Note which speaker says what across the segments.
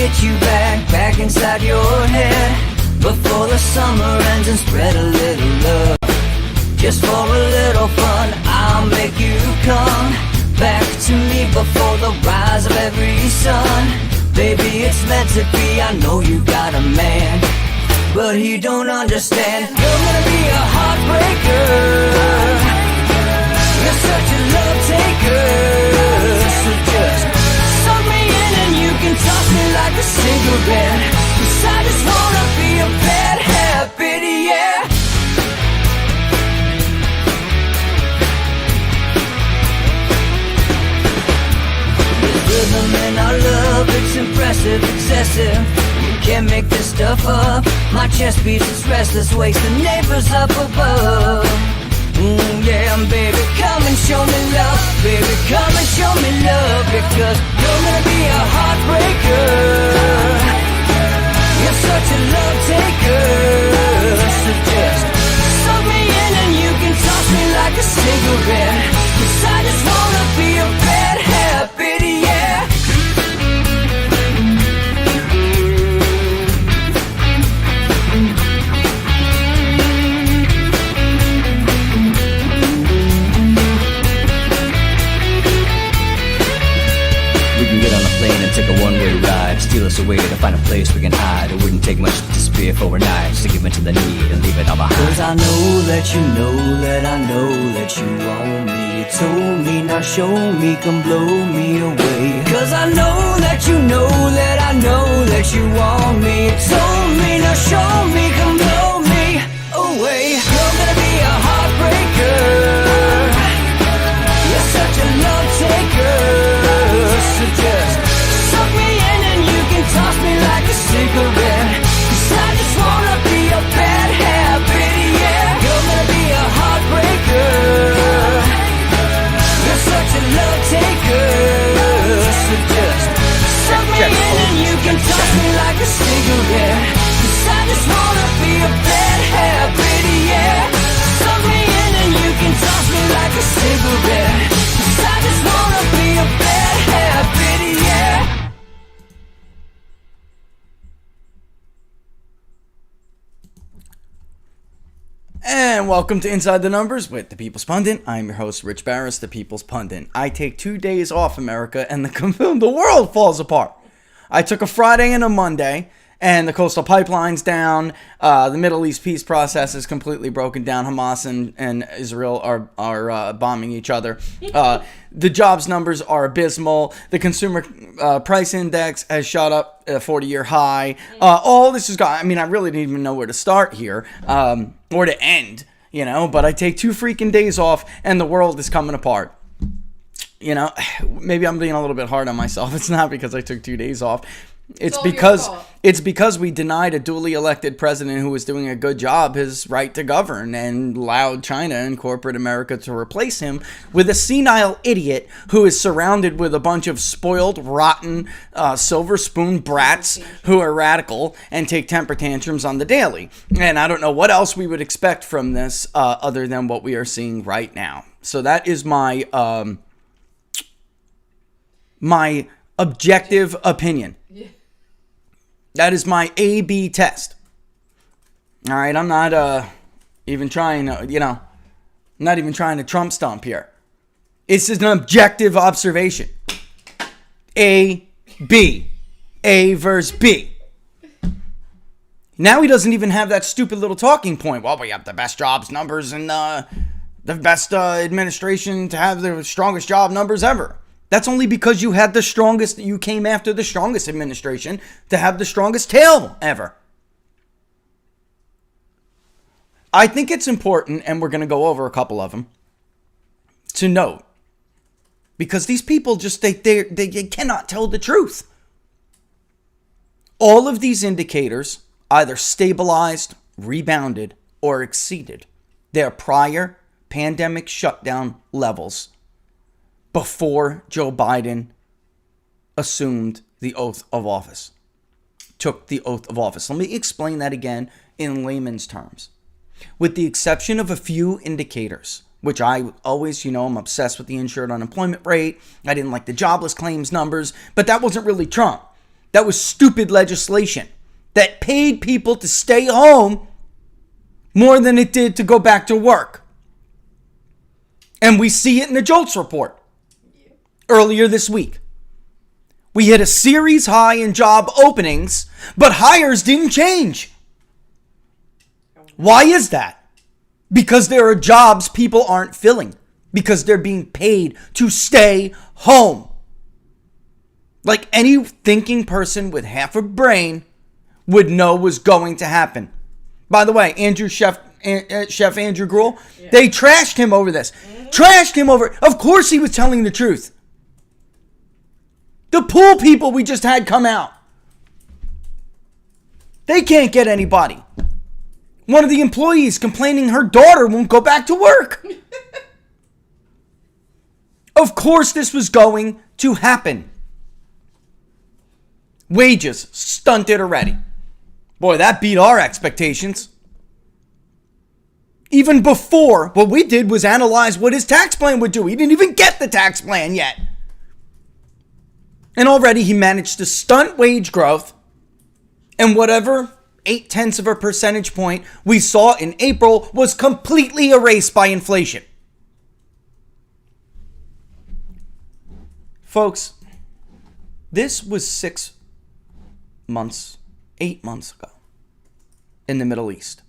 Speaker 1: get you back inside your head before the summer ends and spread a little love. Just for a little fun, I'll make you come back to me before the rise of every sun. Baby, it's meant to be, I know you got a man, but he don't understand. You're gonna be a heartbreaker, you're such a love taker. So just suck me in and you can toss me like a cigarette, 'cause I just wanna be a bad habit, yeah. Rhythm in our love, it's impressive, excessive. You can't make this stuff up. My chest beats, it's restless, wakes the neighbors up above. Yeah, baby, come and show me love. Baby, come and show me love, because you're gonna be a heartbreaker, you're such a love taker. So just suck me in and you can toss me like a cigarette, 'cause I just wanna be a bad habit, yeah. We can get on a plane and take a one-way ride, steal us away to find a place we can hide. It wouldn't take much to disappear for a night, just to give in to the need and leave it all behind. 'Cause I know that you know that I know that you want me. You told me, now show me, come blow me away. 'Cause I know that you know that I know that you want me. You told me, now show me, come blow me away. You're gonna be a heartbreaker, you're such a love taker. So just suck me in and you can toss me like a cigarette, 'cause I just wanna be a bad habit, yeah. You're gonna be a heartbreaker, you're such a love taker. So just suck me in and you can toss me like a cigarette, 'cause I just wanna be a bad habit, yeah. Suck me in and you can toss me like a cigarette, 'cause I just wanna be a bad habit, yeah.
Speaker 2: And welcome to Inside the Numbers with the People's Pundit. I'm your host, Rich Baris, the People's Pundit. I take 2 days off, America, and the world falls apart. I took a Friday and a Monday, and the coastal pipeline's down. The Middle East peace process is completely broken down. Hamas and Israel are bombing each other. The jobs numbers are abysmal. The consumer price index has shot up a 40-year high. All this is gone. I mean, I really didn't even know where to start here or to end, you know. But I take 2 freaking days off, and the world is coming apart. You know, maybe I'm being a little bit hard on myself. It's not because I took 2 days off. It's because we denied a duly elected president who was doing a good job his right to govern, and allowed China and corporate America to replace him with a senile idiot who is surrounded with a bunch of spoiled, rotten, silver spoon brats who are radical and take temper tantrums on the daily. And I don't know what else we would expect from this other than what we are seeing right now. So that is my my objective opinion. Yeah. That is my A/B test. All right, I'm not even trying to, I'm not even trying to Trump stomp here. It's just an objective observation. A, B. A versus B. Now he doesn't even have that stupid little talking point. Well, we have the best jobs numbers and the best administration to have the strongest job numbers ever. That's only because you had you came after the strongest administration to have the strongest tail ever. I think it's important, and we're going to go over a couple of them, to note. Because these people just, they cannot tell the truth. All of these indicators either stabilized, rebounded, or exceeded their prior pandemic shutdown levels before Joe Biden assumed the oath of office, took the oath of office. Let me explain that again in layman's terms. With the exception of a few indicators, which I always, I'm obsessed with the insured unemployment rate. I didn't like the jobless claims numbers, but that wasn't really Trump. That was stupid legislation that paid people to stay home more than it did to go back to work. And we see it in the JOLTS report earlier this week. We hit a series high in job openings, but hires didn't change. Why is that? Because there are jobs people aren't filling. Because they're being paid to stay home. Like any thinking person with half a brain would know was going to happen. By the way, Chef Andrew Gruel, they trashed him over this. Trashed him over. Of course he was telling the truth. The pool people we just had come out. They can't get anybody. One of the employees complaining her daughter won't go back to work. Of course this was going to happen. Wages stunted already. Boy, that beat our expectations. Even before, what we did was analyze what his tax plan would do. He didn't even get the tax plan yet. And already he managed to stunt wage growth. And whatever 0.8 of a percentage point we saw in April was completely erased by inflation. Folks, this was 8 months ago in the Middle East.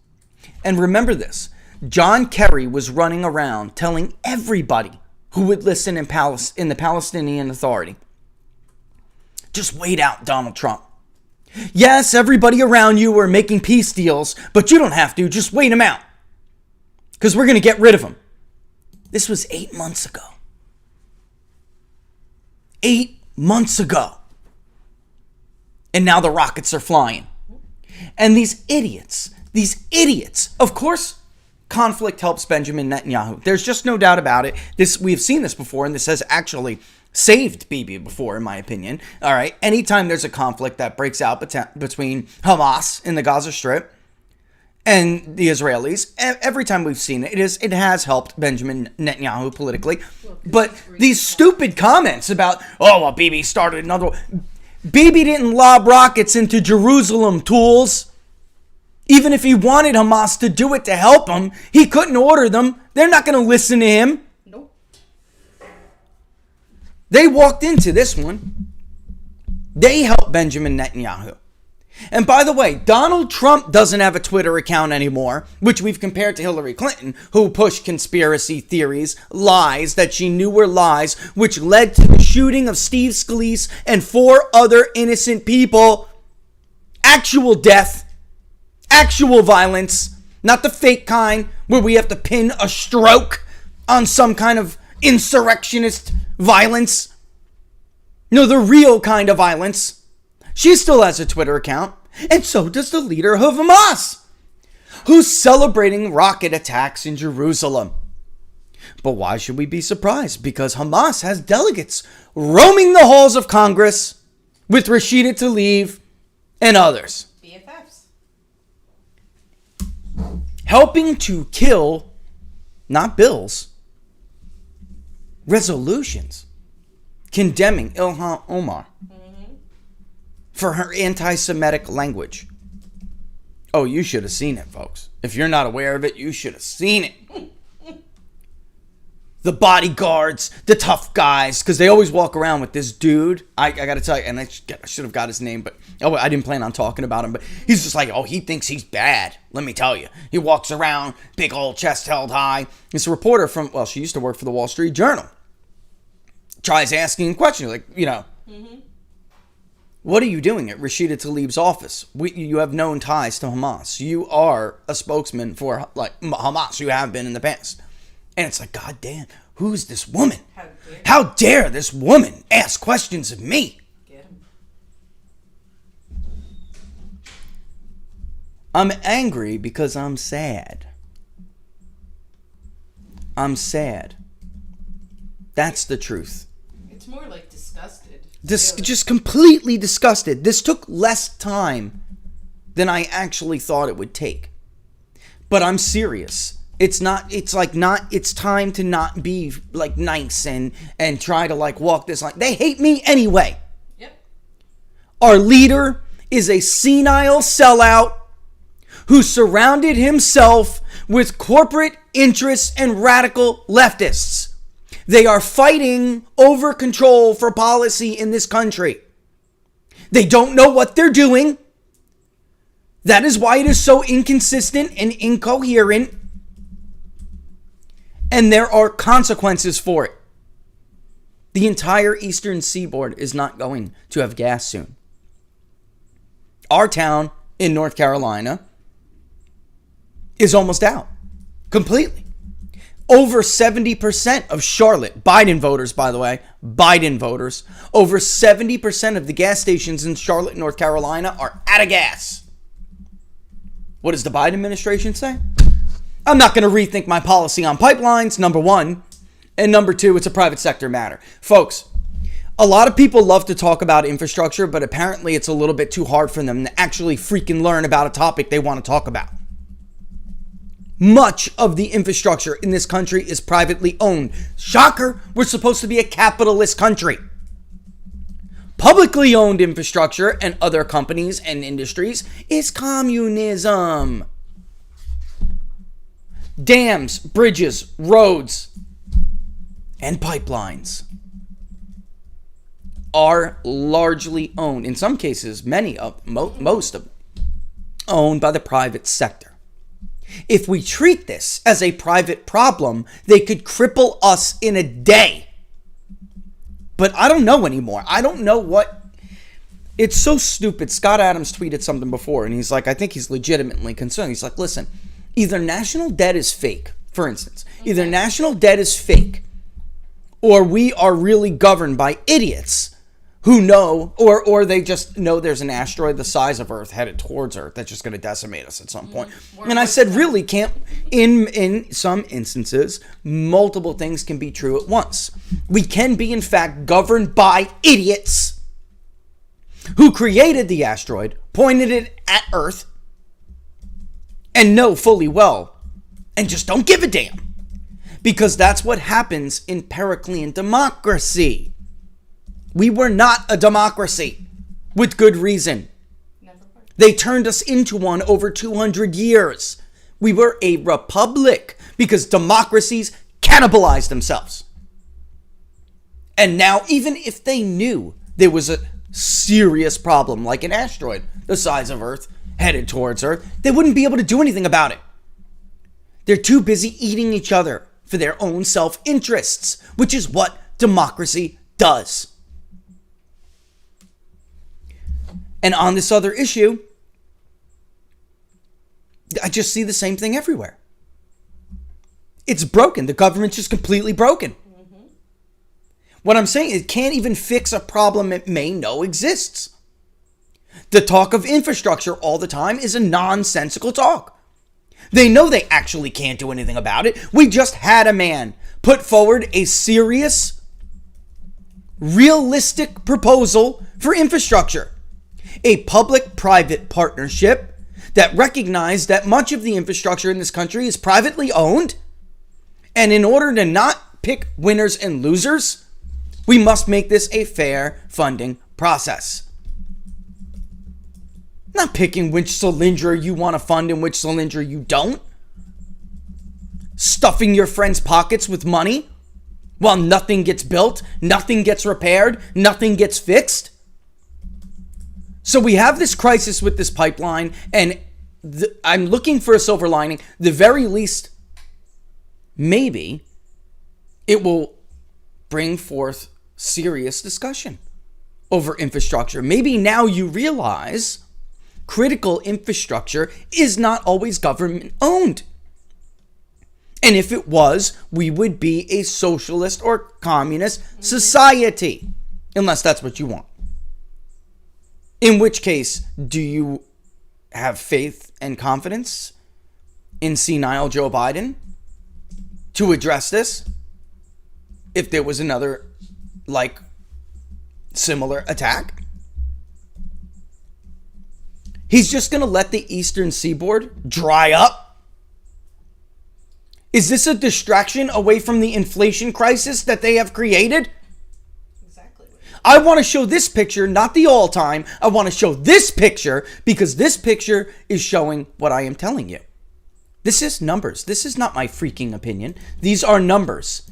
Speaker 2: And remember this, John Kerry was running around telling everybody who would listen in the Palestinian Authority, just wait out Donald Trump. Yes, everybody around you are making peace deals, but you don't have to, just wait him out. Because we're going to get rid of him. This was 8 months ago. 8 months ago. And now the rockets are flying. And these idiots, of course, conflict helps Benjamin Netanyahu. There's just no doubt about it. We've seen this before, and this has actually saved Bibi before, in my opinion. All right. Anytime there's a conflict that breaks out between Hamas in the Gaza Strip and the Israelis, every time we've seen it, it has helped Benjamin Netanyahu politically. But these stupid comments about, Bibi started another one. Bibi didn't lob rockets into Jerusalem, tools. Even if he wanted Hamas to do it to help him, he couldn't order them. They're not going to listen to him. Nope. They walked into this one. They helped Benjamin Netanyahu. And by the way, Donald Trump doesn't have a Twitter account anymore, which we've compared to Hillary Clinton, who pushed conspiracy theories, lies that she knew were lies, which led to the shooting of Steve Scalise and 4 other innocent people. Actual death, actual violence, not the fake kind where we have to pin a stroke on some kind of insurrectionist violence. No, the real kind of violence. She still has a Twitter account, and so does the leader of Hamas, who's celebrating rocket attacks in Jerusalem. But why should we be surprised? Because Hamas has delegates roaming the halls of Congress with Rashida Tlaib and others. BFFs. Helping to kill, not bills, resolutions condemning Ilhan Omar for her anti-Semitic language. Oh, you should have seen it, folks. If you're not aware of it, you should have seen it. The bodyguards, the tough guys, because they always walk around with this dude. I got to tell you, and I should have got his name, but I didn't plan on talking about him. But he's just like, he thinks he's bad. Let me tell you. He walks around, big old chest held high. It's a reporter from, she used to work for the Wall Street Journal. Tries asking questions, like, what are you doing at Rashida Tlaib's office? You have known ties to Hamas. You are a spokesman for Hamas. You have been in the past. And it's like, God damn, who's this woman? How dare this woman ask questions of me? Get him. I'm angry because I'm sad. I'm sad. That's the truth.
Speaker 3: It's more like disgusted.
Speaker 2: Just completely disgusted. This took less time than I actually thought it would take. But I'm serious. It's time to not be nice and try to walk this line. They hate me anyway. Yep. Our leader is a senile sellout who surrounded himself with corporate interests and radical leftists. They are fighting over control for policy in this country. They don't know what they're doing. That is why it is so inconsistent and incoherent. And there are consequences for it. The entire eastern seaboard is not going to have gas soon. Our town in North Carolina is almost out completely. Over 70% of Charlotte, Biden voters, by the way, Biden voters, over 70% of the gas stations in Charlotte, North Carolina are out of gas. What does the Biden administration say? I'm not going to rethink my policy on pipelines, number one. And number two, it's a private sector matter. Folks, a lot of people love to talk about infrastructure, but apparently it's a little bit too hard for them to actually freaking learn about a topic they want to talk about. Much of the infrastructure in this country is privately owned. Shocker, we're supposed to be a capitalist country. Publicly owned infrastructure and other companies and industries is communism. Dams, bridges, roads, and pipelines are largely owned, in some cases, most of them, owned by the private sector. If we treat this as a private problem, they could cripple us in a day. But I don't know anymore. I don't know what... It's so stupid. Scott Adams tweeted something before, and he's like, I think he's legitimately concerned. He's like, listen, either national debt is fake, for instance. Either national debt is fake, or we are really governed by idiots who know, or they just know there's an asteroid the size of Earth headed towards Earth that's just going to decimate us at some point. And I said, really, can't, in some instances, multiple things can be true at once. We can be, in fact, governed by idiots who created the asteroid, pointed it at Earth, and know fully well, and just don't give a damn. Because that's what happens in Periclean democracy. We were not a democracy, with good reason. They turned us into one over 200 years. We were a republic because democracies cannibalized themselves. And now, even if they knew there was a serious problem, like an asteroid the size of Earth headed towards Earth, they wouldn't be able to do anything about it. They're too busy eating each other for their own self-interests, which is what democracy does. And on this other issue, I just see the same thing everywhere. It's broken. The government's just completely broken. Mm-hmm. What I'm saying is it can't even fix a problem it may know exists. The talk of infrastructure all the time is a nonsensical talk. They know they actually can't do anything about it. We just had a man put forward a serious, realistic proposal for infrastructure. A public-private partnership that recognized that much of the infrastructure in this country is privately owned. And in order to not pick winners and losers, we must make this a fair funding process. Not picking which cylinder you want to fund and which cylinder you don't. Stuffing your friends' pockets with money while nothing gets built, nothing gets repaired, nothing gets fixed. So we have this crisis with this pipeline, and I'm looking for a silver lining. The very least, maybe it will bring forth serious discussion over infrastructure. Maybe now you realize critical infrastructure is not always government owned. And if it was, we would be a socialist or communist society, unless that's what you want. In which case, do you have faith and confidence in senile Joe Biden to address this if there was another, similar attack? He's just going to let the eastern seaboard dry up? Is this a distraction away from the inflation crisis that they have created?
Speaker 3: Exactly.
Speaker 2: I want to show this picture, not the all-time. I want to show this picture because this picture is showing what I am telling you. This is numbers. This is not my freaking opinion. These are numbers.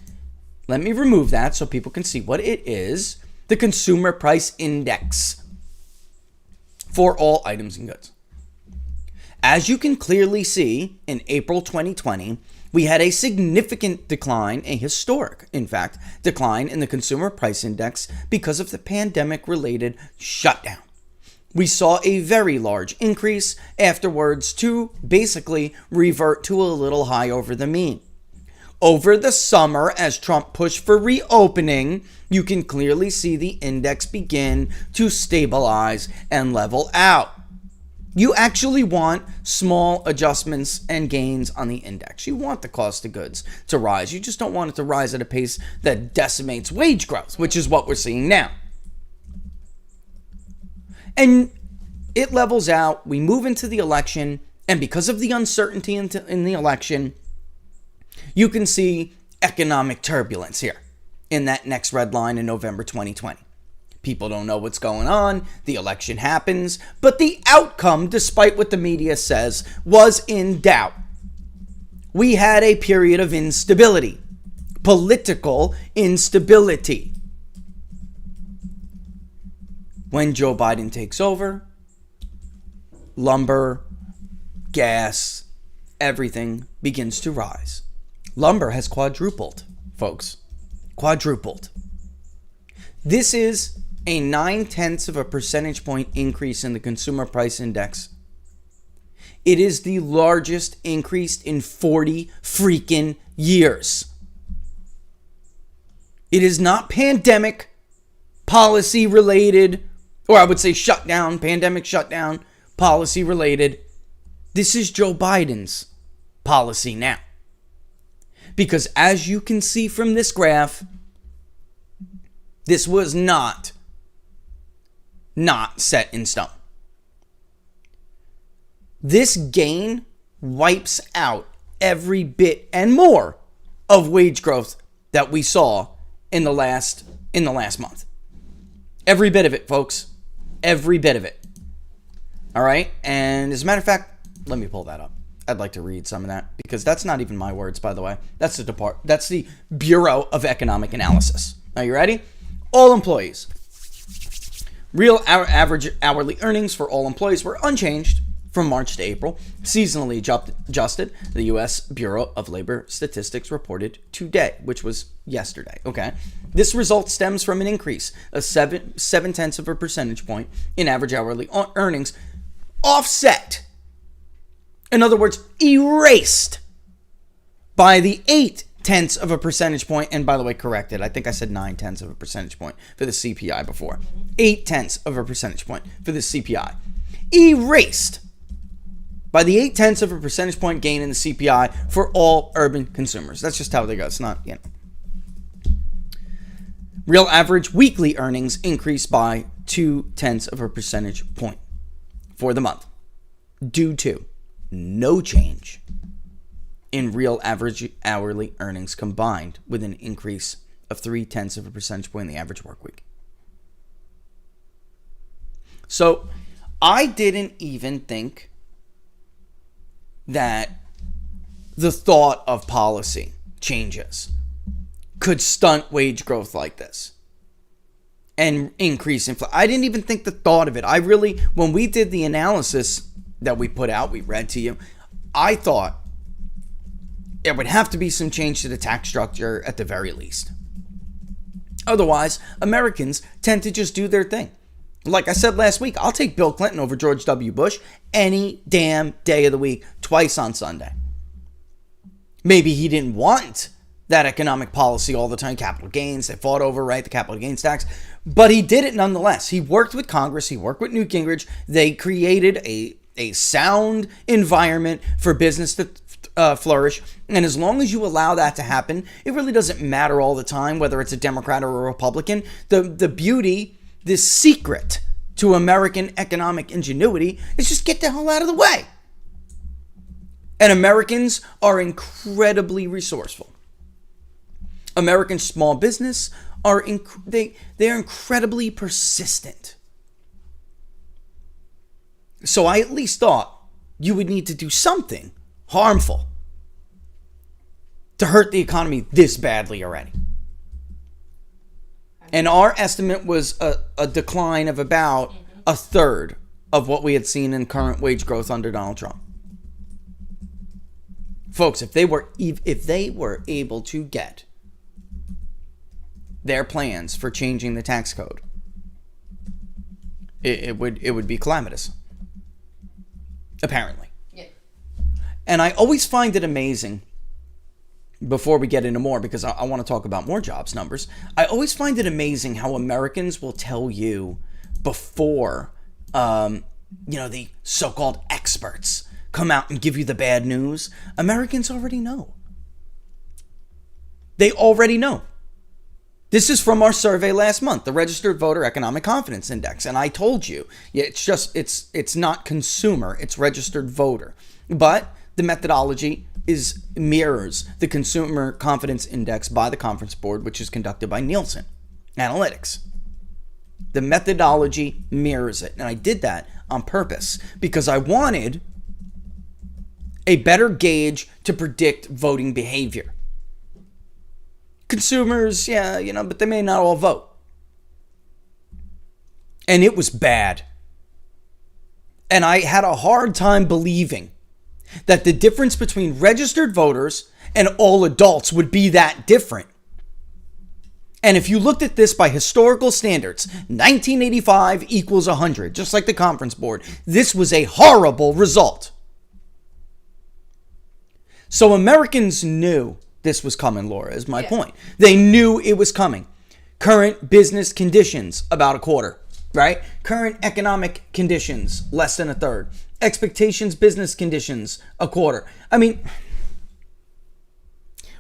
Speaker 2: Let me remove that so people can see what it is. The Consumer Price Index for all items and goods. As you can clearly see, in April 2020, we had a significant decline, a historic, in fact, decline in the Consumer Price Index because of the pandemic-related shutdown. We saw a very large increase afterwards to basically revert to a little high over the mean. Over the summer, as Trump pushed for reopening, you can clearly see the index begin to stabilize and level out. You actually want small adjustments and gains on the index. You want the cost of goods to rise. You just don't want it to rise at a pace that decimates wage growth, which is what we're seeing now. And it levels out. We move into the election, and because of the uncertainty in the election, you can see economic turbulence here in that next red line in November 2020. People don't know what's going on. The election happens, but the outcome, despite what the media says, was in doubt. We had a period of instability, political instability. When Joe Biden takes over, lumber, gas, everything begins to rise. Lumber has quadrupled, folks. Quadrupled. This is a 0.9 percentage point increase in the Consumer Price Index. It is the largest increase in 40 freaking years. It is not pandemic policy related, or I would say shutdown, pandemic shutdown policy related. This is Joe Biden's policy now. Because as you can see from this graph, this was not set in stone. This gain wipes out every bit and more of wage growth that we saw in the last month. Every bit of it, folks. Every bit of it. All right? And as a matter of fact, let me pull that up. I'd like to read some of that because that's not even my words, by the way. That's the Bureau of Economic Analysis. Are you ready? All employees. Real average hourly earnings for all employees were unchanged from March to April. Seasonally adjusted, the U.S. Bureau of Labor Statistics reported today, which was yesterday. Okay. This result stems from an increase of 0.7 percentage point in average hourly earnings, offset. In other words, erased by the 0.8 percentage point, and by the way, corrected. I think I said 0.9 percentage point for the CPI before. 0.8 percentage point for the CPI. Erased by the 0.8 percentage point gain in the CPI for all urban consumers. That's just how they go. It's not, Real average weekly earnings increased by 0.2 percentage point for the month, due to no change in real average hourly earnings combined with an increase of 0.3 percentage point in the average work week. So I didn't even think that the thought of policy changes could stunt wage growth like this and increase inflation. I didn't even think the thought of it. When we did the analysis that we put out, we read to you, I thought it would have to be some change to the tax structure at the very least. Otherwise, Americans tend to just do their thing. Like I said last week, I'll take Bill Clinton over George W. Bush any damn day of the week, twice on Sunday. Maybe he didn't want that economic policy all the time, capital gains, they fought over, right, the capital gains tax, but he did it nonetheless. He worked with Congress, he worked with Newt Gingrich, they created a sound environment for business to flourish, and as long as you allow that to happen, it really doesn't matter all the time whether it's a Democrat or a Republican. The beauty, the secret to American economic ingenuity is just get the hell out of the way. And Americans are incredibly resourceful. American small business they're incredibly persistent. So I at least thought you would need to do something harmful to hurt the economy this badly already. And our estimate was a decline of about a third of what we had seen in current wage growth under Donald Trump. Folks, if they were able to get their plans for changing the tax code, it would be calamitous. Apparently.
Speaker 3: Yeah.
Speaker 2: And I always find it amazing, before we get into more, because I want to talk about more jobs numbers, I always find it amazing how Americans will tell you before, the so-called experts come out and give you the bad news. Americans already know. They already know. This is from our survey last month, the Registered Voter Economic Confidence Index. And I told you, it's not consumer, it's registered voter. But the methodology mirrors the Consumer Confidence Index by the Conference Board, which is conducted by Nielsen Analytics. The methodology mirrors it. And I did that on purpose because I wanted a better gauge to predict voting behavior. Consumers, but they may not all vote. And it was bad. And I had a hard time believing that the difference between registered voters and all adults would be that different. And if you looked at this by historical standards, 1985 equals 100, just like the Conference Board, this was a horrible result. So Americans knew this was coming, Laura, is my point. They knew it was coming. Current business conditions, about a quarter, right? Current economic conditions, less than a third. Expectations, business conditions, a quarter. I mean,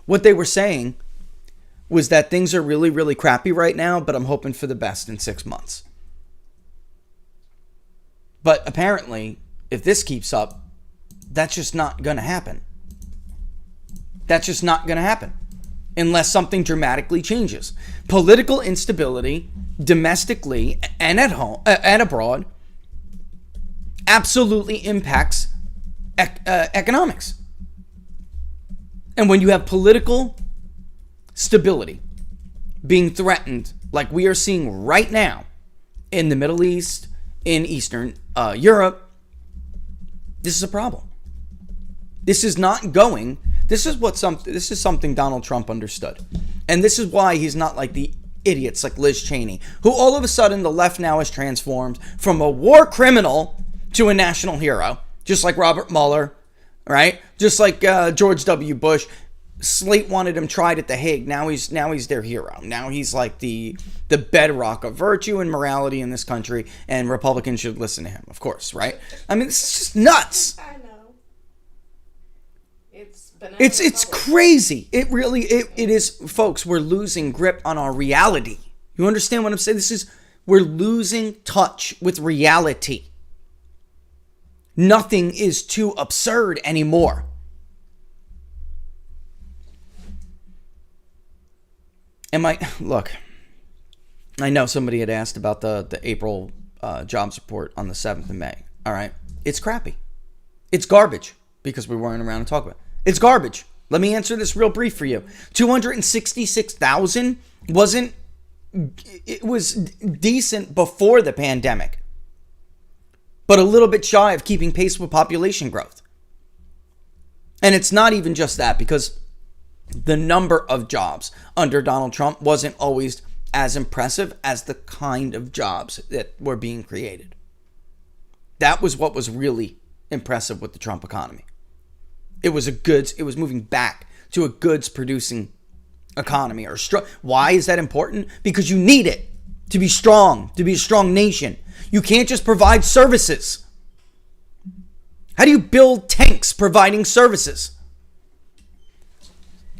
Speaker 2: what they were saying was that things are really, really crappy right now, but I'm hoping for the best in 6 months. But apparently, if this keeps up, that's just not going to happen. That's just not going to happen unless something dramatically changes. Political instability, domestically and at home and abroad, absolutely impacts economics. And when you have political stability being threatened, like we are seeing right now in the Middle East, in Eastern Europe, this is a problem. This is not going. This is something Donald Trump understood. And this is why he's not like the idiots like Liz Cheney, who all of a sudden the left now has transformed from a war criminal to a national hero, just like Robert Mueller, right? Just like George W. Bush. Slate wanted him tried at The Hague. Now he's their hero. Now he's like the bedrock of virtue and morality in this country, and Republicans should listen to him, of course, right? I mean, it's just nuts.
Speaker 3: I know.
Speaker 2: It's crazy. It really is, folks. We're losing grip on our reality. You understand what I'm saying? We're losing touch with reality. Nothing is too absurd anymore. Look, I know somebody had asked about the April jobs report on the 7th of May. All right. It's crappy. It's garbage because we weren't around to talk about it. It's garbage. Let me answer this real brief for you. 266,000 it was decent before the pandemic, but a little bit shy of keeping pace with population growth. And it's not even just that, because the number of jobs under Donald Trump wasn't always as impressive as the kind of jobs that were being created. That was what was really impressive with the Trump economy. It was moving back to a goods producing economy. Why is that important? Because you need it to be strong, to be a strong nation. You can't just provide services. How do you build tanks providing services?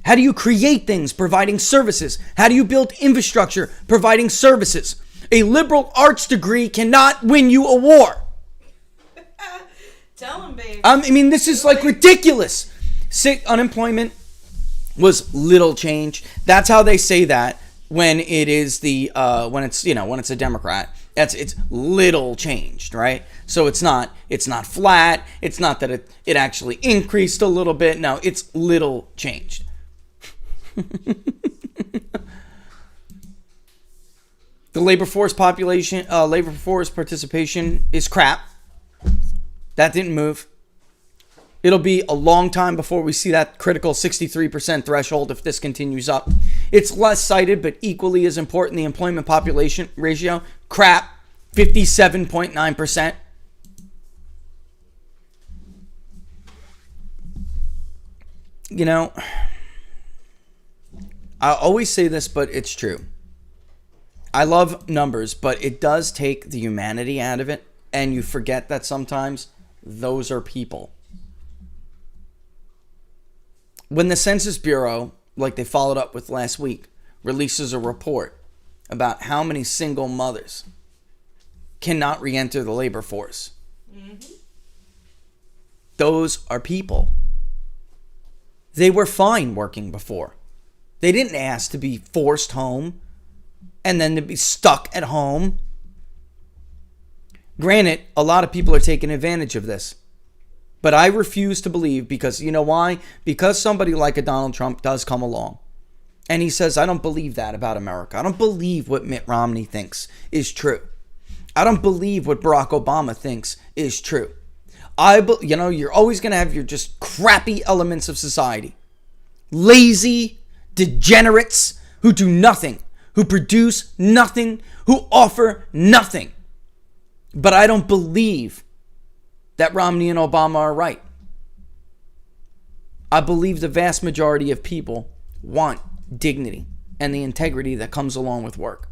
Speaker 2: How do you create things providing services? How do you build infrastructure providing services? A liberal arts degree cannot win you a war.
Speaker 3: Tell him, babe.
Speaker 2: I mean, this is like ridiculous. Unemployment was little change. That's how they say that. when it is when it's a Democrat, it's little changed, right? So it's not flat. It's not that it actually increased a little bit. No, it's little changed. The labor force participation is crap. That didn't move. It'll be a long time before we see that critical 63% threshold if this continues up. It's less cited, but equally as important, the employment population ratio, crap, 57.9%. I always say this, but it's true. I love numbers, but it does take the humanity out of it, and you forget that sometimes those are people. When the Census Bureau, like they followed up with last week, releases a report about how many single mothers cannot re-enter the labor force, those are people. They were fine working before. They didn't ask to be forced home and then to be stuck at home. Granted, a lot of people are taking advantage of this. But I refuse to believe, because you know why? Because somebody like a Donald Trump does come along. And he says, I don't believe that about America. I don't believe what Mitt Romney thinks is true. I don't believe what Barack Obama thinks is true. You're always going to have your just crappy elements of society. Lazy degenerates who do nothing, who produce nothing, who offer nothing. But I don't believe that Romney and Obama are right. I believe the vast majority of people want dignity and the integrity that comes along with work.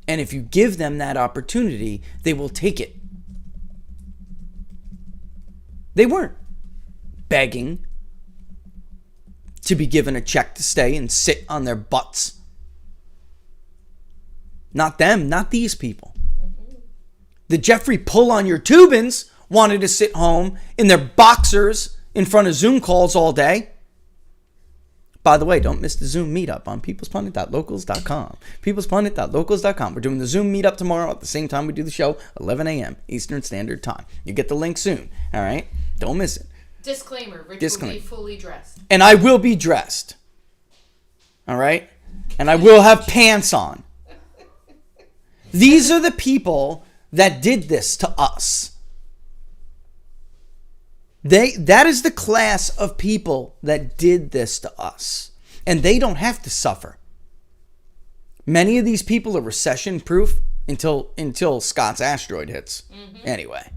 Speaker 2: And if you give them that opportunity, they will take it. They weren't begging to be given a check to stay and sit on their butts. Not them, not these people. The Jeffrey pull on your Tubans wanted to sit home in their boxers in front of Zoom calls all day. By the way, don't miss the Zoom meetup on peoplespundit.locals.com. peoplespundit.locals.com. We're doing the Zoom meetup tomorrow at the same time we do the show, 11 a.m. Eastern Standard Time. You get the link soon, all right? Don't miss it.
Speaker 3: Disclaimer, Rich will be fully dressed.
Speaker 2: And I will be dressed, all right? And I will have pants on. These are the people that did this to us. That is the class of people that did this to us. And they don't have to suffer. Many of these people are recession proof until Scott's asteroid hits. Anyway,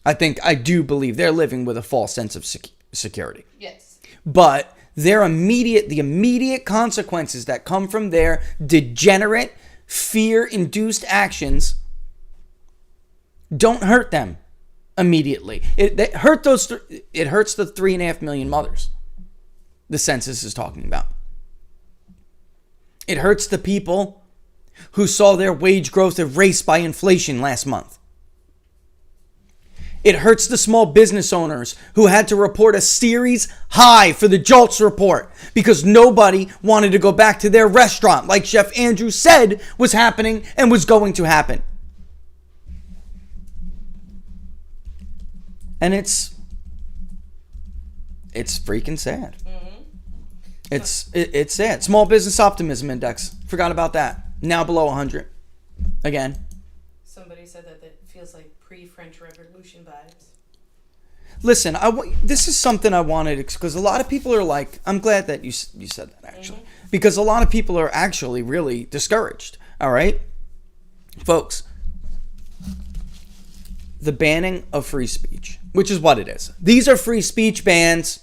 Speaker 2: I do believe they're living with a false sense of security.
Speaker 3: Yes.
Speaker 2: But the immediate consequences that come from their degenerate, fear-induced actions don't hurt them immediately. It hurts the 3.5 million mothers the census is talking about. It hurts the people who saw their wage growth erased by inflation last month. It hurts the small business owners who had to report a series high for the JOLTS report because nobody wanted to go back to their restaurant like Chef Andrew said was happening and was going to happen. And it's freaking sad. It's sad. Small business optimism index. Forgot about that. Now below 100. Again.
Speaker 3: Somebody said that it feels like pre-French Revolution vibes.
Speaker 2: Listen, this is something I wanted, because a lot of people are like, I'm glad that you said that actually, because a lot of people are actually really discouraged. All right, folks. The banning of free speech, which is what it is. These are free speech bans.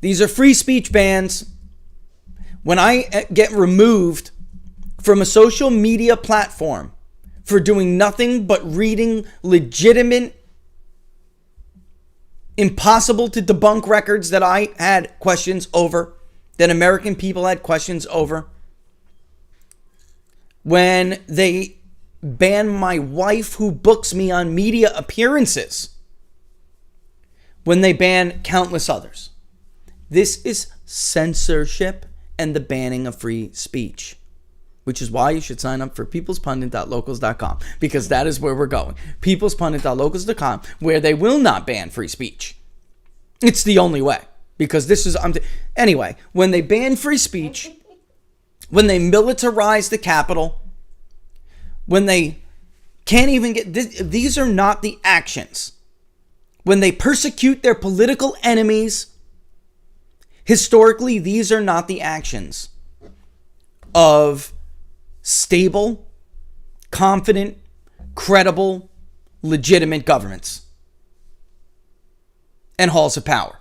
Speaker 2: These are free speech bans. When I get removed from a social media platform for doing nothing but reading legitimate, impossible to debunk records that I had questions over, that American people had questions over, when they ban my wife who books me on media appearances, when they ban countless others. This is censorship and the banning of free speech, which is why you should sign up for peoplespundit.locals.com, because that is where we're going. peoplespundit.locals.com, where they will not ban free speech. It's the only way, because this is... Anyway, when they ban free speech, when they militarize the Capitol, when they can't even get... These are not the actions. When they persecute their political enemies, historically, these are not the actions of stable, confident, credible, legitimate governments and halls of power.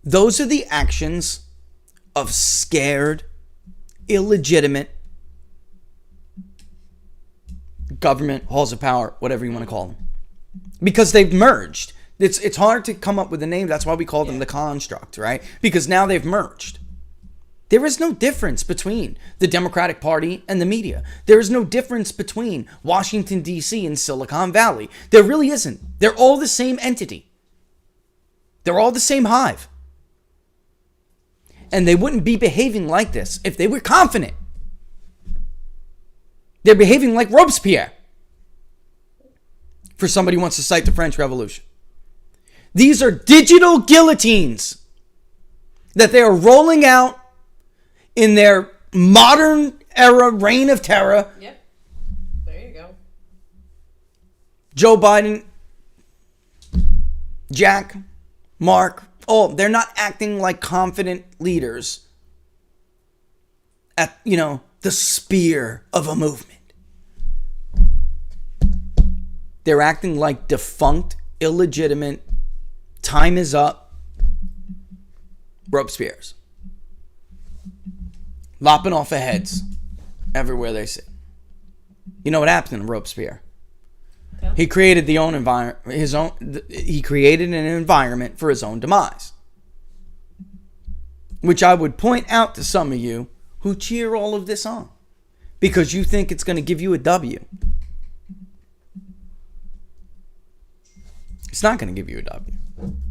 Speaker 2: Those are the actions of scared, illegitimate government, halls of power, whatever you want to call them. Because they've merged. It's hard to come up with a name. That's why we call them the construct, right? Because now they've merged. There is no difference between the Democratic Party and the media. There is no difference between Washington, D.C. and Silicon Valley. There really isn't. They're all the same entity. They're all the same hive. And they wouldn't be behaving like this if they were confident. They're behaving like Robespierre. For somebody who wants to cite the French Revolution. These are digital guillotines that they are rolling out in their modern era reign of terror.
Speaker 3: Yep. There you go.
Speaker 2: Joe Biden, Jack, Mark, they're not acting like confident leaders at, the spear of a movement. They're acting like defunct, illegitimate, time is up Robespierres. Lopping off of heads everywhere they sit. You know what happened to Robespierre?
Speaker 3: Yeah.
Speaker 2: He created he created an environment for his own demise. Which I would point out to some of you who cheer all of this on. Because you think it's going to give you a W. It's not going to give you a W.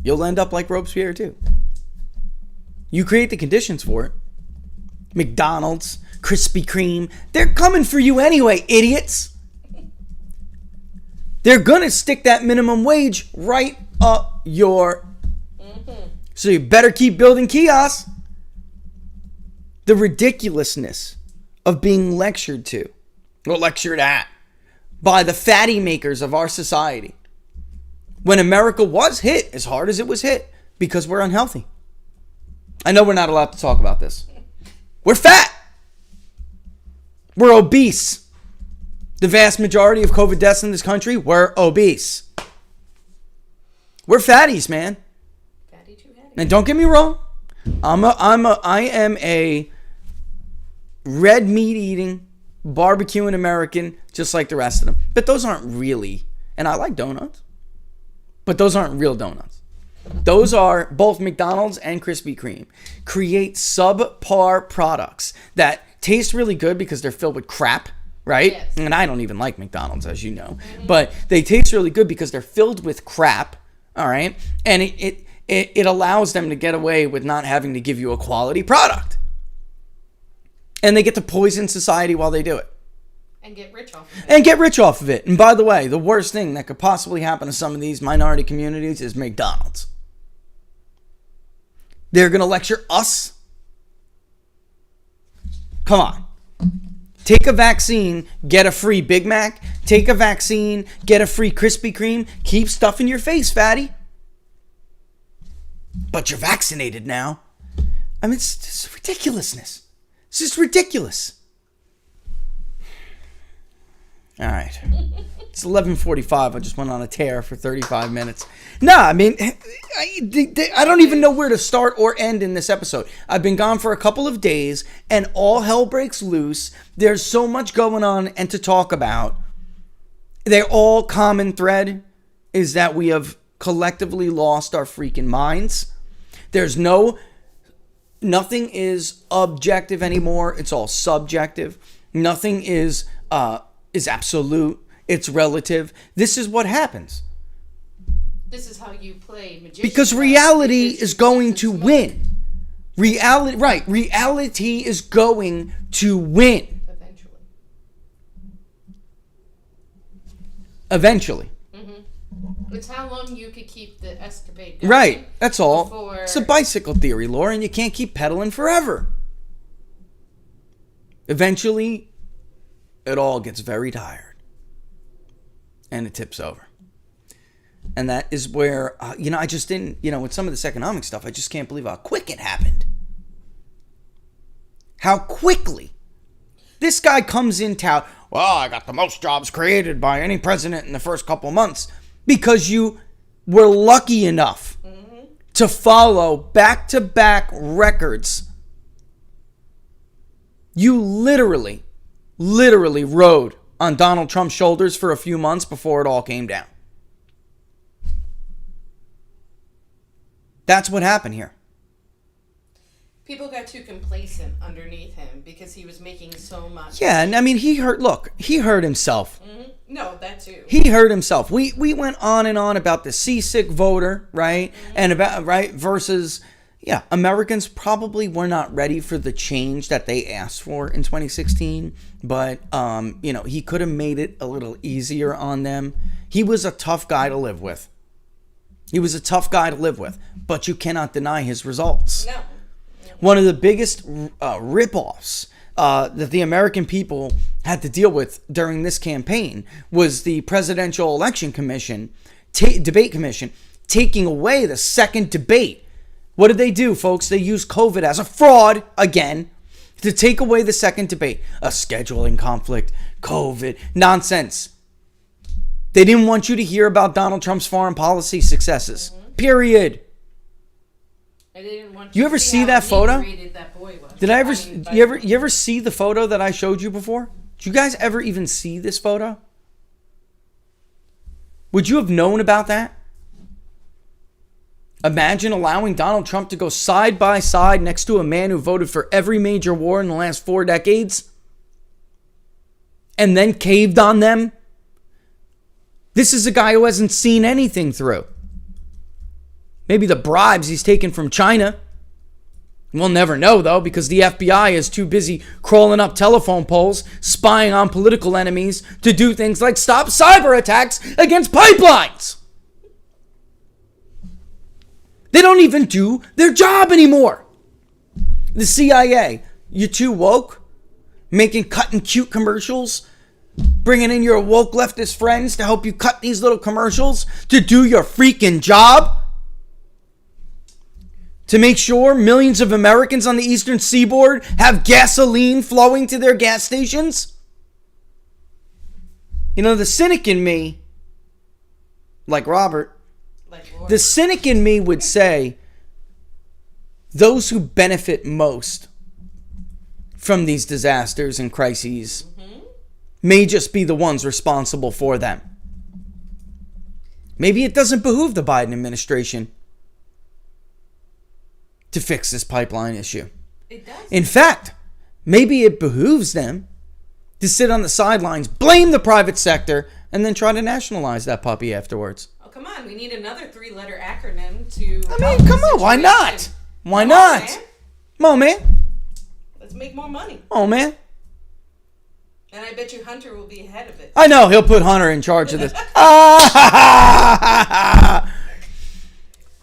Speaker 2: You'll end up like Robespierre too. You create the conditions for it. McDonald's, Krispy Kreme, they're coming for you anyway, idiots. They're going to stick that minimum wage right up your... So you better keep building kiosks. The ridiculousness of being lectured to, or lectured at, by the fatty makers of our society. When America was hit as hard as it was hit because we're unhealthy. I know we're not allowed to talk about this. We're fat. We're obese. The vast majority of COVID deaths in this country were obese. We're fatties, man.
Speaker 3: Fatty too fatty.
Speaker 2: And don't get me wrong. I am a red meat eating, barbecuing American, just like the rest of them. But those aren't really, and I like donuts. But those aren't real donuts. Those are both McDonald's and Krispy Kreme. Create subpar products that taste really good because they're filled with crap, right?
Speaker 3: Yes.
Speaker 2: And I don't even like McDonald's, as you know. But they taste really good because they're filled with crap, all right? And it allows them to get away with not having to give you a quality product. And they get to poison society while they do it.
Speaker 3: And get rich off of it.
Speaker 2: And get rich off of it. And by the way, the worst thing that could possibly happen to some of these minority communities is McDonald's. They're going to lecture us. Come on. Take a vaccine, get a free Big Mac. Take a vaccine, get a free Krispy Kreme. Keep stuff in your face, fatty. But you're vaccinated now. I mean, it's just ridiculousness. It's just ridiculous. All right. It's 11:45. I just went on a tear for 35 minutes. I mean, I don't even know where to start or end in this episode. I've been gone for a couple of days, and all hell breaks loose. There's so much going on and to talk about. Their all common thread is that we have collectively lost our freaking minds. There's nothing is objective anymore. It's all subjective. Nothing is absolute. It's relative. This is what happens.
Speaker 3: This is how you play magician.
Speaker 2: Because reality is going to win. Reality is going to win. Eventually.
Speaker 3: It's how long you could keep the escapade going.
Speaker 2: Right. That's all.
Speaker 3: Before...
Speaker 2: It's a bicycle theory, Lauren. You can't keep pedaling forever. Eventually, it all gets very tired. And it tips over. And that is where, I just didn't, with some of this economic stuff, I just can't believe how quick it happened. How quickly. This guy comes in town, well, I got the most jobs created by any president in the first couple months. Because you were lucky enough to follow back-to-back records. You literally rode on Donald Trump's shoulders for a few months before it all came down. That's what happened here.
Speaker 3: People got too complacent underneath him because he was making so much.
Speaker 2: Yeah, and I mean, he hurt himself.
Speaker 3: No, that too.
Speaker 2: He hurt himself. We went on and on about the seasick voter, right? And about, versus, Americans probably were not ready for the change that they asked for in 2016. But, he could have made it a little easier on them. He was a tough guy to live with. But you cannot deny his results.
Speaker 3: No.
Speaker 2: One of the biggest ripoffs that the American people had to deal with during this campaign was the Presidential Election Commission, Debate Commission, taking away the second debate. What did they do, folks? They used COVID as a fraud again to take away the second debate. A scheduling conflict, COVID, nonsense. They didn't want you to hear about Donald Trump's foreign policy successes. Period.
Speaker 3: I didn't want
Speaker 2: you ever see that photo?
Speaker 3: That boy was.
Speaker 2: Did I ever? You ever see the photo that I showed you before? Did you guys ever even see this photo? Would you have known about that? Imagine allowing Donald Trump to go side by side next to a man who voted for every major war in the last 4 decades and then caved on them. This is a guy who hasn't seen anything through. Maybe the bribes he's taken from China. We'll never know, though, because the FBI is too busy crawling up telephone poles, spying on political enemies to do things like stop cyber attacks against pipelines. They don't even do their job anymore. The CIA, you too woke? Making cut and cute commercials? Bringing in your woke leftist friends to help you cut these little commercials to do your freaking job? To make sure millions of Americans on the eastern seaboard have gasoline flowing to their gas stations? The cynic in me, like Robert, the cynic in me would say those who benefit most from these disasters and crises may just be the ones responsible for them. Maybe it doesn't behoove the Biden administration to fix this pipeline issue.
Speaker 3: It does.
Speaker 2: In fact, maybe it behooves them to sit on the sidelines, blame the private sector, and then try to nationalize that puppy afterwards.
Speaker 3: Oh, come on. We need another 3-letter acronym to...
Speaker 2: come on. Why not? Why not? Come on, man.
Speaker 3: Let's make more money.
Speaker 2: Oh, man.
Speaker 3: And I bet you Hunter will be ahead of it.
Speaker 2: I know. He'll put Hunter in charge of this.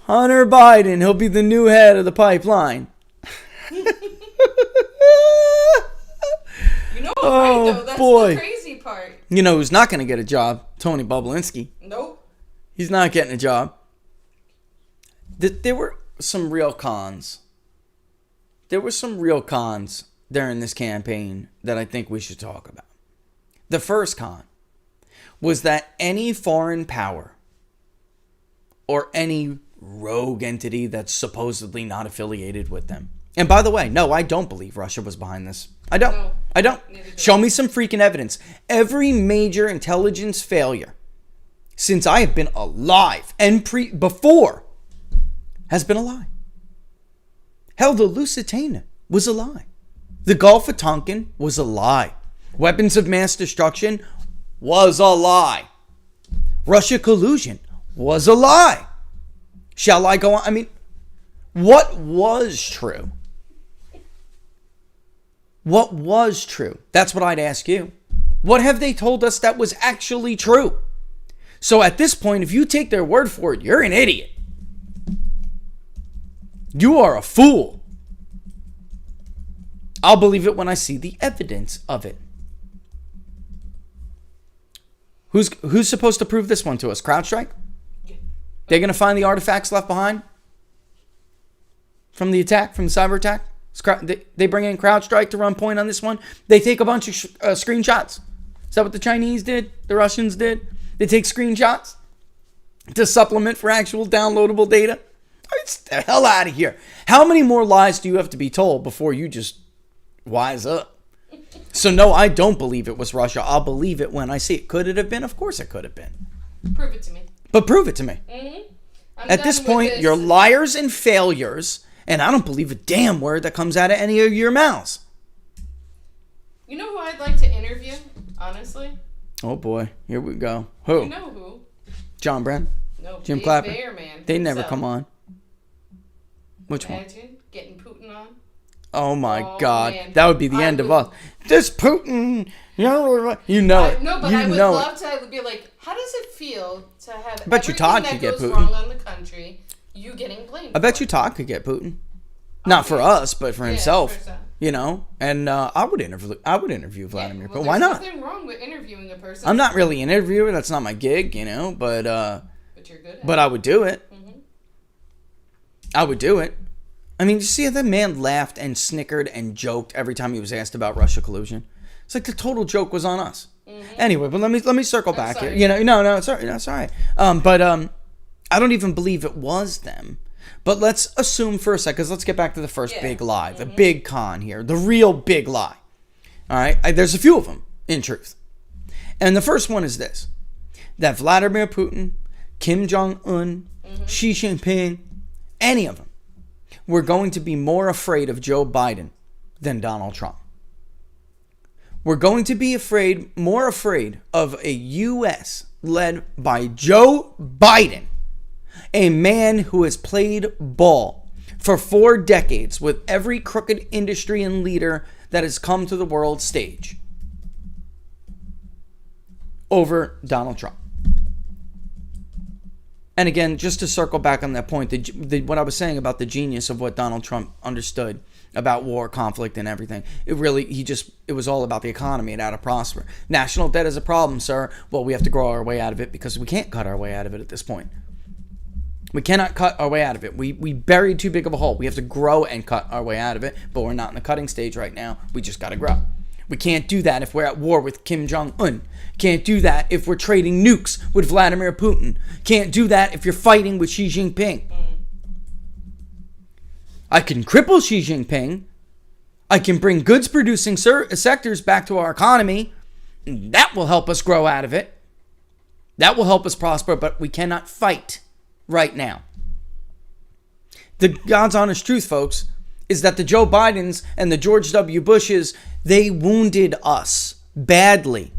Speaker 2: Hunter Biden, he'll be the new head of the pipeline.
Speaker 3: Right, though. That's the crazy part.
Speaker 2: You know who's not going to get a job? Tony Bobulinski.
Speaker 3: Nope.
Speaker 2: He's not getting a job. There were some real cons. During this campaign that I think we should talk about. The first con was that any foreign power or any rogue entity that's supposedly not affiliated with them. And by the way, no, I don't believe Russia was behind this. I don't.
Speaker 3: No,
Speaker 2: I don't. Show me some freaking evidence. Every major intelligence failure since I have been alive and before has been a lie. Hell, the Lusitania was a lie. The Gulf of Tonkin was a lie. Weapons of mass destruction was a lie. Russia collusion was a lie. Shall I go on? I mean, what was true What was true? That's what I'd ask you. What have they told us that was actually true? So at this point, if you take their word for it, you're an idiot. You are a fool. I'll believe it when I see the evidence of it. Who's supposed to prove this one to us? CrowdStrike? They're going to find the artifacts left behind from the attack, from the cyber attack? They bring in CrowdStrike to run point on this one. They take a bunch of screenshots. Is that what the Chinese did? The Russians did? They take screenshots to supplement for actual downloadable data? It's the hell out of here. How many more lies do you have to be told before you just wise up? So no, I don't believe it was Russia. I'll believe it when I see it. Could it have been? Of course it could have been.
Speaker 3: Prove it to me.
Speaker 2: But prove it to me.
Speaker 3: Mm-hmm.
Speaker 2: At this point, you're liars and failures, and I don't believe a damn word that comes out of any of your mouths.
Speaker 3: You know who I'd like to interview, honestly?
Speaker 2: Oh boy, here we go. Who?
Speaker 3: You know who?
Speaker 2: John Brennan?
Speaker 3: No,
Speaker 2: Jim
Speaker 3: Big
Speaker 2: Clapper?
Speaker 3: Bear Man.
Speaker 2: They never come on. Which one?
Speaker 3: Imagine getting Putin on.
Speaker 2: Oh my
Speaker 3: Oh,
Speaker 2: God,
Speaker 3: man.
Speaker 2: that would be the end of us. This Putin, you know it.
Speaker 3: No, but
Speaker 2: you
Speaker 3: I would
Speaker 2: know
Speaker 3: love to be like, how does it feel to have
Speaker 2: I bet you Todd
Speaker 3: everything
Speaker 2: could
Speaker 3: that
Speaker 2: get
Speaker 3: goes
Speaker 2: Putin.
Speaker 3: wrong on the country, you getting blamed?
Speaker 2: I bet
Speaker 3: for
Speaker 2: you
Speaker 3: it?
Speaker 2: Todd could get Putin, not for us, but for himself.
Speaker 3: for some.
Speaker 2: You know, and I would interview Vladimir.
Speaker 3: Well,
Speaker 2: Putin. Why not?
Speaker 3: There's nothing wrong with interviewing a person.
Speaker 2: I'm not really an interviewer. That's not my gig, you know. But
Speaker 3: But you're good at
Speaker 2: but I would do it.
Speaker 3: Mhm.
Speaker 2: I would do it. I mean, you see how that man laughed and snickered and joked every time he was asked about Russia collusion? It's like the total joke was on us. Anyway, but let me circle back here.
Speaker 3: sorry.
Speaker 2: You know, no, it's all right. That's all right. But I don't even believe it was them. But let's assume for a second, because let's get back to the first big lie, the big con here, the real big lie. All right, there's a few of them, in truth. And the first one is this, that Vladimir Putin, Kim Jong-un, Xi Jinping, any of them, were going to be more afraid of Joe Biden than Donald Trump. We're going to be more afraid of a U.S. led by Joe Biden, a man who has played ball for 4 decades with every crooked industry and leader that has come to the world stage, over Donald Trump. And again, just to circle back on that point, what I was saying about the genius of what Donald Trump understood about war, conflict, and everything. It was all about the economy and how to prosper. National debt is a problem, sir. Well, we have to grow our way out of it because we can't cut our way out of it at this point. We cannot cut our way out of it. We buried too big of a hole. We have to grow and cut our way out of it, but we're not in the cutting stage right now. We just got to grow. We can't do that if we're at war with Kim Jong-un. Can't do that if we're trading nukes with Vladimir Putin. Can't do that if you're fighting with Xi Jinping. I can cripple Xi Jinping. I can bring goods-producing sectors back to our economy. That will help us grow out of it. That will help us prosper, but we cannot fight right now. The God's honest truth, folks, is that the Joe Bidens and the George W. Bushes, they wounded us badly.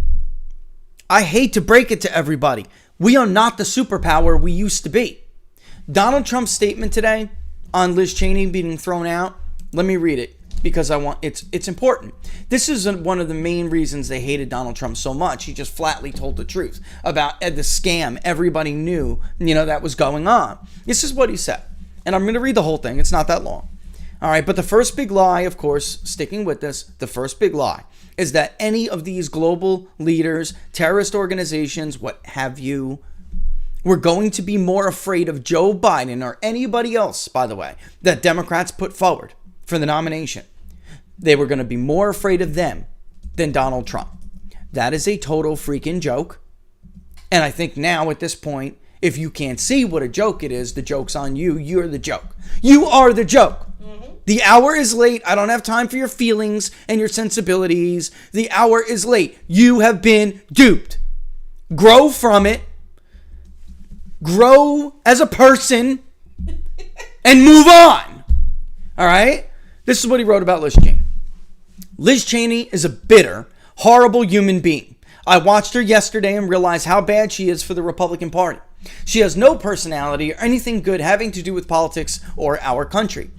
Speaker 2: I hate to break it to everybody. We are not the superpower we used to be. Donald Trump's statement today on Liz Cheney being thrown out, let me read it because it's important. This is one of the main reasons they hated Donald Trump so much. He just flatly told the truth about the scam everybody knew, that was going on. This is what he said. And I'm going to read the whole thing. It's not that long. All right, but the first big lie, of course, sticking with this, the first big lie is that any of these global leaders, terrorist organizations, what have you, were going to be more afraid of Joe Biden or anybody else, by the way, that Democrats put forward for the nomination. They were going to be more afraid of them than Donald Trump. That is a total freaking joke. And I think now at this point, if you can't see what a joke it is, the joke's on you. You're the joke. You are the joke. The hour is late. I don't have time for your feelings and your sensibilities. The hour is late. You have been duped. Grow from it. Grow as a person and move on. All right? This is what he wrote about Liz Cheney. Liz Cheney is a bitter, horrible human being. I watched her yesterday and realized how bad she is for the Republican Party. She has no personality or anything good having to do with politics or our country.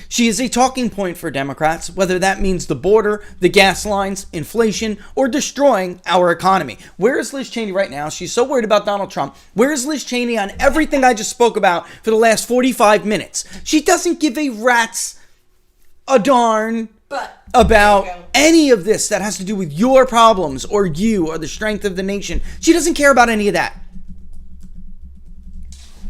Speaker 2: She is a talking point for Democrats, whether that means the border, the gas lines, inflation, or destroying our economy. Where is Liz Cheney right now? She's so worried about Donald Trump. Where is Liz Cheney on everything I just spoke about for the last 45 minutes? She doesn't give a rat's a darn about any of this that has to do with your problems or you or the strength of the nation. She doesn't care about any of that.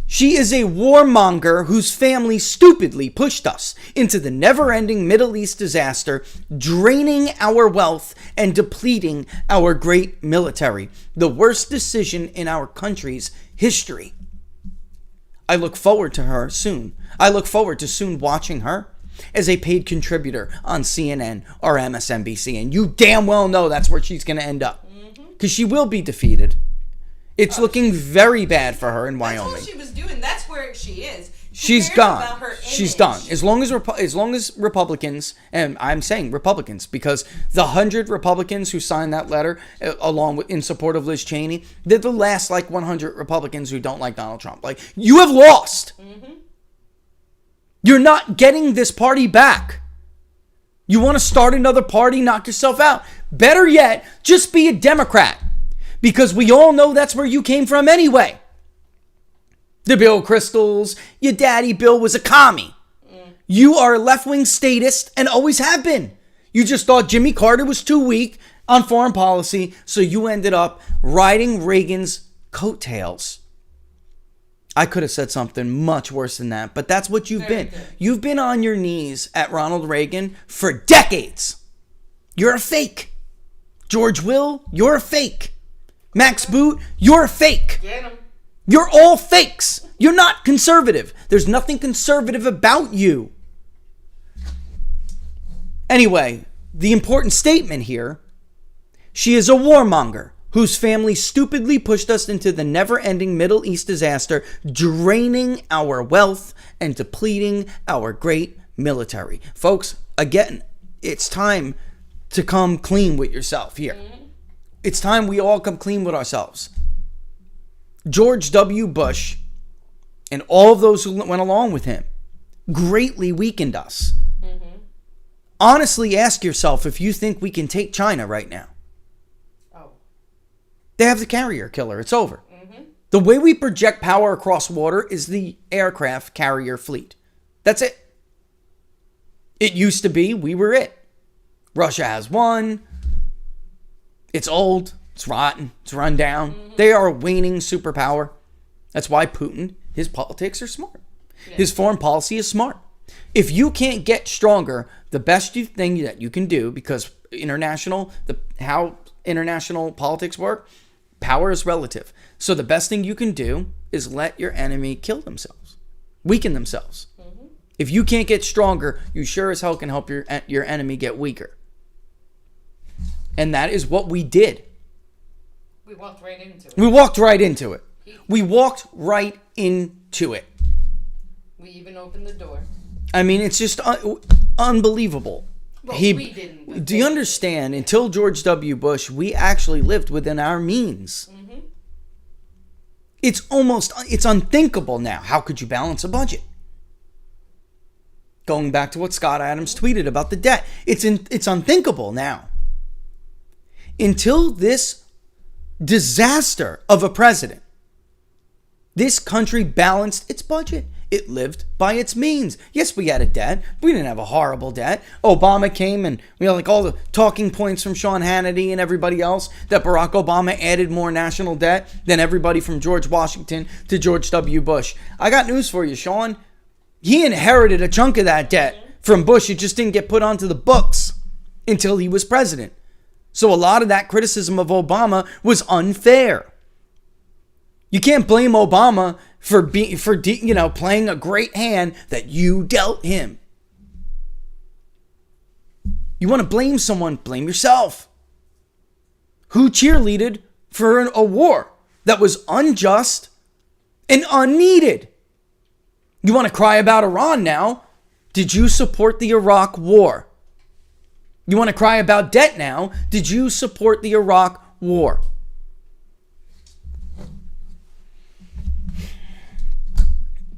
Speaker 2: She is a warmonger whose family stupidly pushed us into the never-ending Middle East disaster, draining our wealth and depleting our great military. The worst decision in our country's history. I look forward to her soon. I look forward to soon watching her as a paid contributor on CNN or MSNBC. And you damn well know that's where she's going to end up. Because she will be defeated. It's looking very bad for her in Wyoming.
Speaker 3: That's what she was doing. That's where she is.
Speaker 2: She's gone. She's done. As long as Republicans, and I'm saying Republicans, because the 100 Republicans who signed that letter, along with in support of Liz Cheney, they're the last 100 Republicans who don't like Donald Trump. You have lost. You're not getting this party back. You want to start another party? Knock yourself out. Better yet, just be a Democrat. Because we all know that's where you came from anyway. The Bill Cristols, your daddy Bill was a commie. You are a left-wing statist and always have been. You just thought Jimmy Carter was too weak on foreign policy, so you ended up riding Reagan's coattails. I could have said something much worse than that, but that's what you've been. You've been on your knees at Ronald Reagan for decades. You're a fake. George Will, you're a fake. Max Boot, you're a fake.
Speaker 3: Get him.
Speaker 2: You're all fakes. You're not conservative. There's nothing conservative about you. Anyway, the important statement here, she is a warmonger whose family stupidly pushed us into the never-ending Middle East disaster, draining our wealth and depleting our great military. Folks, again, it's time to come clean with yourself here. It's time we all come clean with ourselves. George W. Bush and all of those who went along with him greatly weakened us. Honestly, ask yourself if you think we can take China right now. They have the carrier killer. It's over. The way we project power across water is the aircraft carrier fleet. That's it. It used to be we were it. Russia has one. It's old. It's rotten. It's run down. They are a waning superpower. That's why Putin, his politics are smart. His foreign policy is smart. If you can't get stronger, the best thing that you can do, because how international politics work, power is relative. So the best thing you can do is let your enemy kill themselves, weaken themselves. If you can't get stronger, you sure as hell can help your enemy get weaker. And that is what we did.
Speaker 3: We walked right into it.
Speaker 2: We walked right into it. We walked right into it.
Speaker 3: We even opened the door.
Speaker 2: I mean, it's just unbelievable.
Speaker 3: Well, we didn't.
Speaker 2: Do you understand? Until George W. Bush, we actually lived within our means. It's unthinkable now. How could you balance a budget? Going back to what Scott Adams tweeted about the debt. It's unthinkable now. Until this disaster of a president, this country balanced its budget. It lived by its means. Yes, we had a debt. We didn't have a horrible debt. Obama came and we had all the talking points from Sean Hannity and everybody else that Barack Obama added more national debt than everybody from George Washington to George W. Bush. I got news for you, Sean. He inherited a chunk of that debt from Bush. It just didn't get put onto the books until he was president. So a lot of that criticism of Obama was unfair. You can't blame Obama for playing a great hand that you dealt him. You want to blame someone, blame yourself. Who cheerleaded for a war that was unjust and unneeded? You want to cry about Iran now? Did you support the Iraq war? You want to cry about debt now? Did you support the Iraq war?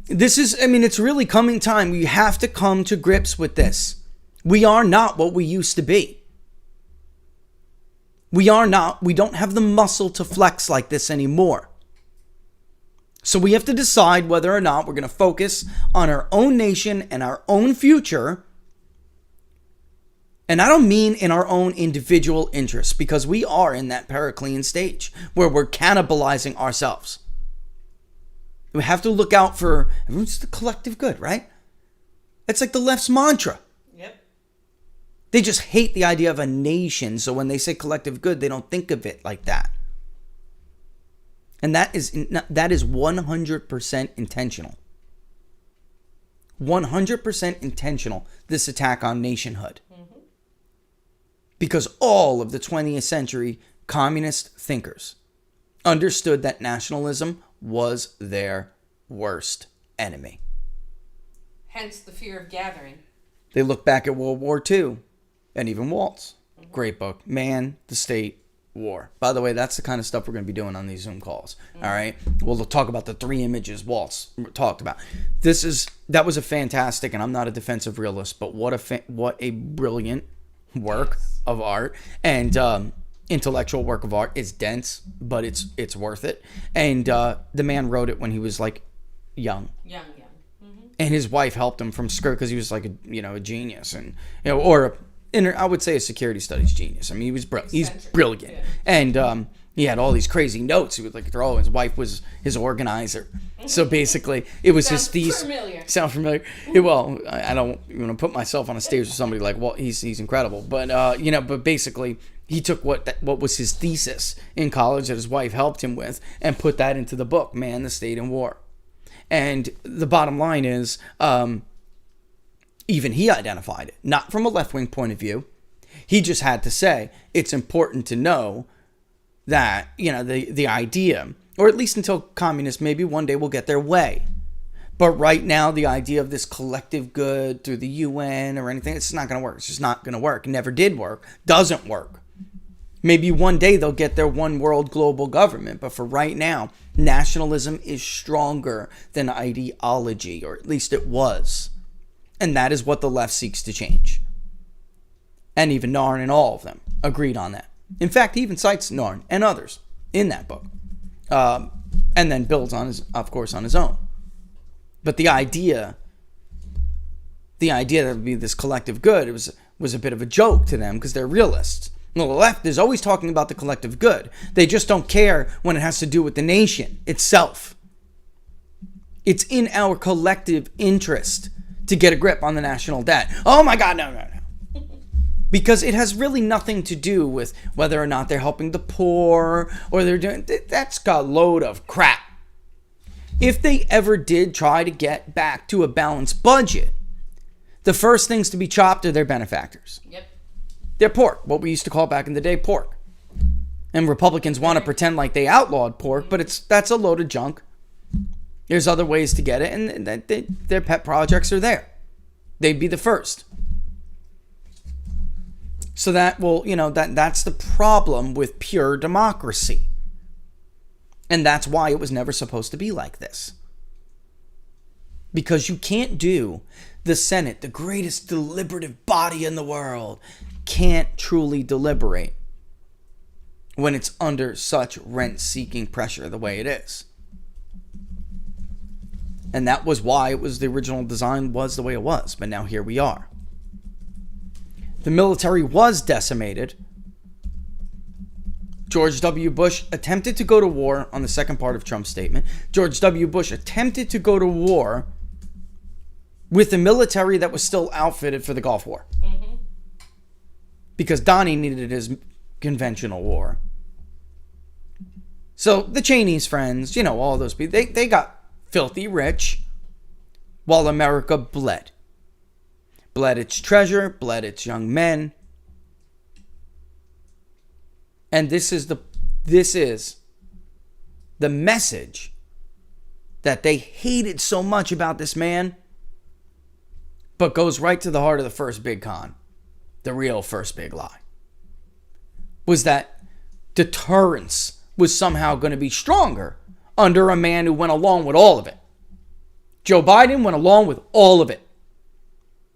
Speaker 2: This is, I mean, it's really coming time. We have to come to grips with this. We are not what we used to be. We don't have the muscle to flex like this anymore. So we have to decide whether or not we're going to focus on our own nation and our own future. And I don't mean in our own individual interests, because we are in that Periclean stage where we're cannibalizing ourselves. We have to look out for everyone's the collective good, right? It's like the left's mantra.
Speaker 3: Yep.
Speaker 2: They just hate the idea of a nation. So when they say collective good, they don't think of it like that. And that is 100% intentional. 100% intentional, this attack on nationhood. Mm-hmm. Because all of the 20th century communist thinkers understood that nationalism was their worst enemy.
Speaker 3: Hence the fear of gathering.
Speaker 2: They look back at World War II and even Walt's. Mm-hmm. Great book. Man, the State, War. By the way, that's the kind of stuff we're going to be doing on these Zoom calls. Mm-hmm. All right. We'll talk about the 3 images Walt's talked about. That was a fantastic, and I'm not a defensive realist, but what a brilliant work of art, and intellectual work of art. It's dense, but it's worth it. And the man wrote it when he was like young. Mm-hmm. And his wife helped him from scratch because he was like a genius, and I would say a security studies genius. I mean, he was he's brilliant. Yeah. And he had all these crazy notes. He would like throw. His wife was his organizer. So basically, it was his thesis. Sound familiar? Well, I don't want to put myself on a stage with somebody like, well, he's incredible. But but basically, he took what was his thesis in college that his wife helped him with and put that into the book, Man, the State, and War. And the bottom line is, even he identified it, not from a left-wing point of view. He just had to say, it's important to know that, the idea, or at least until communists maybe one day will get their way. But right now, the idea of this collective good through the UN or anything, it's not going to work. It's just not going to work. It never did work. Doesn't work. Maybe one day they'll get their one world global government. But for right now, nationalism is stronger than ideology, or at least it was. And that is what the left seeks to change. And even Narn and all of them agreed on that. In fact, he even cites Narn and others in that book. And then builds on his own. But the idea that it would be this collective good, it was a bit of a joke to them because they're realists. Well, the left is always talking about the collective good. They just don't care when it has to do with the nation itself. It's in our collective interest to get a grip on the national debt. Oh my God, no. Because it has really nothing to do with whether or not they're helping the poor or they're doing... That's got a load of crap. If they ever did try to get back to a balanced budget, the first things to be chopped are their benefactors. Yep. They're pork, what we used to call back in the day pork. And Republicans want to pretend like they outlawed pork, but that's a load of junk. There's other ways to get it, and their pet projects are there. They'd be the first. So that will, that's the problem with pure democracy. And that's why it was never supposed to be like this. Because you can't do the Senate, the greatest deliberative body in the world, can't truly deliberate when it's under such rent-seeking pressure the way it is. And that was why the original design was the way it was. But now here we are. The military was decimated. George W. Bush attempted to go to war on the second part of Trump's statement. George W. Bush attempted to go to war with a military that was still outfitted for the Gulf War. Mm-hmm. Because Donnie needed his conventional war. So the Cheney's friends, all those people, they got filthy rich while America bled. Bled its treasure, bled its young men. And this is the message that they hated so much about this man, but goes right to the heart of the first big con, the real first big lie, was that deterrence was somehow going to be stronger under a man who went along with all of it. Joe Biden went along with all of it.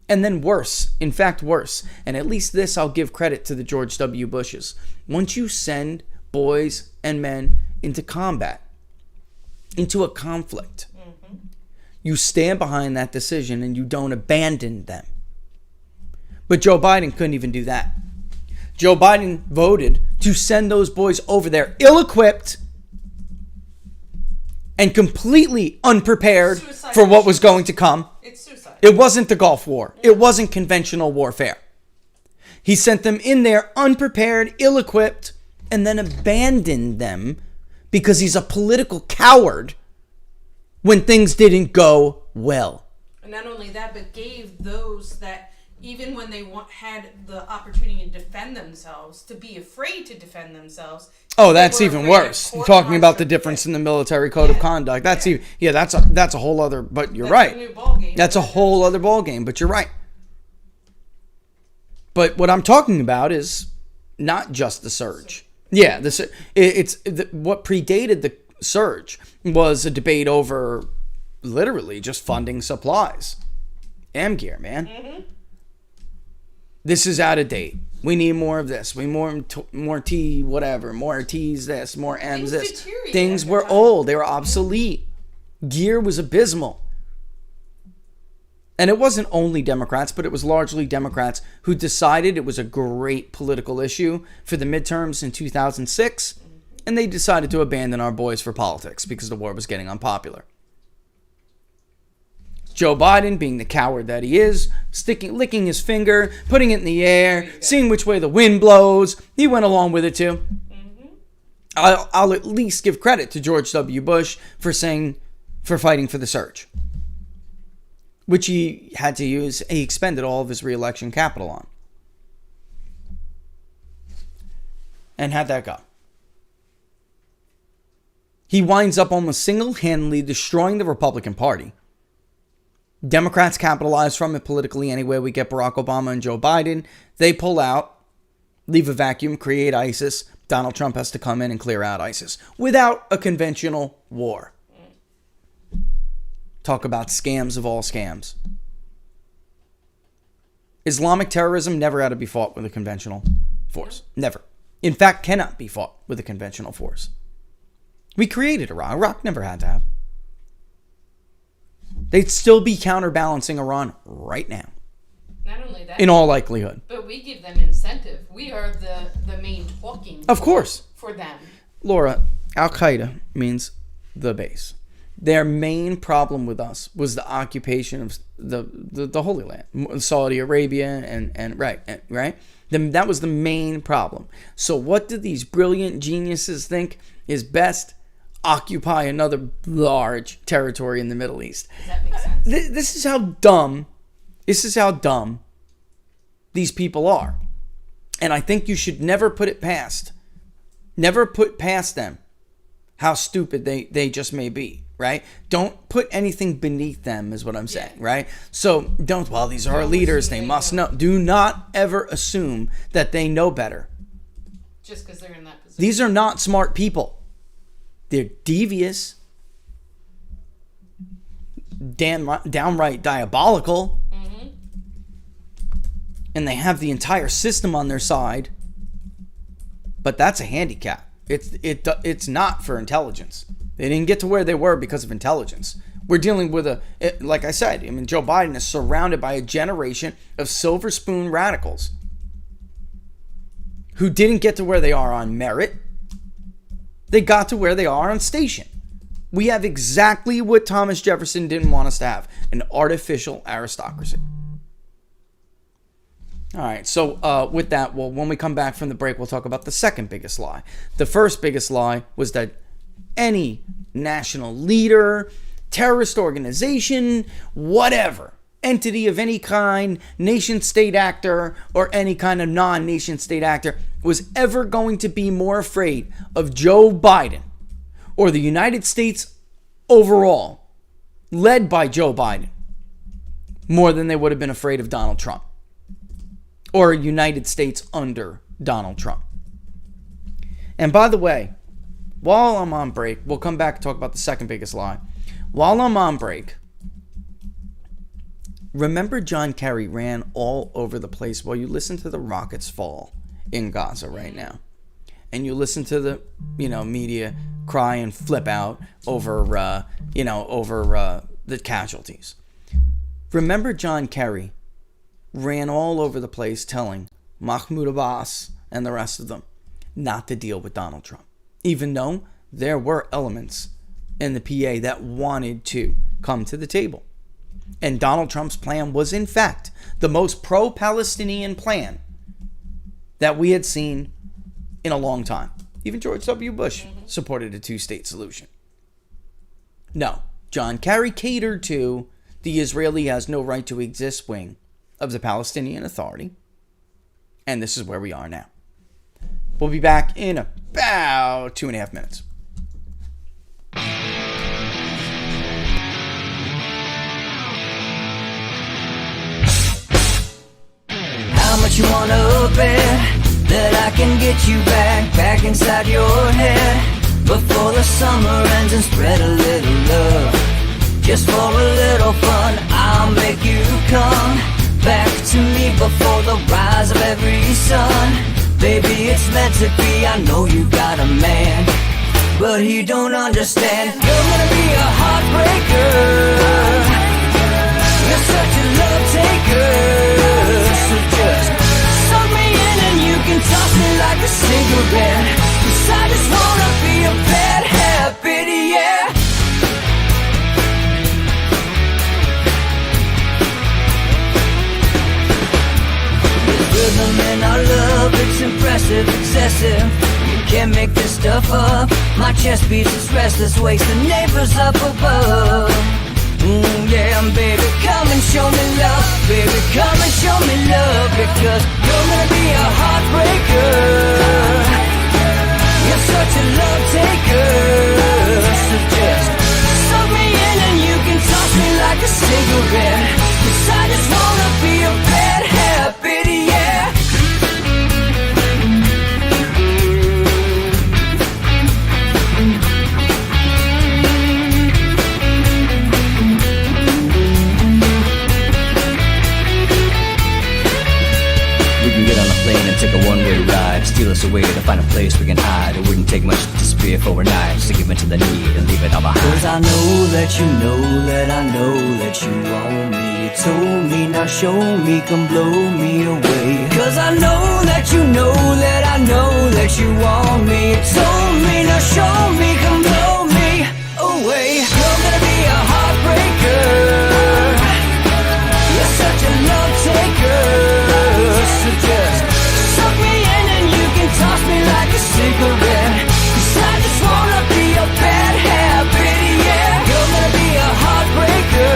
Speaker 2: And then worse, in fact worse, and at least this I'll give credit to the George W. Bushes. Once you send boys and men into combat, into a conflict, you stand behind that decision and you don't abandon them. But Joe Biden couldn't even do that. Joe Biden voted to send those boys over there ill-equipped and completely unprepared for what was going to come.
Speaker 3: It's suicide.
Speaker 2: It wasn't the Gulf War. It wasn't conventional warfare. He sent them in there unprepared, ill-equipped, and then abandoned them because he's a political coward when things didn't go well.
Speaker 3: And not only that, but gave those that, even when they had the opportunity to defend themselves, to be afraid to defend themselves.
Speaker 2: Oh, that's even worse. Talking about the difference in the military code of conduct. That's even, that's a whole other, but you're right.
Speaker 3: A new ballgame. That's
Speaker 2: a whole other ballgame, but you're right. But what I'm talking about is not just the surge. Yeah, what predated the surge was a debate over literally just funding supplies. Gear, man. This is out of date. We need more of this. We more T, whatever. More T's this, more M's this. Things were old. They were obsolete. Gear was abysmal. And it wasn't only Democrats, but it was largely Democrats who decided it was a great political issue for the midterms in 2006. And they decided to abandon our boys for politics because the war was getting unpopular. Joe Biden, being the coward that he is, licking his finger, putting it in the air, seeing which way the wind blows, he went along with it too. I'll at least give credit to George W. Bush for fighting for the surge, which he had to use. He expended all of his re-election capital on. And how'd that go? He winds up almost single-handedly destroying the Republican Party. Democrats capitalize from it politically anyway. We get Barack Obama and Joe Biden. They pull out, leave a vacuum, create ISIS. Donald Trump has to come in and clear out ISIS without a conventional war. Talk about scams of all scams. Islamic terrorism never had to be fought with a conventional force. Never. In fact, cannot be fought with a conventional force. We created Iraq. Iraq never had to have. They'd still be counterbalancing Iran right now.
Speaker 3: Not only that,
Speaker 2: in all likelihood.
Speaker 3: but we give them incentive. We are the main talking
Speaker 2: Of course.
Speaker 3: for them.
Speaker 2: Laura, Al-Qaeda means the base. Their main problem with us was the occupation of the Holy Land, Saudi Arabia, and right. That was the main problem. So what do these brilliant geniuses think is best? Occupy another large territory in the Middle East.
Speaker 3: Does that make sense?
Speaker 2: This is how dumb. This is how dumb these people are, and I think you should never put past them how stupid they just may be. Right? Don't put anything beneath them, is what I'm saying. Right? So these are our leaders. They must know. Do not ever assume that they know better.
Speaker 3: Just because they're in that position.
Speaker 2: These are not smart people. They're devious, downright diabolical, and they have the entire system on their side. But that's a handicap. It's not for intelligence. They didn't get to where they were because of intelligence. We're dealing with like I said, Joe Biden is surrounded by a generation of silver spoon radicals who didn't get to where they are on merit. They got to where they are on station. We have exactly what Thomas Jefferson didn't want us to have, an artificial aristocracy. All right, so with that, when we come back from the break, we'll talk about the second biggest lie. The first biggest lie was that any national leader, terrorist organization, whatever, entity of any kind, nation-state actor, or any kind of non-nation-state actor was ever going to be more afraid of Joe Biden or the United States overall, led by Joe Biden, more than they would have been afraid of Donald Trump or United States under Donald Trump. And by the way, while I'm on break, we'll come back and talk about the second biggest lie. While I'm on break, remember John Kerry ran all over the place while you listen to the rockets fall in Gaza right now. And you listen to the, media cry and flip out over, the casualties. Remember John Kerry ran all over the place telling Mahmoud Abbas and the rest of them not to deal with Donald Trump, even though there were elements in the PA that wanted to come to the table. And Donald Trump's plan was, in fact, the most pro-Palestinian plan that we had seen in a long time. Even George W. Bush supported a two-state solution. No, John Kerry catered to the Israeli has no right to exist wing of the Palestinian Authority. And this is where we are now. We'll be back in about 2.5 minutes.
Speaker 1: How much you wanna bet that I can get you back inside your head before the summer ends and spread a little love. Just for a little fun, I'll make you come back to me before the rise of every sun. Baby, it's meant to be, I know you got a man, but he don't understand. You're gonna be a heartbreaker, you're such a love taker, so just suck me in and you can toss me like a cigarette, 'cause I just wanna be a bad habit, yeah. Rhythm in our love, it's impressive, excessive. You can't make this stuff up. My chest beats, it's restless, wakes the neighbors up above. Yeah, baby, come and show me love. Baby, come and show me love, because you're gonna be a heartbreaker. You're such a love taker. So just suck me in and you can toss me like a cigarette, 'cause I just wanna be a bad habit, yeah.
Speaker 4: Get on a plane and take a one-way ride, steal us away to find a place we can hide. It wouldn't take much to disappear for a night, just to give in to the need and leave it all behind.
Speaker 1: 'Cause I know that you know that I know that you want me. You told me, now show me, come blow me away. 'Cause I know that you know that I know that you want me. You told me, now show me, come blow me away. You're gonna be a heartbreaker, you're such a love taker. So just suck me in and you can toss me like a cigarette, 'cause I just wanna be a bad habit, yeah. You're gonna be a heartbreaker,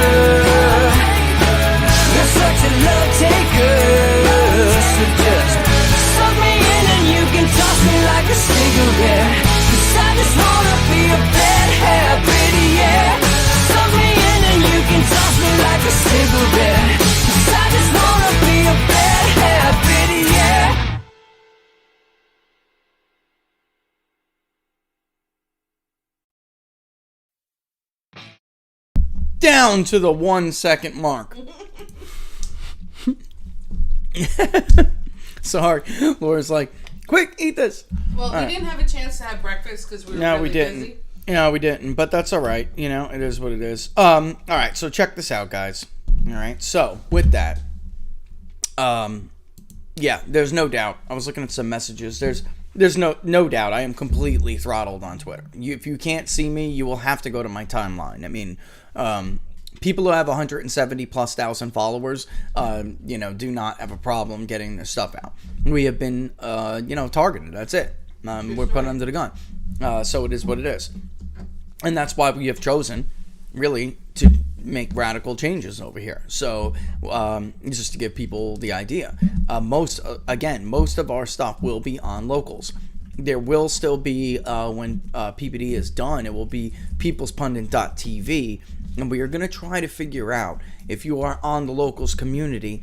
Speaker 1: you're such a love taker. So just suck me in and you can toss me like a cigarette, 'cause I just wanna be a bad habit, yeah. Suck me in and you can toss me like a cigarette, 'cause I just wanna be a bad habit, yeah.
Speaker 2: Down to the 1 second mark. Sorry. Laura's like, quick, eat this.
Speaker 3: Well, we
Speaker 2: right.
Speaker 3: didn't have a chance to have breakfast because we were
Speaker 2: No,
Speaker 3: really
Speaker 2: we didn't.
Speaker 3: busy.
Speaker 2: No, we didn't. But that's all right. It is what it is. All right. So check this out, guys. All right. So with that, yeah, there's no doubt. I was looking at some messages. There's no doubt. I am completely throttled on Twitter. If you can't see me, you will have to go to my timeline. I mean, people who have 170 plus thousand followers, do not have a problem getting their stuff out. We have been, targeted. That's it. We're put under the gun. So it is what it is. And that's why we have chosen, really, to make radical changes over here. So just to give people the idea, most of our stuff will be on locals. There will still be, when PPD is done, it will be peoplespundit.tv, and we are going to try to figure out, if you are on the locals community,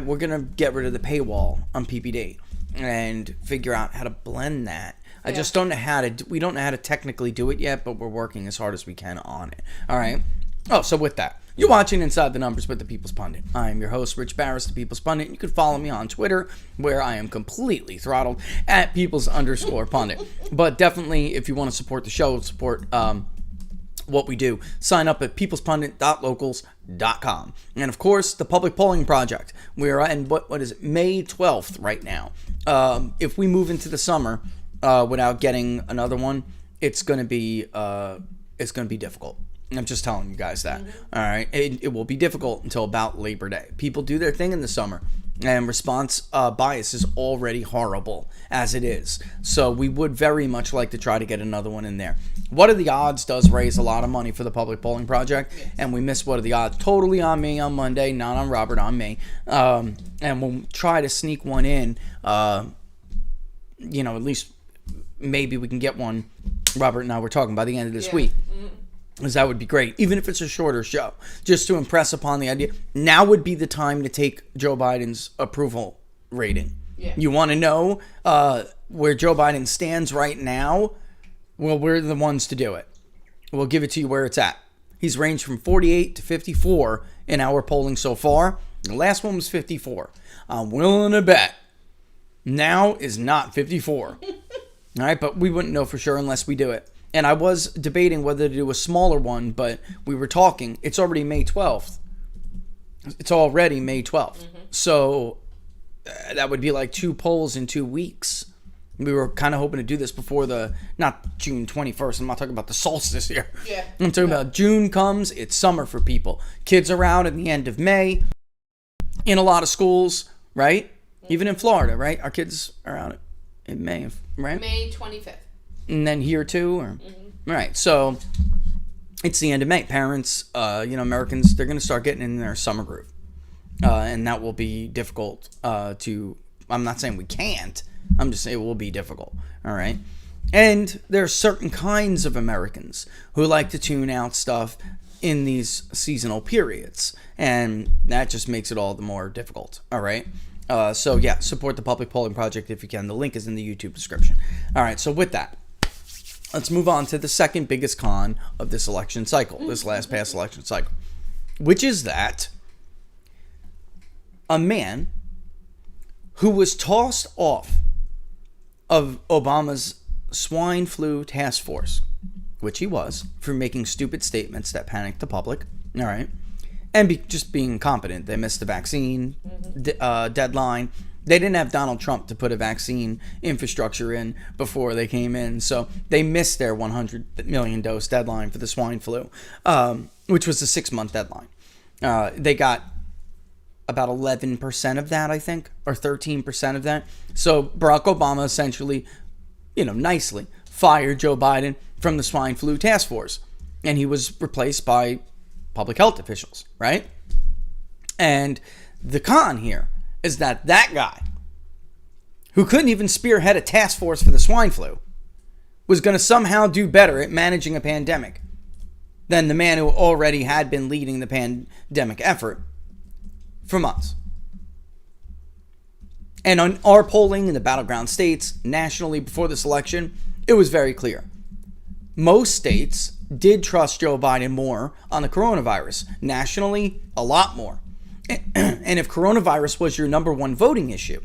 Speaker 2: we're going to get rid of the paywall on PPD and figure out how to blend that. I just don't know how to. We don't know how to technically do it yet, but we're working as hard as we can on it. All right. Oh, so with that, You're watching Inside the Numbers with the People's Pundit. I'm your host, Rich Baris, the People's Pundit. You can follow me on Twitter, where I am completely throttled at Peoples_Pundit. But definitely, if you want to support the show, support what we do, sign up at peoplespundit.locals.com. And of course, the Public Polling Project. We're in what is it, May 12th right now. If we move into the summer without getting another one, it's going to be difficult. I'm just telling you guys that. All right, it will be difficult until about Labor Day. People do their thing in the summer, and response bias is already horrible as it is. So we would very much like to try to get another one in there. What Are the Odds does raise a lot of money for the Public Polling Project, and we missed What Are the Odds totally on me on Monday, not on Robert, on me. And we'll try to sneak one in. At least maybe we can get one. Robert and I were talking by the end of this week. Because that would be great, even if it's a shorter show, just to impress upon the idea. Now would be the time to take Joe Biden's approval rating. Yeah. You want to know where Joe Biden stands right now? Well, we're the ones to do it. We'll give it to you where it's at. He's ranged from 48 to 54 in our polling so far. The last one was 54. I'm willing to bet now is not 54. All right, but we wouldn't know for sure unless we do it. And I was debating whether to do a smaller one, but we were talking. It's already May 12th. It's already May 12th. So that would be like 2 polls in 2 weeks. We were kind of hoping to do this before not June 21st. I'm not talking about the solstice here. Yeah. I'm talking about June comes. It's summer for people. Kids are out at the end of May in a lot of schools, right? Even in Florida, right? Our kids are out in May, right?
Speaker 3: May 25th.
Speaker 2: And then here too, or right. So it's the end of May. Parents, Americans, they're going to start getting in their summer groove, and that will be difficult. I'm not saying we can't. I'm just saying it will be difficult. All right. And there are certain kinds of Americans who like to tune out stuff in these seasonal periods, and that just makes it all the more difficult. All right. Support the Public Polling Project if you can. The link is in the YouTube description. All right. So with that, let's move on to the second biggest con of this election cycle, this last past election cycle, which is that a man who was tossed off of Obama's swine flu task force, which he was, for making stupid statements that panicked the public, all right, and just being incompetent. They missed the vaccine deadline. They didn't have Donald Trump to put a vaccine infrastructure in before they came in, so they missed their 100 million dose deadline for the swine flu, which was a 6-month deadline. They got about 11% of that, I think, or 13% of that. So Barack Obama essentially, nicely fired Joe Biden from the swine flu task force, and he was replaced by public health officials, right? And the con here is that guy, who couldn't even spearhead a task force for the swine flu, was going to somehow do better at managing a pandemic than the man who already had been leading the pandemic effort for months. And on our polling in the battleground states nationally before this election, it was very clear. Most states did trust Joe Biden more on the coronavirus. Nationally, a lot more. And if coronavirus was your number one voting issue,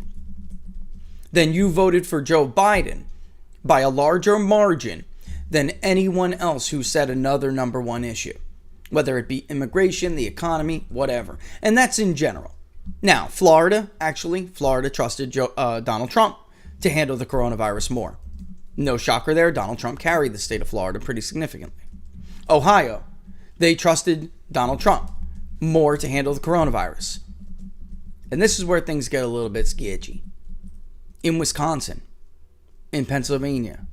Speaker 2: then you voted for Joe Biden by a larger margin than anyone else who said another number one issue, whether it be immigration, the economy, whatever. And that's in general. Now, Florida trusted Donald Trump to handle the coronavirus more. No shocker there, Donald Trump carried the state of Florida pretty significantly. Ohio, they trusted Donald Trump more to handle the coronavirus. And this is where things get a little bit sketchy. In Wisconsin, in Pennsylvania,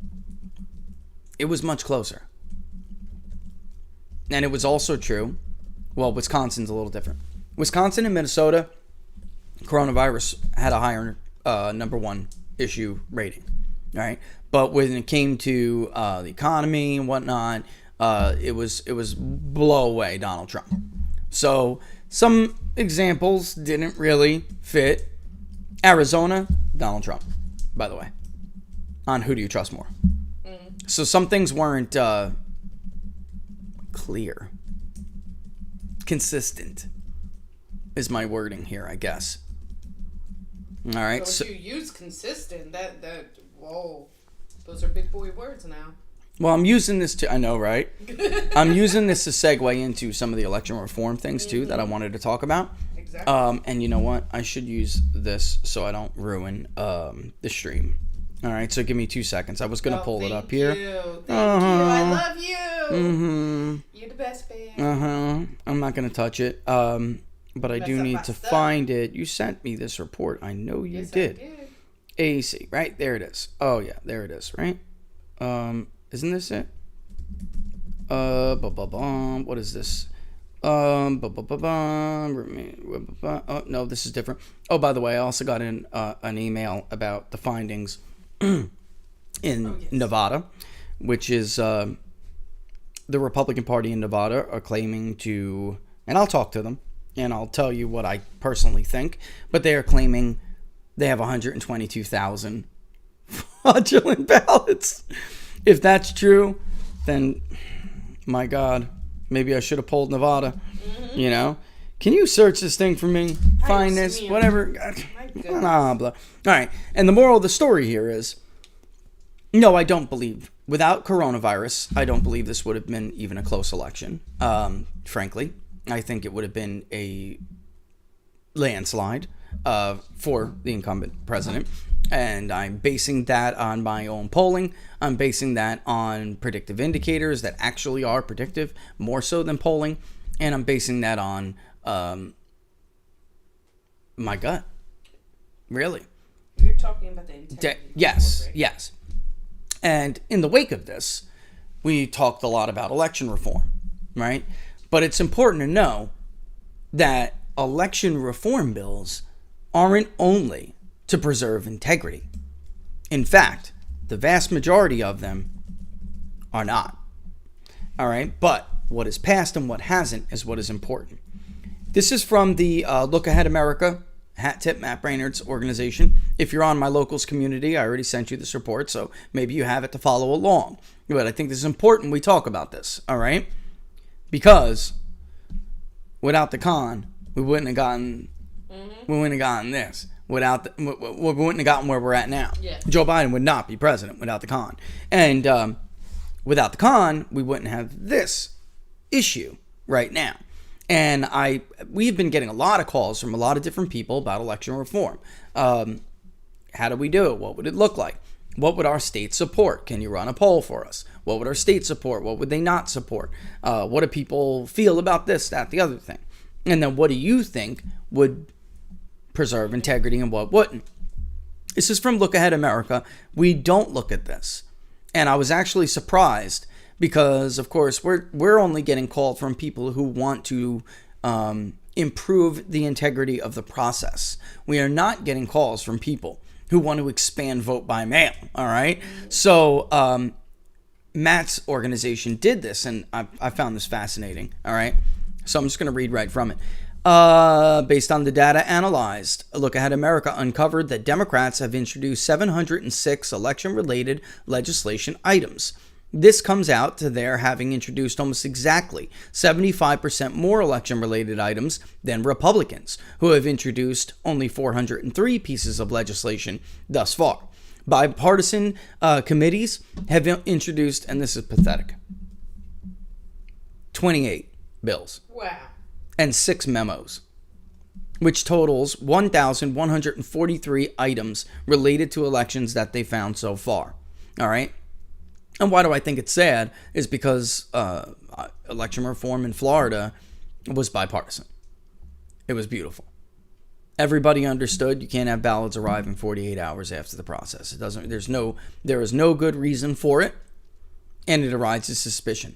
Speaker 2: it was much closer. And it was also true, Wisconsin's a little different. Wisconsin and Minnesota, coronavirus had a higher number one issue rating, right? But when it came to the economy and whatnot, it was blow away Donald Trump. So some examples didn't really fit. Arizona, Donald Trump, by the way. On who do you trust more? So some things weren't clear. consistent is my wording here, I guess. All right.
Speaker 3: So if you use consistent, whoa, those are big boy words now.
Speaker 2: Well, I'm using this I know, right? I'm using this to segue into some of the election reform things too that I wanted to talk about.
Speaker 3: Exactly.
Speaker 2: And you know what? I should use this so I don't ruin the stream. All right, so give me 2 seconds. I was gonna pull it up here.
Speaker 3: Thank you. I love you.
Speaker 2: Mm-hmm.
Speaker 3: You're the best, man.
Speaker 2: I'm not gonna touch it. But I do need to find it. You sent me this report. I know you did.
Speaker 3: I did.
Speaker 2: AC, right? There it is. Oh yeah, there it is, right? Isn't this it? What is this? Oh no, this is different. Oh, by the way, I also got an email about the findings in Nevada, which is the Republican Party in Nevada are claiming to, and I'll talk to them and I'll tell you what I personally think, but they are claiming they have 122,000 fraudulent ballots. If that's true, then my God, maybe I should have pulled Nevada. You know, can you search this thing for me? Find this, whatever. Blah, blah. All right. And the moral of the story here is, no, I don't believe, without coronavirus, I don't believe this would have been even a close election. Frankly, I think it would have been a landslide for the incumbent president. And I'm basing that on my own polling. I'm basing that on predictive indicators that actually are predictive, more so than polling. And I'm basing that on my gut. Really.
Speaker 3: You're talking about the integrity.
Speaker 2: Yes. And in the wake of this, we talked a lot about election reform, right? But it's important to know that election reform bills aren't only to preserve integrity. In fact, the vast majority of them are not. All right, but what is passed and what hasn't is what is important. This is from the Look Ahead America, Hat Tip Matt Brainerd's organization. If you're on my locals community, I already sent you this report, so maybe you have it to follow along. But I think this is important we talk about this, all right? Because without the con, we wouldn't have gotten this. We wouldn't have gotten where we're at now.
Speaker 3: Yeah.
Speaker 2: Joe Biden would not be president without the con. And without the con, we wouldn't have this issue right now. And we've been getting a lot of calls from a lot of different people about election reform. How do we do it? What would it look like? What would our state support? Can you run a poll for us? What would our state support? What would they not support? What do people feel about this, that, the other thing? And then what do you think would preserve integrity and what wouldn't? This is from Look Ahead America. We don't look at this. And I was actually surprised because, of course, we're only getting called from people who want to improve the integrity of the process. We are not getting calls from people who want to expand vote by mail, all right? So Matt's organization did this, and I found this fascinating, all right? So I'm just going to read right from it. Based on the data analyzed, Look Ahead America uncovered that Democrats have introduced 706 election-related legislation items. This comes out to their having introduced almost exactly 75% more election-related items than Republicans, who have introduced only 403 pieces of legislation thus far. Bipartisan committees have introduced, and this is pathetic, 28 bills.
Speaker 3: Wow.
Speaker 2: And 6 memos, which totals 1,143 items related to elections that they found so far. All right? And why do I think it's sad is because election reform in Florida was bipartisan. It was beautiful. Everybody understood you can't have ballots arrive in 48 hours after the process. There is no good reason for it, and it arises suspicion.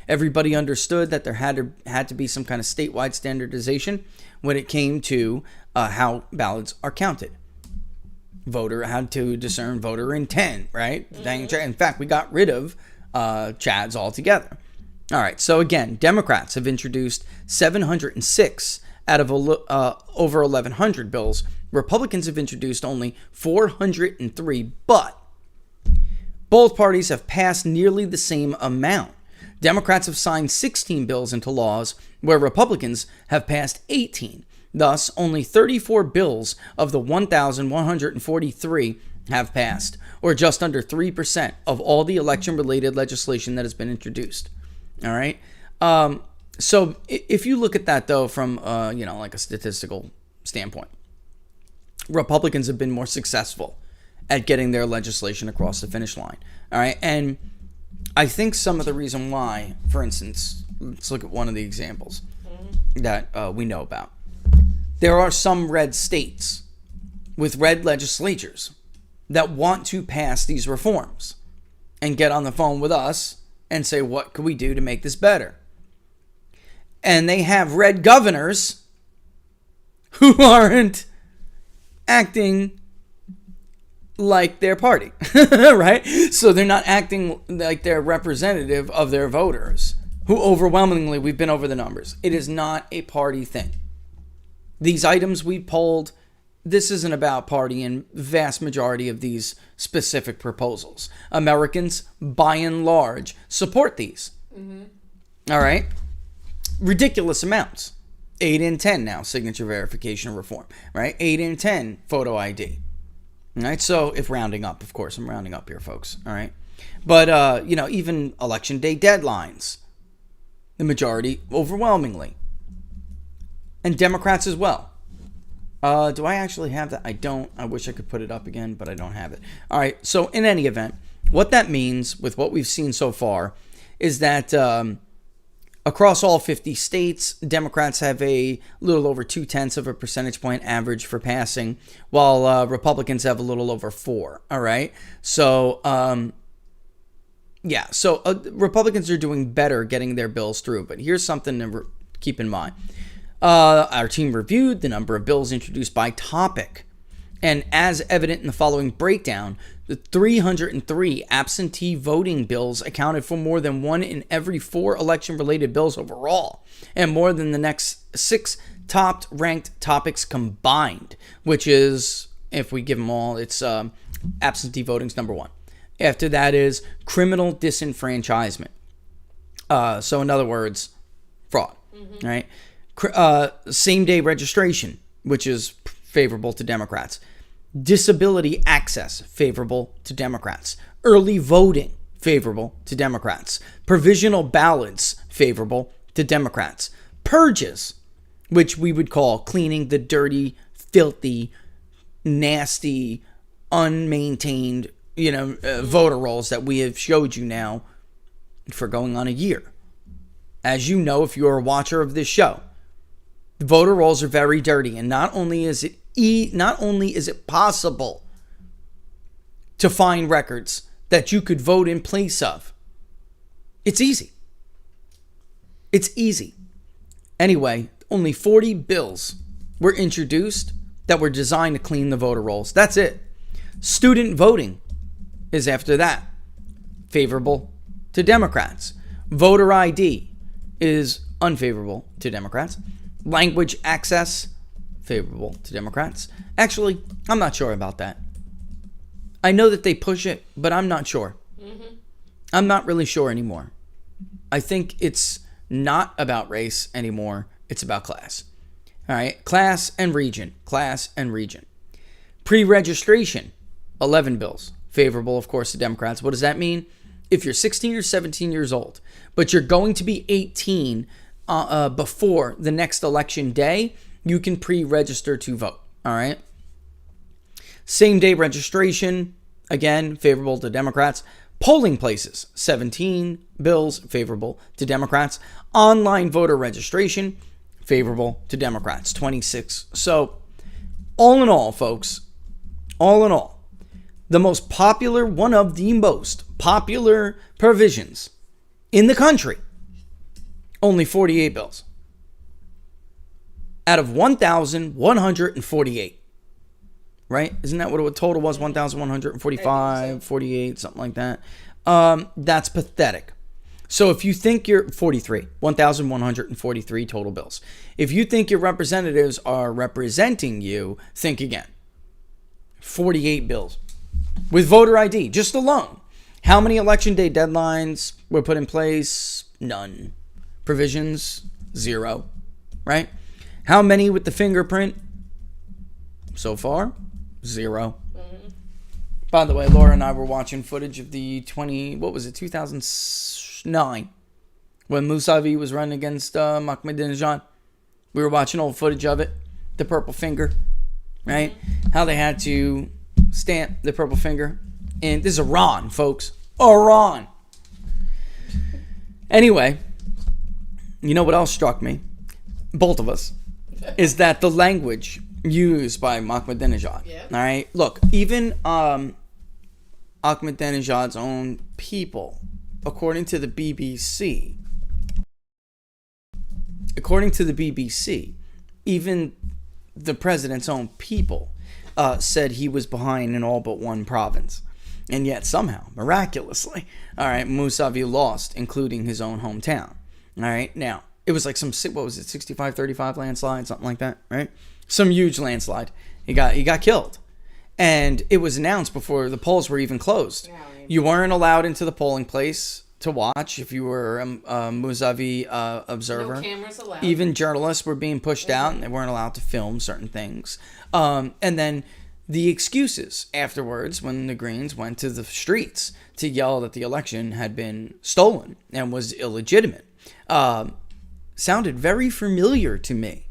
Speaker 2: Everybody understood that there had to be some kind of statewide standardization when it came to how ballots are counted. Voter had to discern voter intent, right? Mm-hmm. In fact, we got rid of Chads altogether. All right, so again, Democrats have introduced 706 out of over 1,100 bills. Republicans have introduced only 403, but both parties have passed nearly the same amount. Democrats have signed 16 bills into laws where Republicans have passed 18. Thus, only 34 bills of the 1,143 have passed, or just under 3% of all the election-related legislation that has been introduced. All right? So if you look at that, though, from, like a statistical standpoint, Republicans have been more successful at getting their legislation across the finish line. All right? And I think some of the reason why, for instance, let's look at one of the examples that we know about. There are some red states with red legislatures that want to pass these reforms and get on the phone with us and say, what could we do to make this better? And they have red governors who aren't acting like their party, right? So they're not acting like they're representative of their voters, who overwhelmingly, we've been over the numbers. It is not a party thing. These items we polled, this isn't about party in vast majority of these specific proposals. Americans, by and large, support these. All right? Ridiculous amounts. 8 in 10 now, signature verification reform, right? 8 in 10, photo ID. All right? So, if rounding up, of course, I'm rounding up here, folks. All right? But, even election day deadlines, the majority, overwhelmingly. And Democrats as well. Do I actually have that? I don't. I wish I could put it up again, but I don't have it. All right. So in any event, what that means with what we've seen so far is that across all 50 states, Democrats have a little over 0.2 of a percentage point average for passing, while Republicans have a little over 4. All right. So, Republicans are doing better getting their bills through. But here's something to keep in mind. Our team reviewed the number of bills introduced by topic. And as evident in the following breakdown, the 303 absentee voting bills accounted for more than 1 in every 4 election-related bills overall, and more than the next 6 top-ranked topics combined, which is, if we give them all, it's absentee voting's number 1. After that is criminal disenfranchisement. So in other words, fraud, right? Same-day registration, which is favorable to Democrats. Disability access, favorable to Democrats. Early voting, favorable to Democrats. Provisional ballots, favorable to Democrats. Purges, which we would call cleaning the dirty, filthy, nasty, unmaintained, voter rolls that we have showed you now for going on a year. As you know, if you're a watcher of this show, the voter rolls are very dirty, and not only is it possible to find records that you could vote in place of, it's easy. It's easy. Anyway, only 40 bills were introduced that were designed to clean the voter rolls. That's it. Student voting is after that, favorable to Democrats. Voter ID is unfavorable to Democrats. Language access, favorable to Democrats. Actually, I'm not sure about that. I know that they push it, but I'm not sure. I'm not really sure anymore. I think it's not about race anymore. It's about class. All right, class and region. Class and region. Pre-registration, 11 bills. Favorable, of course, to Democrats. What does that mean? If you're 16 or 17 years old, but you're going to be 18 before the next election day, you can pre-register to vote. All right. Same-day registration, again, favorable to Democrats. Polling places, 17 bills, favorable to Democrats. Online voter registration, favorable to Democrats, 26. So, all in all, folks, all in all, one of the most popular provisions in the country, only 48 bills out of 1,148, right? Isn't that what the total was? 1,145, 48, something like that. That's pathetic. So if you think you're 1,143 total bills. If you think your representatives are representing you, think again. 48 bills with voter ID, just alone. How many election day deadlines were put in place? None. Provisions, 0. Right? How many with the fingerprint? So far, 0. By the way, Laura and I were watching footage of the 2009, when Mousavi was running against Ahmadinejad. We were watching old footage of it, the purple finger, right? How they had to stamp the purple finger. And this is Iran, folks. Iran. Anyway, you know what else struck me? Both of us. Is that the language used by Ahmadinejad.
Speaker 3: Yeah.
Speaker 2: All right? Look, even Ahmadinejad's own people, according to the BBC, even the president's own people said he was behind in all but one province. And yet somehow, miraculously, all right, Mousavi lost, including his own hometown. All right, now, it was like some, what was it, 65-35 landslide, something like that, right? Some huge landslide. He got killed. And it was announced before the polls were even closed.
Speaker 3: Yeah,
Speaker 2: you weren't allowed into the polling place to watch if you were a Mousavi observer.
Speaker 3: No cameras allowed.
Speaker 2: Even journalists were being pushed out, and they weren't allowed to film certain things. And then the excuses afterwards, when the Greens went to the streets to yell that the election had been stolen and was illegitimate, sounded very familiar to me.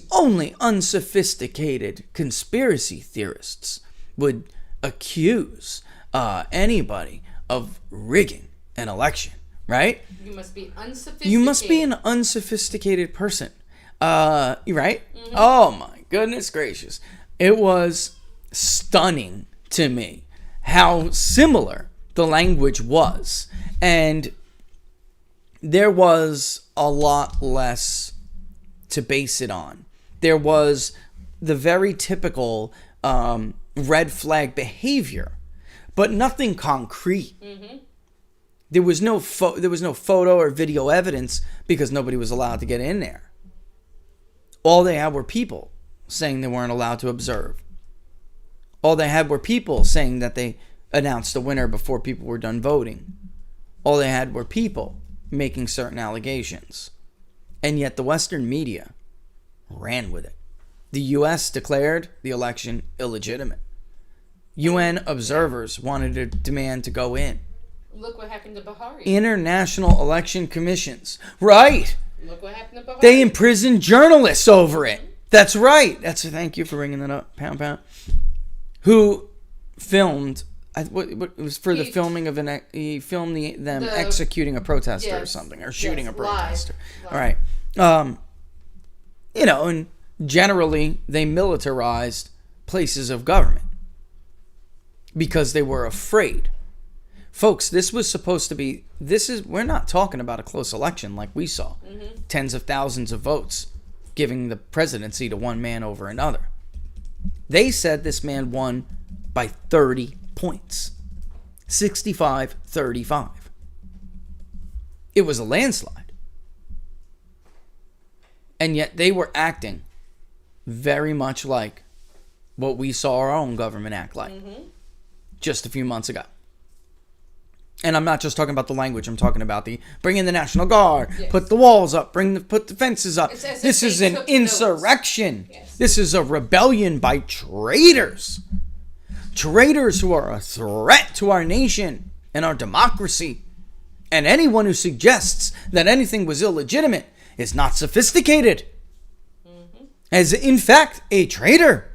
Speaker 2: Only unsophisticated conspiracy theorists would accuse anybody of rigging an election, right?
Speaker 3: You must be unsophisticated.
Speaker 2: You must be an unsophisticated person. Right? Mm-hmm. Oh my goodness gracious. It was stunning to me how similar the language was. And there was a lot less to base it on. There was the very typical red flag behavior, but nothing concrete. Mm-hmm. There was no photo or video evidence because nobody was allowed to get in there. All they had were people saying they weren't allowed to observe. All they had were people saying that they announced the winner before people were done voting. All they had were people making certain allegations. And yet the Western media ran with it. The U.S. declared the election illegitimate. UN observers wanted to demand to go in.
Speaker 3: Look what happened to Bahari.
Speaker 2: International election commissions. Right.
Speaker 3: Look what happened to Bahari.
Speaker 2: They imprisoned journalists over it. That's right. Thank you for bringing that up, Pound. Who filmed? What it was for the filming of he filmed them executing a protester or something, or shooting a protester.
Speaker 3: Live.
Speaker 2: All right. And generally they militarized places of government because they were afraid. Folks, this was supposed to be. We're not talking about a close election like we saw. Mm-hmm. Tens of thousands of votes giving the presidency to one man over another. They said this man won by 30 points. 65-35. It was a landslide. And yet they were acting very much like what we saw our own government act like just a few months ago. And I'm not just talking about the language. I'm talking about bring in the National Guard, put the walls up, put the fences up. This is an insurrection. Yes. This is a rebellion by traitors. Traitors who are a threat to our nation and our democracy. And anyone who suggests that anything was illegitimate is not sophisticated. As in fact a traitor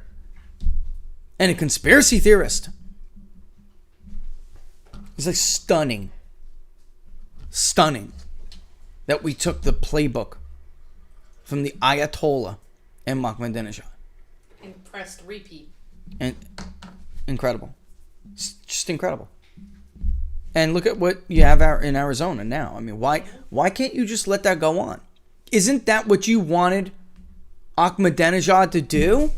Speaker 2: and a conspiracy theorist. It's like stunning that we took the playbook from the Ayatollah and Ahmadinejad.
Speaker 3: And pressed repeat.
Speaker 2: And incredible. It's just incredible. And look at what you have in Arizona now. I mean, why can't you just let that go on? Isn't that what you wanted Ahmadinejad to do?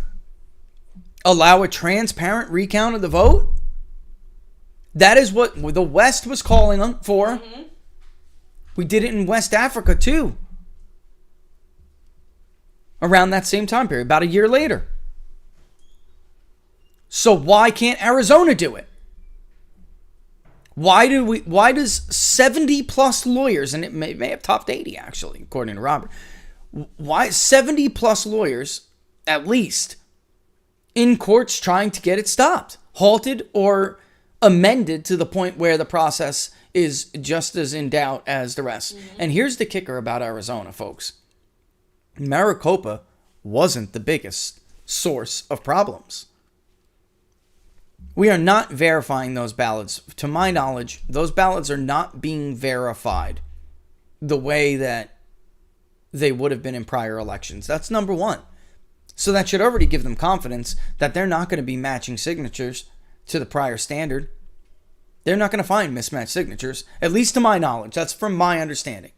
Speaker 2: Allow a transparent recount of the vote? That is what the West was calling for. Mm-hmm. We did it in West Africa too. Around that same time period, about a year later. So why can't Arizona do it? Why does 70 plus lawyers, and it may have topped 80 actually, according to Robert, why 70 plus lawyers, at least, in courts trying to get it stopped, halted, or amended to the point where the process is just as in doubt as the rest? And here's the kicker about Arizona, folks. Maricopa wasn't the biggest source of problems. We are not verifying those ballots. To my knowledge, those ballots are not being verified the way that they would have been in prior elections. That's number one. So that should already give them confidence that they're not going to be matching signatures to the prior standard. They're not going to find mismatched signatures, at least to my knowledge. That's from my understanding.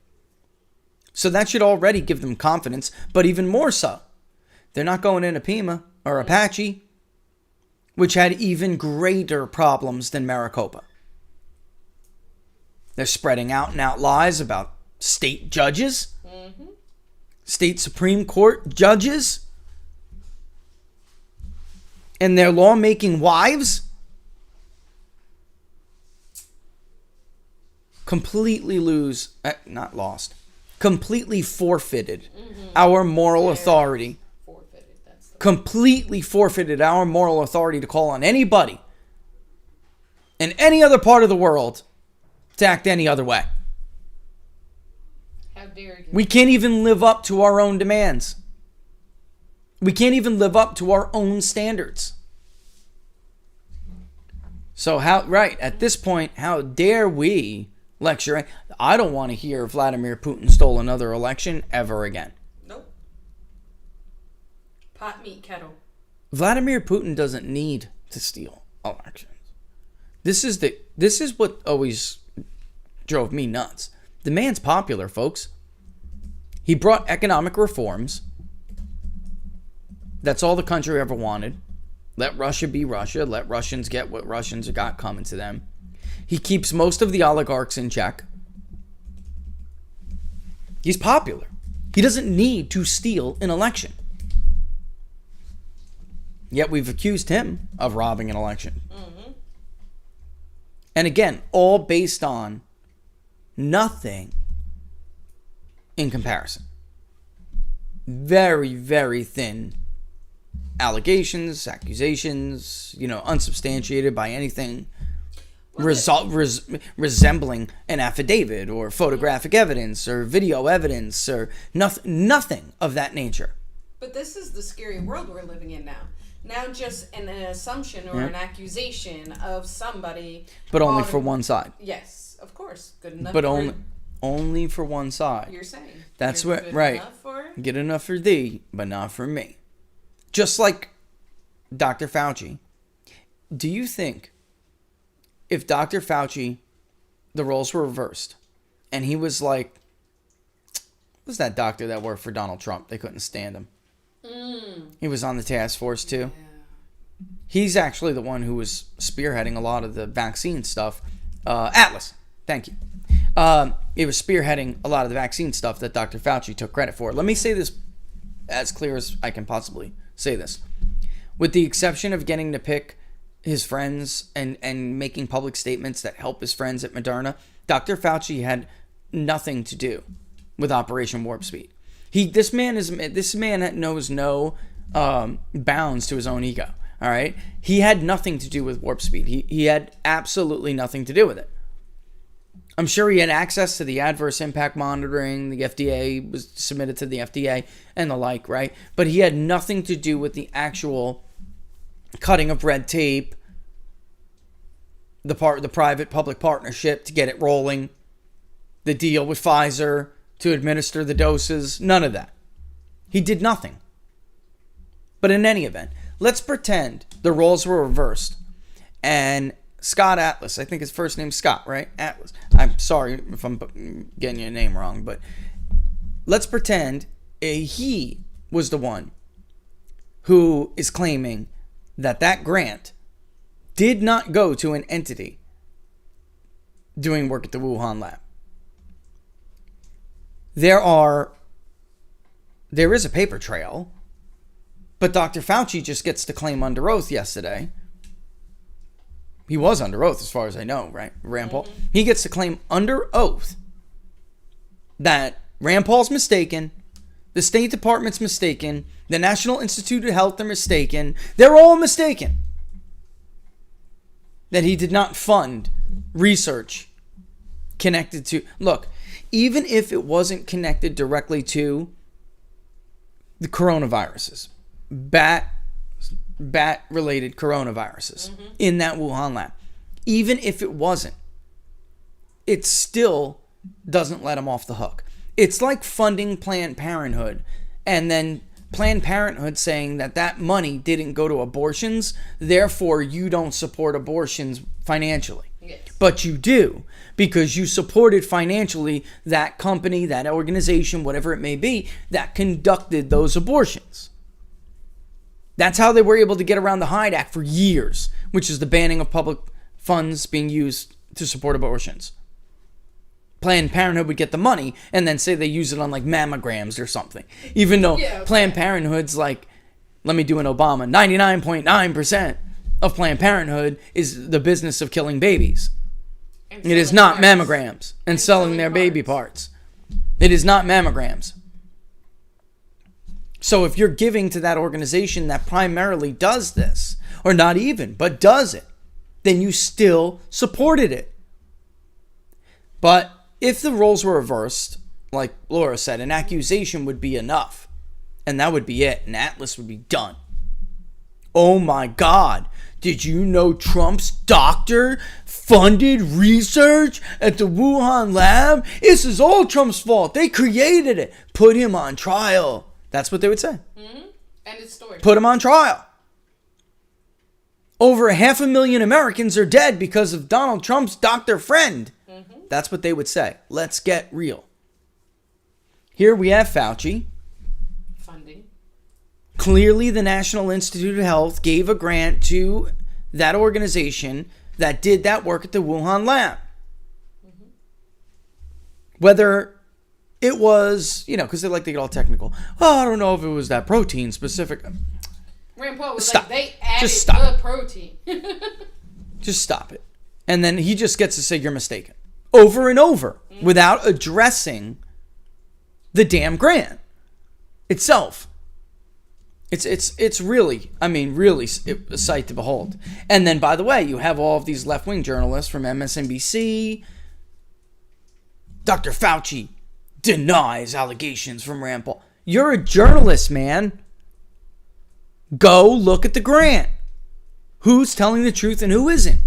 Speaker 2: So that should already give them confidence, but even more so, they're not going into Pima or Apache, which had even greater problems than Maricopa. They're spreading out and out lies about state judges, state Supreme Court judges, and their lawmaking wives. Completely completely forfeited our moral authority. Completely forfeited our moral authority to call on anybody in any other part of the world to act any other way.
Speaker 3: How dare you?
Speaker 2: We can't even live up to our own demands. We can't even live up to our own standards. So at this point, how dare we lecture? I don't want to hear Vladimir Putin stole another election ever again.
Speaker 3: Nope. Pot meat kettle.
Speaker 2: Vladimir Putin doesn't need to steal elections. This is what always drove me nuts. The man's popular, folks. He brought economic reforms. That's all the country ever wanted. Let Russia be Russia. Let Russians get what Russians got coming to them. He keeps most of the oligarchs in check. He's popular. He doesn't need to steal an election. Yet we've accused him of robbing an election. And again, all based on nothing in comparison. Very, very thin allegations, accusations, unsubstantiated by anything resembling an affidavit or photographic evidence or video evidence or nothing of that nature.
Speaker 3: But this is the scary world we're living in now. Now just an assumption or an accusation of somebody.
Speaker 2: But only for one side.
Speaker 3: Yes, of course. Good enough.
Speaker 2: But only for one side.
Speaker 3: You're saying.
Speaker 2: That's
Speaker 3: You're
Speaker 2: what,
Speaker 3: good
Speaker 2: right.
Speaker 3: Enough for?
Speaker 2: Good enough for thee, but not for me. Just like Dr. Fauci. Do you think if Dr. Fauci, the roles were reversed, and he was like, what was that doctor that worked for Donald Trump? They couldn't stand him. He was on the task force too. Yeah. He's actually the one who was spearheading a lot of the vaccine stuff. Atlas, thank you. He was spearheading a lot of the vaccine stuff that Dr. Fauci took credit for. Let me say this as clear as I can possibly say this. With the exception of getting to pick his friends and making public statements that help his friends at Moderna, Dr. Fauci had nothing to do with Operation Warp Speed. This man knows no bounds to his own ego. All right, he had nothing to do with Warp Speed. He had absolutely nothing to do with it. I'm sure he had access to the adverse impact monitoring. The FDA was submitted to the FDA and the like, right? But he had nothing to do with the actual cutting of red tape, the private-public partnership to get it rolling, the deal with Pfizer to administer the doses, none of that. He did nothing. But in any event, let's pretend the roles were reversed and Scott Atlas, I think his first name's Scott, right? Atlas. I'm sorry if I'm getting your name wrong, but let's pretend he was the one who is claiming that grant did not go to an entity doing work at the Wuhan lab. There is a paper trail, but Dr. Fauci just gets to claim under oath yesterday He was under oath, as far as I know, right? Rand Paul. He gets to claim under oath that Rand Paul's mistaken, the State Department's mistaken, the National Institute of Health are mistaken. They're all mistaken. That he did not fund research connected to... Look, even if it wasn't connected directly to the coronaviruses, bat-related coronaviruses in that Wuhan lab, even if it wasn't, it still doesn't let him off the hook. It's like funding Planned Parenthood and then Planned Parenthood saying that that money didn't go to abortions, therefore you don't support abortions financially.
Speaker 3: Yes.
Speaker 2: But you do, because you supported financially that company, that organization, whatever it may be, that conducted those abortions. That's how they were able to get around the Hyde Act for years, which is the banning of public funds being used to support abortions. Planned Parenthood would get the money and then say they use it on like mammograms or something. Even though Planned Parenthood's like, let me do an Obama, 99.9% of Planned Parenthood is the business of killing babies. It is not mammograms and selling their baby parts. It is not mammograms. So if you're giving to that organization that primarily does this, or not even, but does it, then you still supported it. But if the roles were reversed, like Laura said, an accusation would be enough. And that would be it. And Atlas would be done. Oh my God. Did you know Trump's doctor funded research at the Wuhan lab? This is all Trump's fault. They created it. Put him on trial. That's what they would say.
Speaker 3: Mm-hmm. And it's story.
Speaker 2: Put him on trial. Over 500,000 Americans are dead because of Donald Trump's doctor friend. That's what they would say. Let's get real. Here we have Fauci.
Speaker 3: Funding.
Speaker 2: Clearly, the National Institute of Health gave a grant to that organization that did that work at the Wuhan lab. Whether it was, because they like to get all technical. Oh, I don't know if it was that protein specific.
Speaker 3: Rand Paul was
Speaker 2: Stop.
Speaker 3: like, they added
Speaker 2: Just stop.
Speaker 3: the protein.
Speaker 2: Just stop it. And then he just gets to say you're mistaken. Over and over. Without addressing the damn grant itself. It's really, really a sight to behold. And then, by the way, you have all of these left-wing journalists from MSNBC. Dr. Fauci denies allegations from Rand Paul. You're a journalist, man. Go look at the grant. Who's telling the truth and who isn't?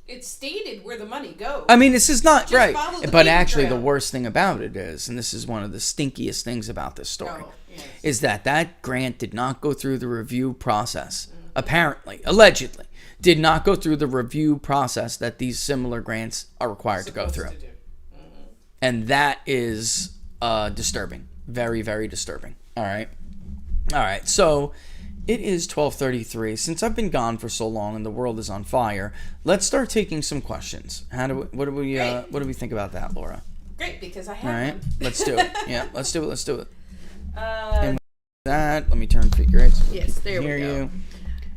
Speaker 3: It's stated where the money goes.
Speaker 2: I mean, this is not
Speaker 3: Just
Speaker 2: right.
Speaker 3: follow the
Speaker 2: But
Speaker 3: paper
Speaker 2: actually,
Speaker 3: trail.
Speaker 2: the worst thing about it is, and this is one of the stinkiest things about this story,
Speaker 3: Yes.
Speaker 2: is that grant did not go through the review process. Apparently, allegedly, did not go through the review process that these similar grants are required to go through. And that is disturbing. Very, very disturbing. All right. So it is 12:33. Since I've been gone for so long and the world is on fire, let's start taking some questions. What do we think about that, Laura?
Speaker 3: Great, because I
Speaker 2: All
Speaker 3: have
Speaker 2: right,
Speaker 3: one.
Speaker 2: let's do it. Yeah, let's do it. And with that, let me turn figure eights.
Speaker 3: Yes, there we
Speaker 2: Hear
Speaker 3: go.
Speaker 2: you.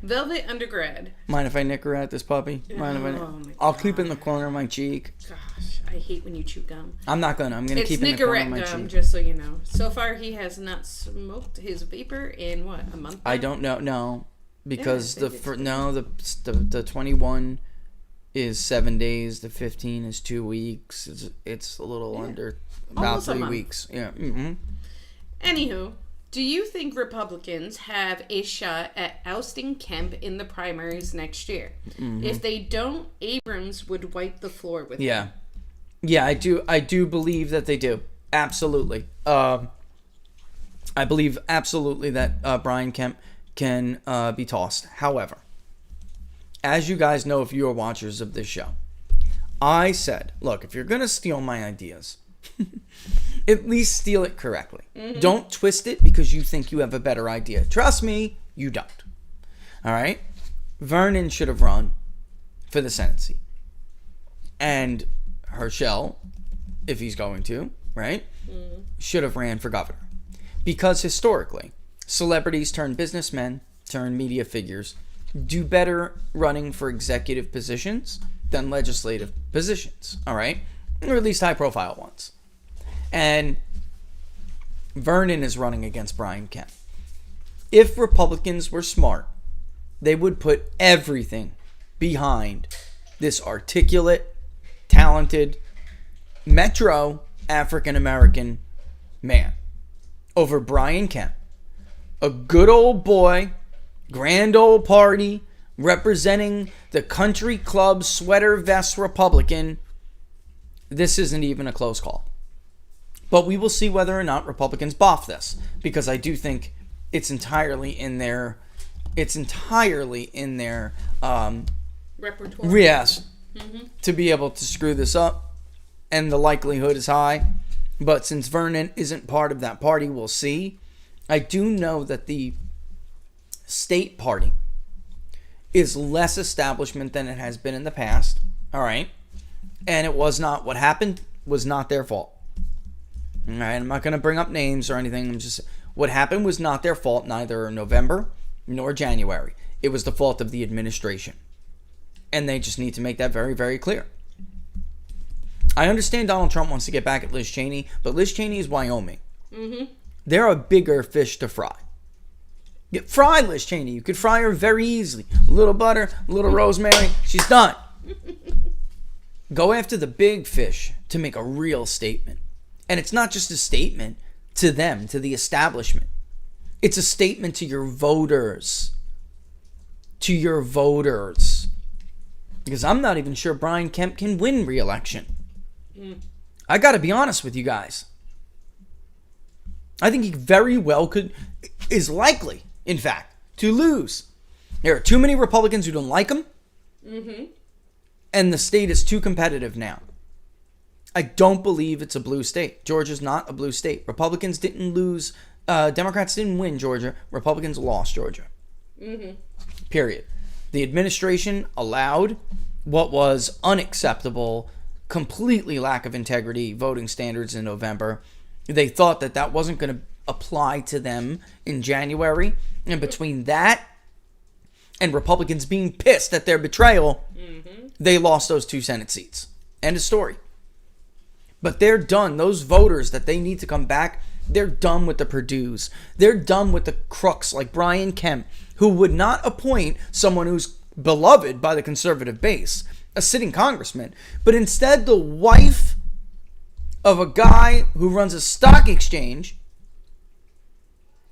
Speaker 3: Velvet undergrad.
Speaker 2: Mind if I nick her at this puppy? Mind if I?
Speaker 3: Oh my
Speaker 2: I'll keep it in the corner of my cheek.
Speaker 3: Gosh, I hate when you chew gum.
Speaker 2: I'm gonna
Speaker 3: It's
Speaker 2: keep it in the corner of
Speaker 3: Nicorette
Speaker 2: my
Speaker 3: gum,
Speaker 2: cheek.
Speaker 3: just so you know. So far, he has not smoked his vapor in a month?
Speaker 2: I don't know. No, because
Speaker 3: Yeah, I think
Speaker 2: the 21 is 7 days. The 15 is 2 weeks. It's a little under about
Speaker 3: Almost a
Speaker 2: 3
Speaker 3: month.
Speaker 2: weeks. Yeah. Mm-hmm.
Speaker 3: Anywho, do you think Republicans have a shot at ousting Kemp in the primaries next year?
Speaker 2: Mm-hmm.
Speaker 3: If they don't, Abrams would wipe the floor with him.
Speaker 2: Yeah, I do believe that they do. Absolutely. I believe absolutely that Brian Kemp can be tossed. However, as you guys know, if you are watchers of this show, I said, look, if you're going to steal my ideas, at least steal it correctly. Mm-hmm. Don't twist it because you think you have a better idea. Trust me, you don't. All right? Vernon should have run for the Senate seat. And Herschel, if he's going to, right, should have ran for governor. Because historically, celebrities turn businessmen, turn media figures, do better running for executive positions than legislative positions, all right? Or at least high-profile ones. And Vernon is running against Brian Kemp. If Republicans were smart, they would put everything behind this articulate, talented, metro African-American man over Brian Kemp, a good old boy, grand old party, representing the country club sweater vest Republican. This isn't even a close call. But we will see whether or not Republicans boff this, because I do think it's entirely in their
Speaker 3: Repertoire.
Speaker 2: yes, to be able to screw this up, and the likelihood is high. But since Vernon isn't part of that party, we'll see. I do know that the state party is less establishment than it has been in the past. All right. And it was not, what happened was not their fault. All right. I'm not going to bring up names or anything. What happened was not their fault, neither November nor January. It was the fault of the administration. And they just need to make that very, very clear. I understand Donald Trump wants to get back at Liz Cheney, but Liz Cheney is Wyoming. They're a bigger fish to fry. Fry Liz Cheney. You could fry her very easily. A little butter, a little rosemary. She's done. Go after the big fish to make a real statement. And it's not just a statement to them, to the establishment. It's a statement to your voters. To your voters. Because I'm not even sure Brian Kemp can win re-election. I got to be honest with you guys. I think he very well is likely, in fact, to lose. There are too many Republicans who don't like him. And the state is too competitive now. I don't believe it's a blue state. Georgia's not a blue state. Republicans didn't lose. Democrats didn't win Georgia. Republicans lost Georgia. Period. The administration allowed what was unacceptable, completely lack of integrity voting standards in November. They thought that that wasn't going to apply to them in January. And between that and Republicans being pissed at their betrayal, they lost those 2 Senate seats. End of story. But they're done. Those voters that they need to come back, they're done with the Perdues. They're done with the crooks like Brian Kemp, who would not appoint someone who's beloved by the conservative base, a sitting congressman, but instead the wife of a guy who runs a stock exchange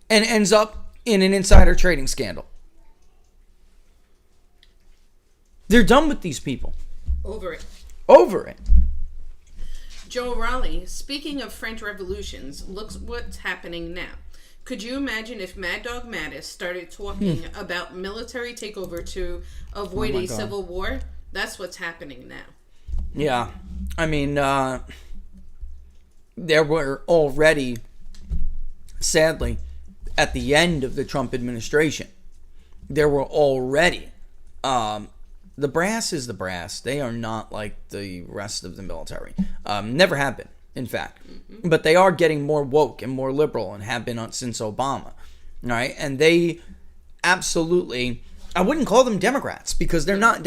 Speaker 2: and ends up in an insider trading scandal. They're done with these people.
Speaker 3: Over it. Joe Raleigh, speaking of French revolutions, looks what's happening now. Could you imagine if Mad Dog Mattis started talking about military takeover to avoid a civil war? That's what's happening now.
Speaker 2: Yeah. I mean, there were already, sadly, at the end of the Trump administration, there were already, the brass is the brass. They are not like the rest of the military. Never have been, in fact. But they are getting more woke and more liberal and have been since Obama. All right? And they absolutely, I wouldn't call them Democrats because they're not,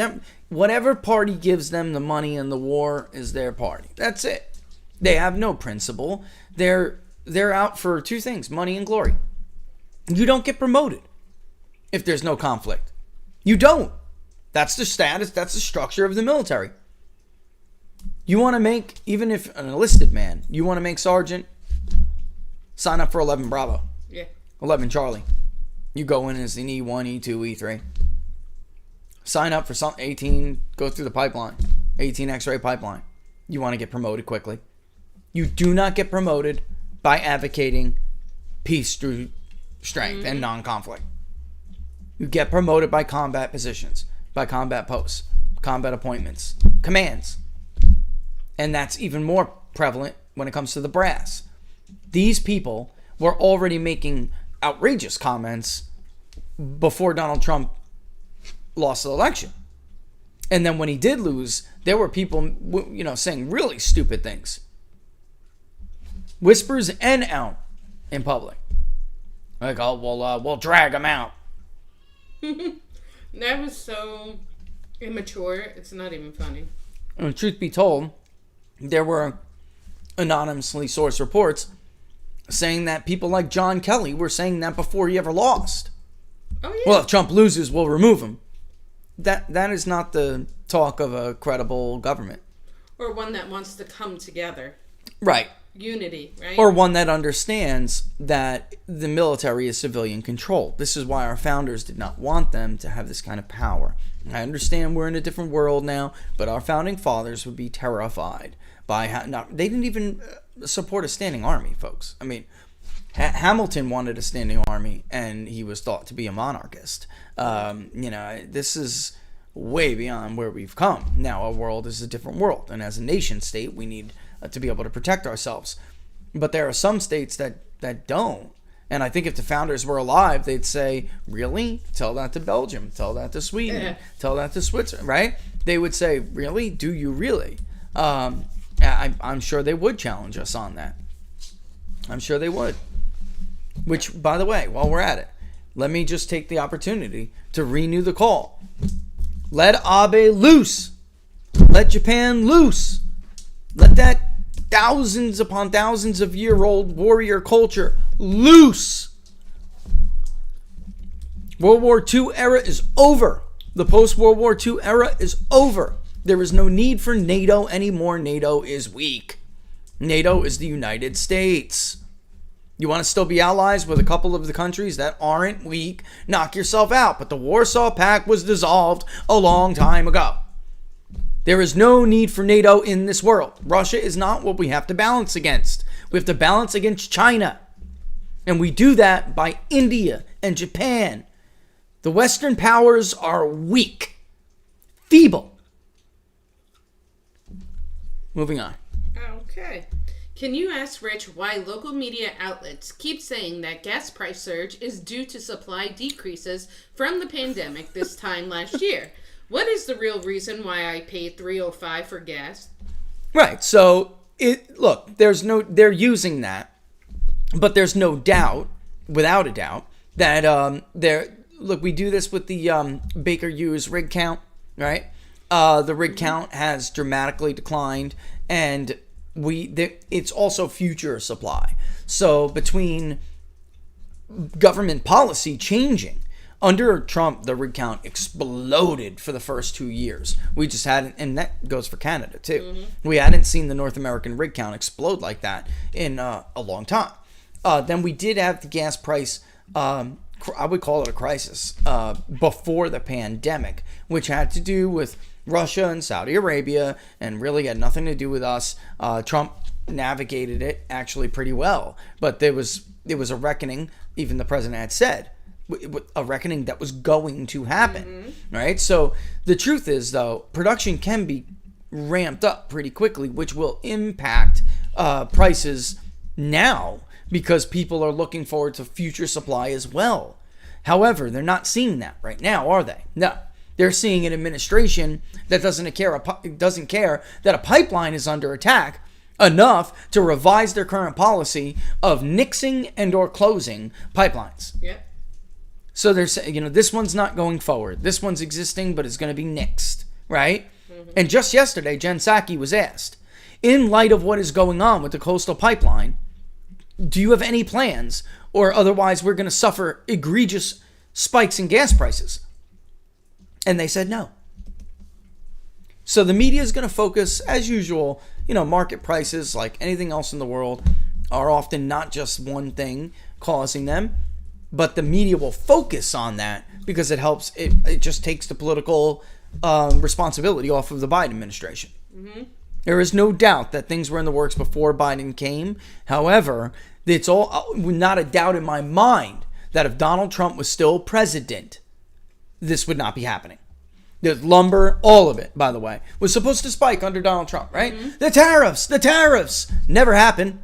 Speaker 2: whatever party gives them the money in the war is their party. That's it. They have no principle. They're out for 2 things, money and glory. You don't get promoted if there's no conflict. You don't. That's the status, that's the structure of the military. You want to make, even if an enlisted man, you want to make sergeant, sign up for 11 Bravo.
Speaker 3: Yeah.
Speaker 2: 11 Charlie. You go in as an E1, E2, E3. Sign up for some 18, go through the pipeline. 18 X-ray pipeline. You want to get promoted quickly. You do not get promoted by advocating peace through strength and non-conflict. You get promoted by combat positions, by combat posts, combat appointments, commands. And that's even more prevalent when it comes to the brass. These people were already making outrageous comments before Donald Trump lost the election. And then when he did lose, there were people, saying really stupid things. Whispers and out in public. Like, oh, we'll drag him out.
Speaker 3: That was so immature. It's not even funny.
Speaker 2: And truth be told, there were anonymously sourced reports saying that people like John Kelly were saying that before he ever lost.
Speaker 3: Oh, yeah.
Speaker 2: Well, if Trump loses, we'll remove him. That is not the talk of a credible government.
Speaker 3: Or one that wants to come together.
Speaker 2: Right.
Speaker 3: Unity, right?
Speaker 2: Or one that understands that the military is civilian controlled. This is why our founders did not want them to have this kind of power. I understand we're in a different world now, but our founding fathers would be terrified by how... they didn't even support a standing army, folks. I mean, Hamilton wanted a standing army, and he was thought to be a monarchist. This is way beyond where we've come. Now, our world is a different world, and as a nation state, we need to be able to protect ourselves. But there are some states that don't. And I think if the founders were alive, they'd say, really? Tell that to Belgium. Tell that to Sweden.
Speaker 3: Yeah.
Speaker 2: Tell that to Switzerland, right? They would say, really? Do you really? I'm sure they would challenge us on that. I'm sure they would. Which, by the way, while we're at it, let me just take the opportunity to renew the call. Let Abe loose. Let Japan loose. Let that thousands upon thousands of year-old warrior culture loose. World War II era is over. The post-World War II era is over. There is no need for NATO anymore. NATO is weak. NATO is the United States. You want to still be allies with a couple of the countries that aren't weak? Knock yourself out. But the Warsaw Pact was dissolved a long time ago. There is no need for NATO in this world. Russia is not what we have to balance against. We have to balance against China. And we do that by India and Japan. The Western powers are weak, feeble. Moving on.
Speaker 3: Okay. Can you ask Rich why local media outlets keep saying that gas price surge is due to supply decreases from the pandemic this time last year? What is the real reason why I paid $3.05 for gas?
Speaker 2: Right. So they're using that, but there's no doubt, without a doubt, that we do this with the Baker Hughes rig count, right? The rig count has dramatically declined, and it's also future supply. So between government policy changing, under Trump, the rig count exploded for the first 2 years. We just hadn't, and that goes for Canada too. Mm-hmm. We hadn't seen the North American rig count explode like that in a long time. Then we did have the gas price, I would call it a crisis, before the pandemic, which had to do with Russia and Saudi Arabia and really had nothing to do with us. Trump navigated it actually pretty well, but there was a reckoning, even the president had said, a reckoning that was going to happen, right? So the truth is, though, production can be ramped up pretty quickly, which will impact prices now because people are looking forward to future supply as well. However, they're not seeing that right now, are they? No. They're seeing an administration that doesn't care that a pipeline is under attack enough to revise their current policy of nixing and or closing pipelines.
Speaker 3: Yeah.
Speaker 2: So they're saying, this one's not going forward. This one's existing, but it's going to be nixed, right? Mm-hmm. And just yesterday, Jen Psaki was asked, in light of what is going on with the coastal pipeline, do you have any plans, or otherwise we're going to suffer egregious spikes in gas prices? And they said no. So the media is going to focus, as usual, market prices, like anything else in the world, are often not just one thing causing them, but the media will focus on that because it helps. It just takes the political responsibility off of the Biden administration. Mm-hmm. There is no doubt that things were in the works before Biden came. However, it's all not a doubt in my mind that if Donald Trump was still president, this would not be happening. The lumber, all of it, by the way, was supposed to spike under Donald Trump, right? Mm-hmm. The tariffs never happened.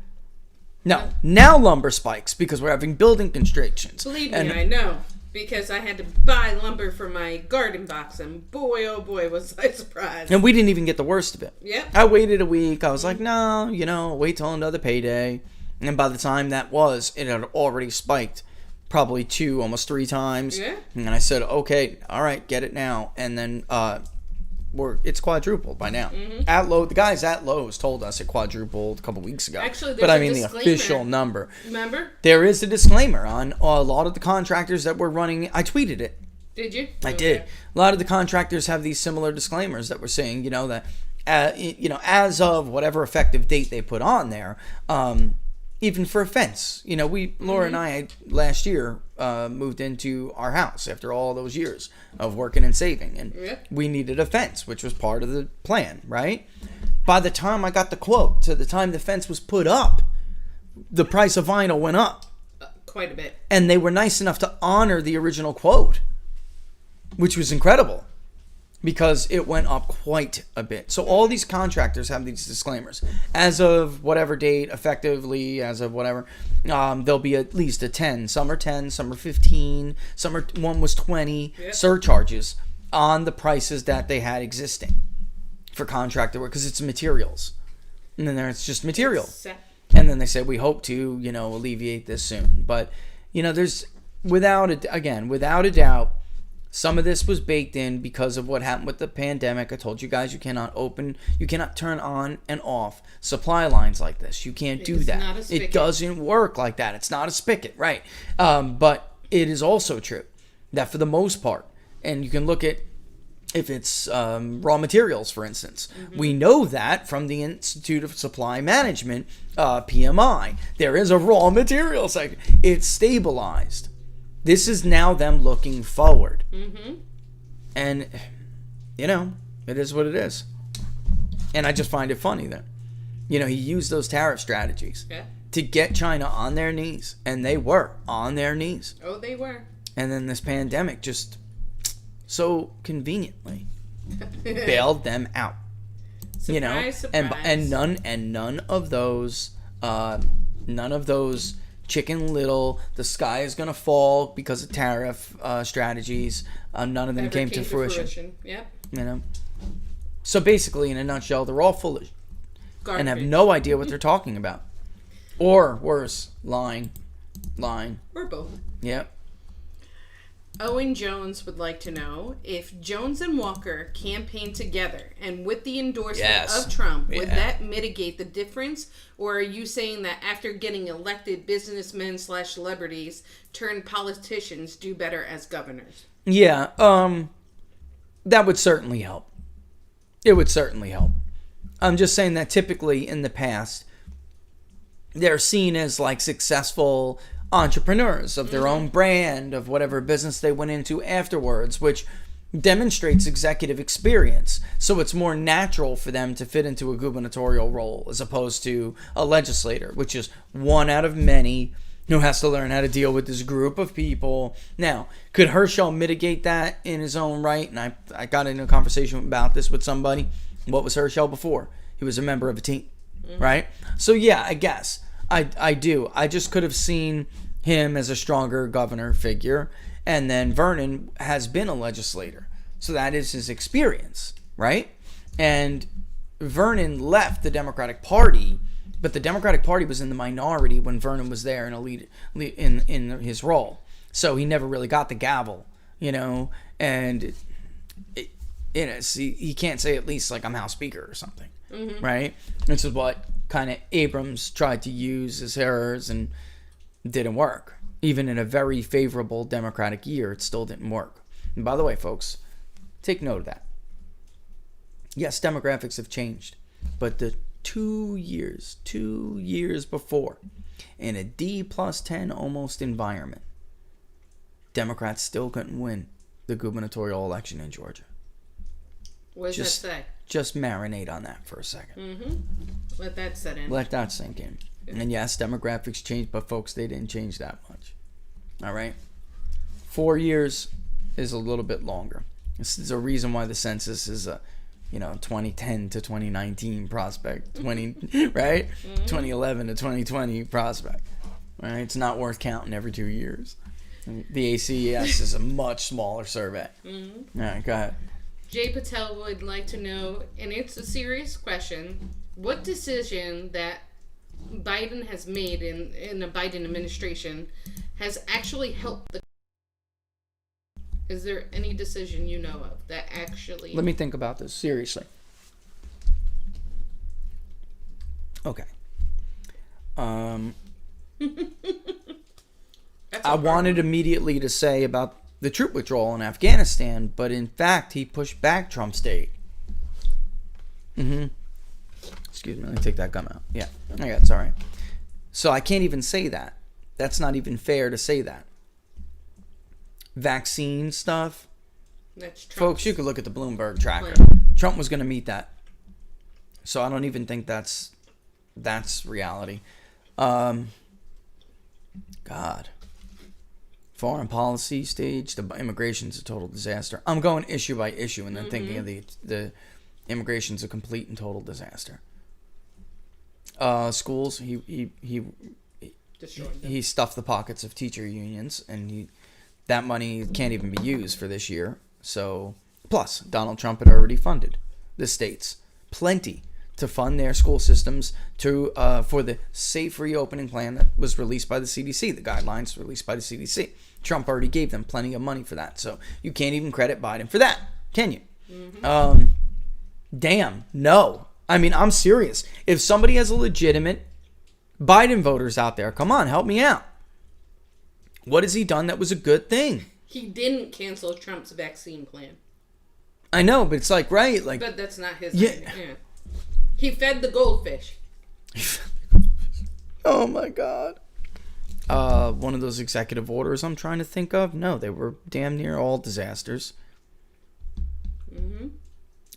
Speaker 2: No, now lumber spikes because we're having building constrictions.
Speaker 3: Believe me, I know, because I had to buy lumber for my garden box, and boy, oh boy, was I surprised.
Speaker 2: And we didn't even get the worst of it.
Speaker 3: Yeah.
Speaker 2: I waited a week. I was like, no, wait till another payday. And by the time it had already spiked probably 2, almost 3 times.
Speaker 3: Yeah.
Speaker 2: And I said, okay, all right, get it now. And then it's quadrupled by now. At Lowe's, the guys at Lowe's told us it quadrupled a couple weeks ago.
Speaker 3: Actually, there's
Speaker 2: but I
Speaker 3: a
Speaker 2: mean
Speaker 3: disclaimer.
Speaker 2: the official number.
Speaker 3: Remember?
Speaker 2: There is a disclaimer on a lot of the contractors that were running. I tweeted it.
Speaker 3: Did you?
Speaker 2: I did. A lot of the contractors have these similar disclaimers that were saying, that, as of whatever effective date they put on there, even for a fence. Laura and I last year moved into our house after all those years of working and saving, and we needed a fence, which was part of the plan, right? By the time I got the quote to the time the fence was put up, the price of vinyl went up.
Speaker 3: Quite a bit.
Speaker 2: And they were nice enough to honor the original quote, which was incredible because it went up quite a bit. So all these contractors have these disclaimers. As of whatever date, effectively, as of whatever, there'll be at least a 10. Some are 10, some are 15, one was 20 surcharges on the prices that they had existing for contractor work because it's materials. And then it's just materials. And then they say, we hope to, alleviate this soon. But, there's, without a doubt, some of this was baked in because of what happened with the pandemic. I told you guys you cannot turn on and off supply lines like this. You can't do that. It doesn't work like that. It's not a spigot, right? But it is also true that for the most part, and you can look at if it's raw materials, for instance. We know that from the Institute of Supply Management, PMI. There is a raw material section. It's stabilized. This is now them looking forward. And, it is what it is. And I just find it funny that, he used those tariff strategies to get China on their knees. And they were on their knees.
Speaker 3: Oh, they were.
Speaker 2: And then this pandemic just so conveniently bailed them out.
Speaker 3: Surprise.
Speaker 2: And none of those Chicken Little, the sky is going to fall because of tariff strategies. None of them came to fruition.
Speaker 3: Yep.
Speaker 2: So basically, in a nutshell, they're all foolish
Speaker 3: Garbage.
Speaker 2: and have no idea what they're talking about. Or worse, lying.
Speaker 3: Or both.
Speaker 2: Yep.
Speaker 3: Owen Jones would like to know if Jones and Walker campaigned together and with the endorsement of Trump, would that mitigate the difference? Or are you saying that after getting elected, businessmen / celebrities turned politicians do better as governors?
Speaker 2: Yeah, that would certainly help. It would certainly help. I'm just saying that typically in the past, they're seen as like successful entrepreneurs of their own brand, of whatever business they went into afterwards, which demonstrates executive experience. So it's more natural for them to fit into a gubernatorial role as opposed to a legislator, which is one out of many who has to learn how to deal with this group of people. Now, could Herschel mitigate that in his own right? And I got into a conversation about this with somebody. What was Herschel before? He was a member of a team, right? So yeah, I guess. I do. I just could have seen him as a stronger governor figure. And then Vernon has been a legislator. So that is his experience, right? And Vernon left the Democratic Party, but the Democratic Party was in the minority when Vernon was there in a lead in his role. So he never really got the gavel, and he can't say at least like I'm House Speaker or something, right? This is what kind of Abrams tried to use as hers and didn't work. Even in a very favorable Democratic year, it still didn't work. And by the way, folks, take note of that. Yes, demographics have changed, but the 2 years before, in a D+10 almost environment, Democrats still couldn't win the gubernatorial election in Georgia.
Speaker 3: What does that say?
Speaker 2: Just marinate on that for a second.
Speaker 3: Let that set in.
Speaker 2: Let that sink in. And yes, demographics changed, but folks, they didn't change that much. All right? 4 years is a little bit longer. This is a reason why the census is a 2010 to 2019 prospect, right? 2011 to 2020 prospect, right? It's not worth counting every 2 years. The ACES is a much smaller survey. All right, go ahead.
Speaker 3: Jay Patel would like to know, and it's a serious question, what decision that Biden has made in the Biden administration has actually helped the... Is there any decision you know of that actually...
Speaker 2: Let me think about this seriously. Okay. I wanted immediately to say about the troop withdrawal in Afghanistan, but in fact, he pushed back Trump's date. Excuse me, let me take that gum out. Yeah, it's all right. So I can't even say that. That's not even fair to say that. Vaccine stuff.
Speaker 3: That's Trump's
Speaker 2: Folks, you could look at the Bloomberg tracker.
Speaker 3: plan.
Speaker 2: Trump was going to meet that. So I don't even think that's reality. God. Foreign policy stage, the immigration's a total disaster. I'm going issue by issue and then thinking of the immigration's a complete and total disaster. Schools, he
Speaker 3: Destroyed them.
Speaker 2: he stuffed the pockets of teacher unions, and that money can't even be used for this year. So, plus Donald Trump had already funded the states plenty to fund their school systems for the safe reopening plan that was released by the CDC, the guidelines released by the CDC. Trump already gave them plenty of money for that, so you can't even credit Biden for that, can you? Damn, no. I mean, I'm serious. If somebody has a legitimate Biden voters out there, come on, help me out. What has he done that was a good thing?
Speaker 3: He didn't cancel Trump's vaccine plan.
Speaker 2: I know, but it's like, right? Like,
Speaker 3: But that's not his
Speaker 2: Yeah.
Speaker 3: idea. Yeah. He fed the goldfish.
Speaker 2: oh my God. One of those executive orders I'm trying to think of? No, they were damn near all disasters. I'm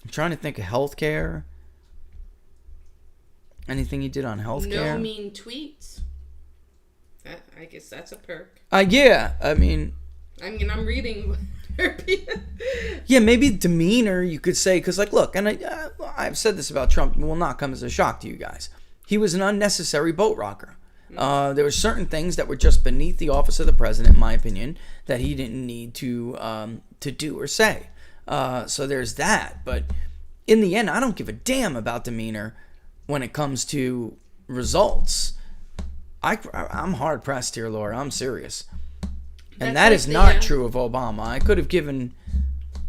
Speaker 2: trying to think of healthcare. Anything he did on healthcare?
Speaker 3: No mean tweets. I guess that's a perk.
Speaker 2: Yeah, I mean,
Speaker 3: I'm reading.
Speaker 2: yeah, maybe demeanor you could say, because like, look, and I've said this about Trump, it will not come as a shock to you guys. He was an unnecessary boat rocker. There were certain things that were just beneath the office of the president, in my opinion, that he didn't need to do or say. So there's that. But in the end, I don't give a damn about demeanor when it comes to results. I'm hard pressed here, Laura. I'm serious. And that is not true of Obama. I could have given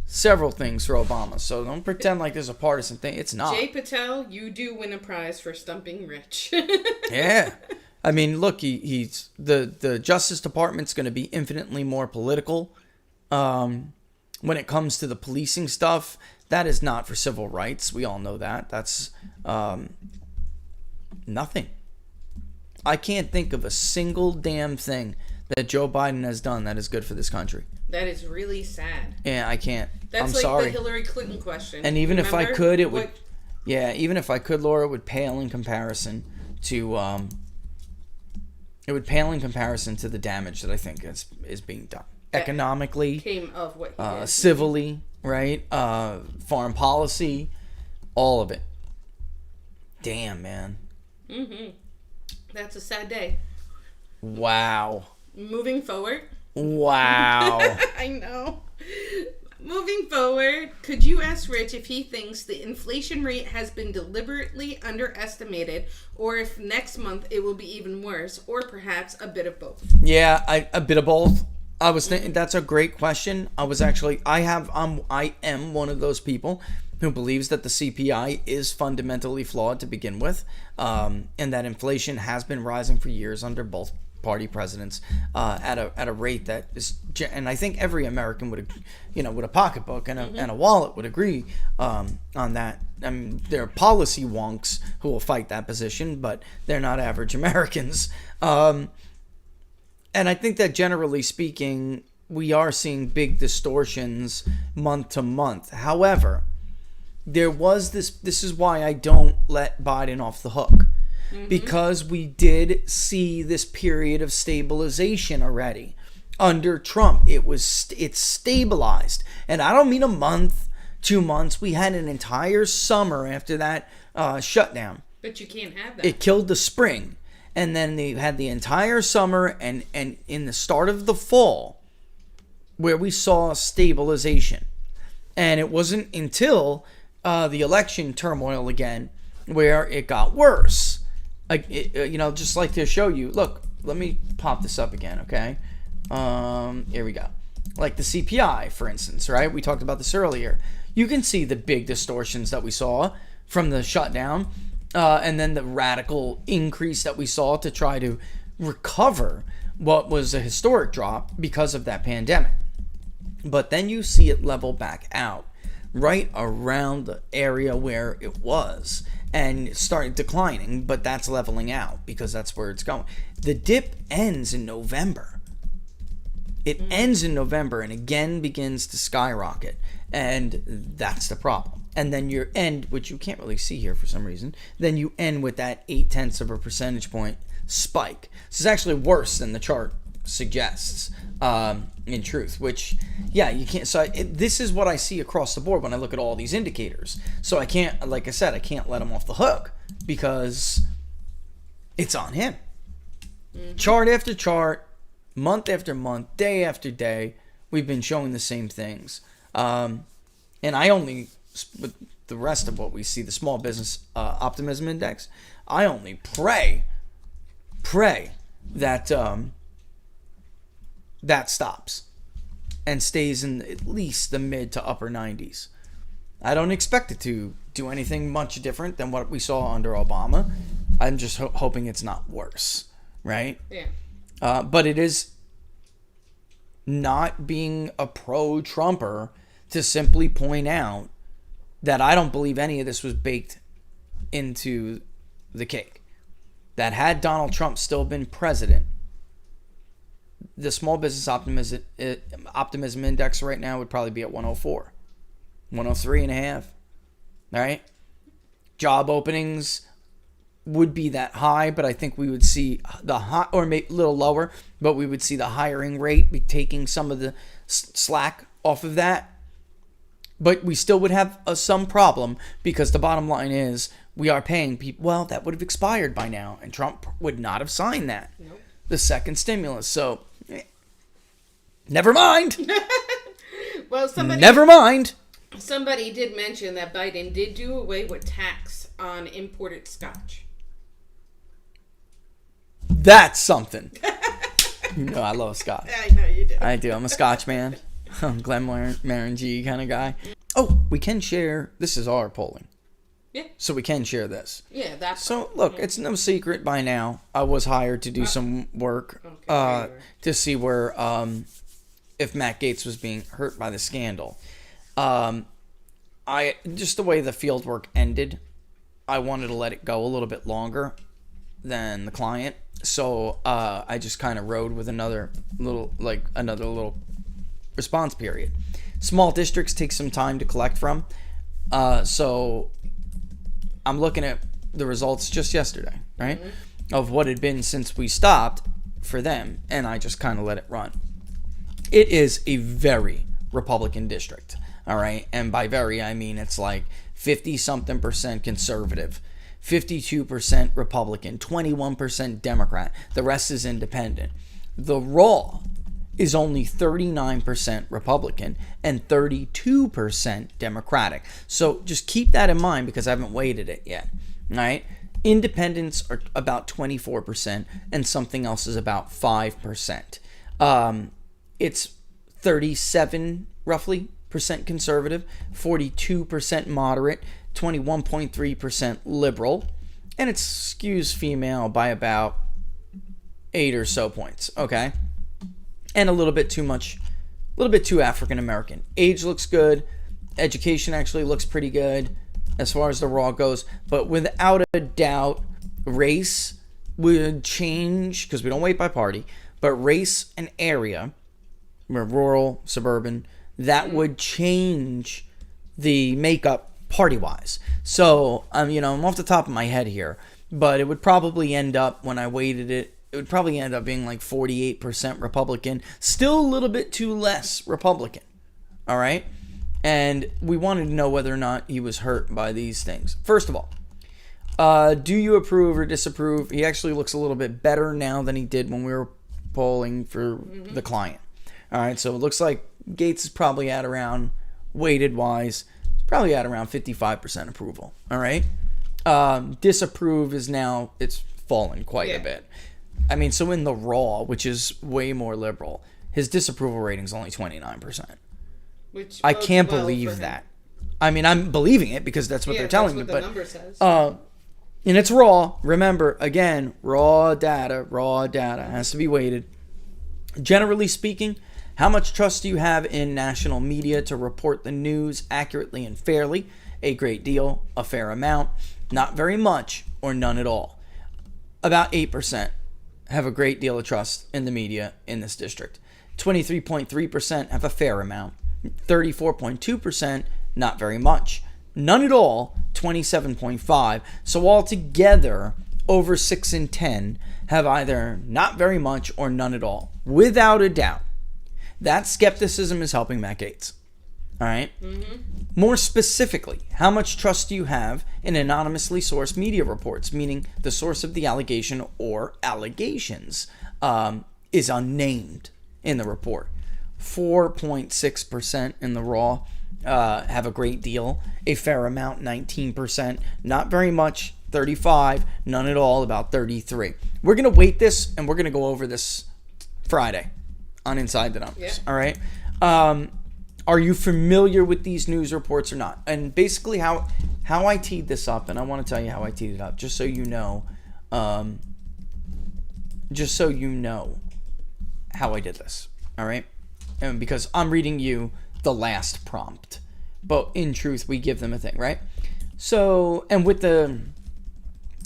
Speaker 2: several things for Obama, so don't pretend like there's a partisan thing. It's not.
Speaker 3: Jay Patel, you do win a prize for stumping Rich.
Speaker 2: Yeah. I mean, look, he's the Justice Department's going to be infinitely more political. When it comes to the policing stuff, that is not for civil rights. We all know that. That's nothing. I can't think of a single damn thing that Joe Biden has done that is good for this country.
Speaker 3: That is really sad.
Speaker 2: Yeah, I can't.
Speaker 3: That's
Speaker 2: I'm
Speaker 3: like
Speaker 2: sorry.
Speaker 3: the Hillary Clinton question.
Speaker 2: And even if I
Speaker 3: Remember?
Speaker 2: could, it would. Yeah, even if I could, Laura, it would pale in comparison to. It would pale in comparison to the damage that I think is being done economically,
Speaker 3: Came of what he did.
Speaker 2: civilly, right? Foreign policy, all of it. Damn, man.
Speaker 3: That's a sad day.
Speaker 2: Wow.
Speaker 3: Moving forward.
Speaker 2: Wow.
Speaker 3: I know. Moving forward, could you ask Rich if he thinks the inflation rate has been deliberately underestimated, or if next month it will be even worse, or perhaps a bit of both?
Speaker 2: Yeah, a bit of both. I was thinking that's a great question. I am one of those people who believes that the CPI is fundamentally flawed to begin with, and that inflation has been rising for years under both party presidents at a rate that is, and I think every American would, with a pocketbook and a wallet would agree on that. I mean, there are policy wonks who will fight that position, but they're not average Americans. And I think that generally speaking, we are seeing big distortions month to month. However, there was this is why I don't let Biden off the hook. Because we did see this period of stabilization already. Under Trump, it's stabilized. And I don't mean a month, 2 months. We had an entire summer after that shutdown.
Speaker 3: But you can't have that.
Speaker 2: It killed the spring. And then they had the entire summer and in the start of the fall where we saw stabilization. And it wasn't until the election turmoil again where it got worse. Just like to show you, look, let me pop this up again, okay? Here we go. Like the CPI, for instance, right? We talked about this earlier. You can see the big distortions that we saw from the shutdown, and then the radical increase that we saw to try to recover what was a historic drop because of that pandemic. But then you see it level back out right around the area where it was and start declining, but that's leveling out because that's where it's going. The dip ends in November. It ends in November and again begins to skyrocket, and that's the problem. And then you end, which you can't really see here for some reason, then you end with that 0.8 of a percentage point spike. This is actually worse than the chart suggests, in truth, which, yeah, you can't. So this is what I see across the board when I look at all these indicators. So I can't, like I said, I can't let him off the hook because it's on him. Chart after chart, month after month, day after day, we've been showing the same things. And I only, with the rest of what we see, the small business optimism index, I only pray that that stops and stays in at least the mid to upper 90s. I don't expect it to do anything much different than what we saw under Obama. I'm just hoping it's not worse, right?
Speaker 3: Yeah.
Speaker 2: But it is not being a pro-Trumper to simply point out that I don't believe any of this was baked into the cake. That had Donald Trump still been president, the small business optimism index right now would probably be at 104, 103 and a half, right? Job openings would be that high, but I think we would see the high, or maybe a little lower, but we would see the hiring rate be taking some of the slack off of that. But we still would have some problem because the bottom line is we are paying people. Well, that would have expired by now, and Trump would not have signed that.
Speaker 3: Nope.
Speaker 2: The second stimulus. So, never mind.
Speaker 3: Well,
Speaker 2: never mind.
Speaker 3: Somebody did mention that Biden did do away with tax on imported scotch.
Speaker 2: That's something. You know, I love scotch.
Speaker 3: I know you do.
Speaker 2: I do. I'm a scotch man. I'm Glenmorangie G kind of guy. Oh, we can share. This is our polling.
Speaker 3: Yeah.
Speaker 2: So we can share this.
Speaker 3: Yeah, that's...
Speaker 2: So, look, it's no secret by now. I was hired to do some work to see where, if Matt Gaetz was being hurt by the scandal. Just the way the field work ended, I wanted to let it go a little bit longer than the client. So, I just kind of rode with another little response period. Small districts take some time to collect from. So I'm looking at the results just yesterday, right? Of what had been since we stopped for them, and I just kind of let it run. It is a very Republican district, all right? And by very, I mean it's like 50-something% conservative, 52% Republican, 21% Democrat. The rest is independent. The raw is only 39% Republican and 32% Democratic. So just keep that in mind because I haven't weighted it yet. All right? Independents are about 24% and something else is about 5%. It's 37 roughly percent conservative, 42% moderate, 21.3% liberal, and it skews female by about 8 or so points. Okay? And a little bit too African American. Age looks good. Education actually looks pretty good as far as the raw goes. But without a doubt, race would change because we don't weight by party. But race and area, rural, suburban, that would change the makeup party-wise. So, I'm off the top of my head here. But it would probably end up, when I weighted it, it would probably end up being like 48% Republican. Still a little bit too less Republican. All right? And we wanted to know whether or not he was hurt by these things. First of all, do you approve or disapprove? He actually looks a little bit better now than he did when we were polling for the client. All right? So it looks like Gaetz is probably at around, weighted-wise, probably at around 55% approval. All right? Disapprove is now, it's fallen quite a bit. I mean, so in the Raw, which is way more liberal, his disapproval rating's only 29%.
Speaker 3: Which
Speaker 2: I
Speaker 3: bodes
Speaker 2: can't
Speaker 3: well
Speaker 2: believe
Speaker 3: for him.
Speaker 2: that. I mean, I'm believing it because that's what they're telling me.
Speaker 3: That's what the number says.
Speaker 2: And it's raw. Remember, again, raw data has to be weighted. Generally speaking, how much trust do you have in national media to report the news accurately and fairly? A great deal, a fair amount, not very much, or none at all. About 8% have a great deal of trust in the media in this district. 23.3% have a fair amount. 34.2%, not very much. None at all, 27.5%. So altogether, over 6 in 10 have either not very much or none at all. Without a doubt. That skepticism is helping Matt Gaetz. All right? Mm-hmm. More specifically, how much trust do you have in anonymously sourced media reports, meaning the source of the allegation or allegations is unnamed in the report? 4.6% in the Raw have a great deal, a fair amount, 19%, not very much, 35%, none at all, about 33%. We're going to weight this, and we're going to go over this Friday on Inside the Numbers. Yeah. All right? Are you familiar with these news reports or not? And basically how I teed this up, and I want to tell you how I teed it up, just so you know how I did this. All right? And because I'm reading you the last prompt, but in truth, we give them a thing, right? So, and with the...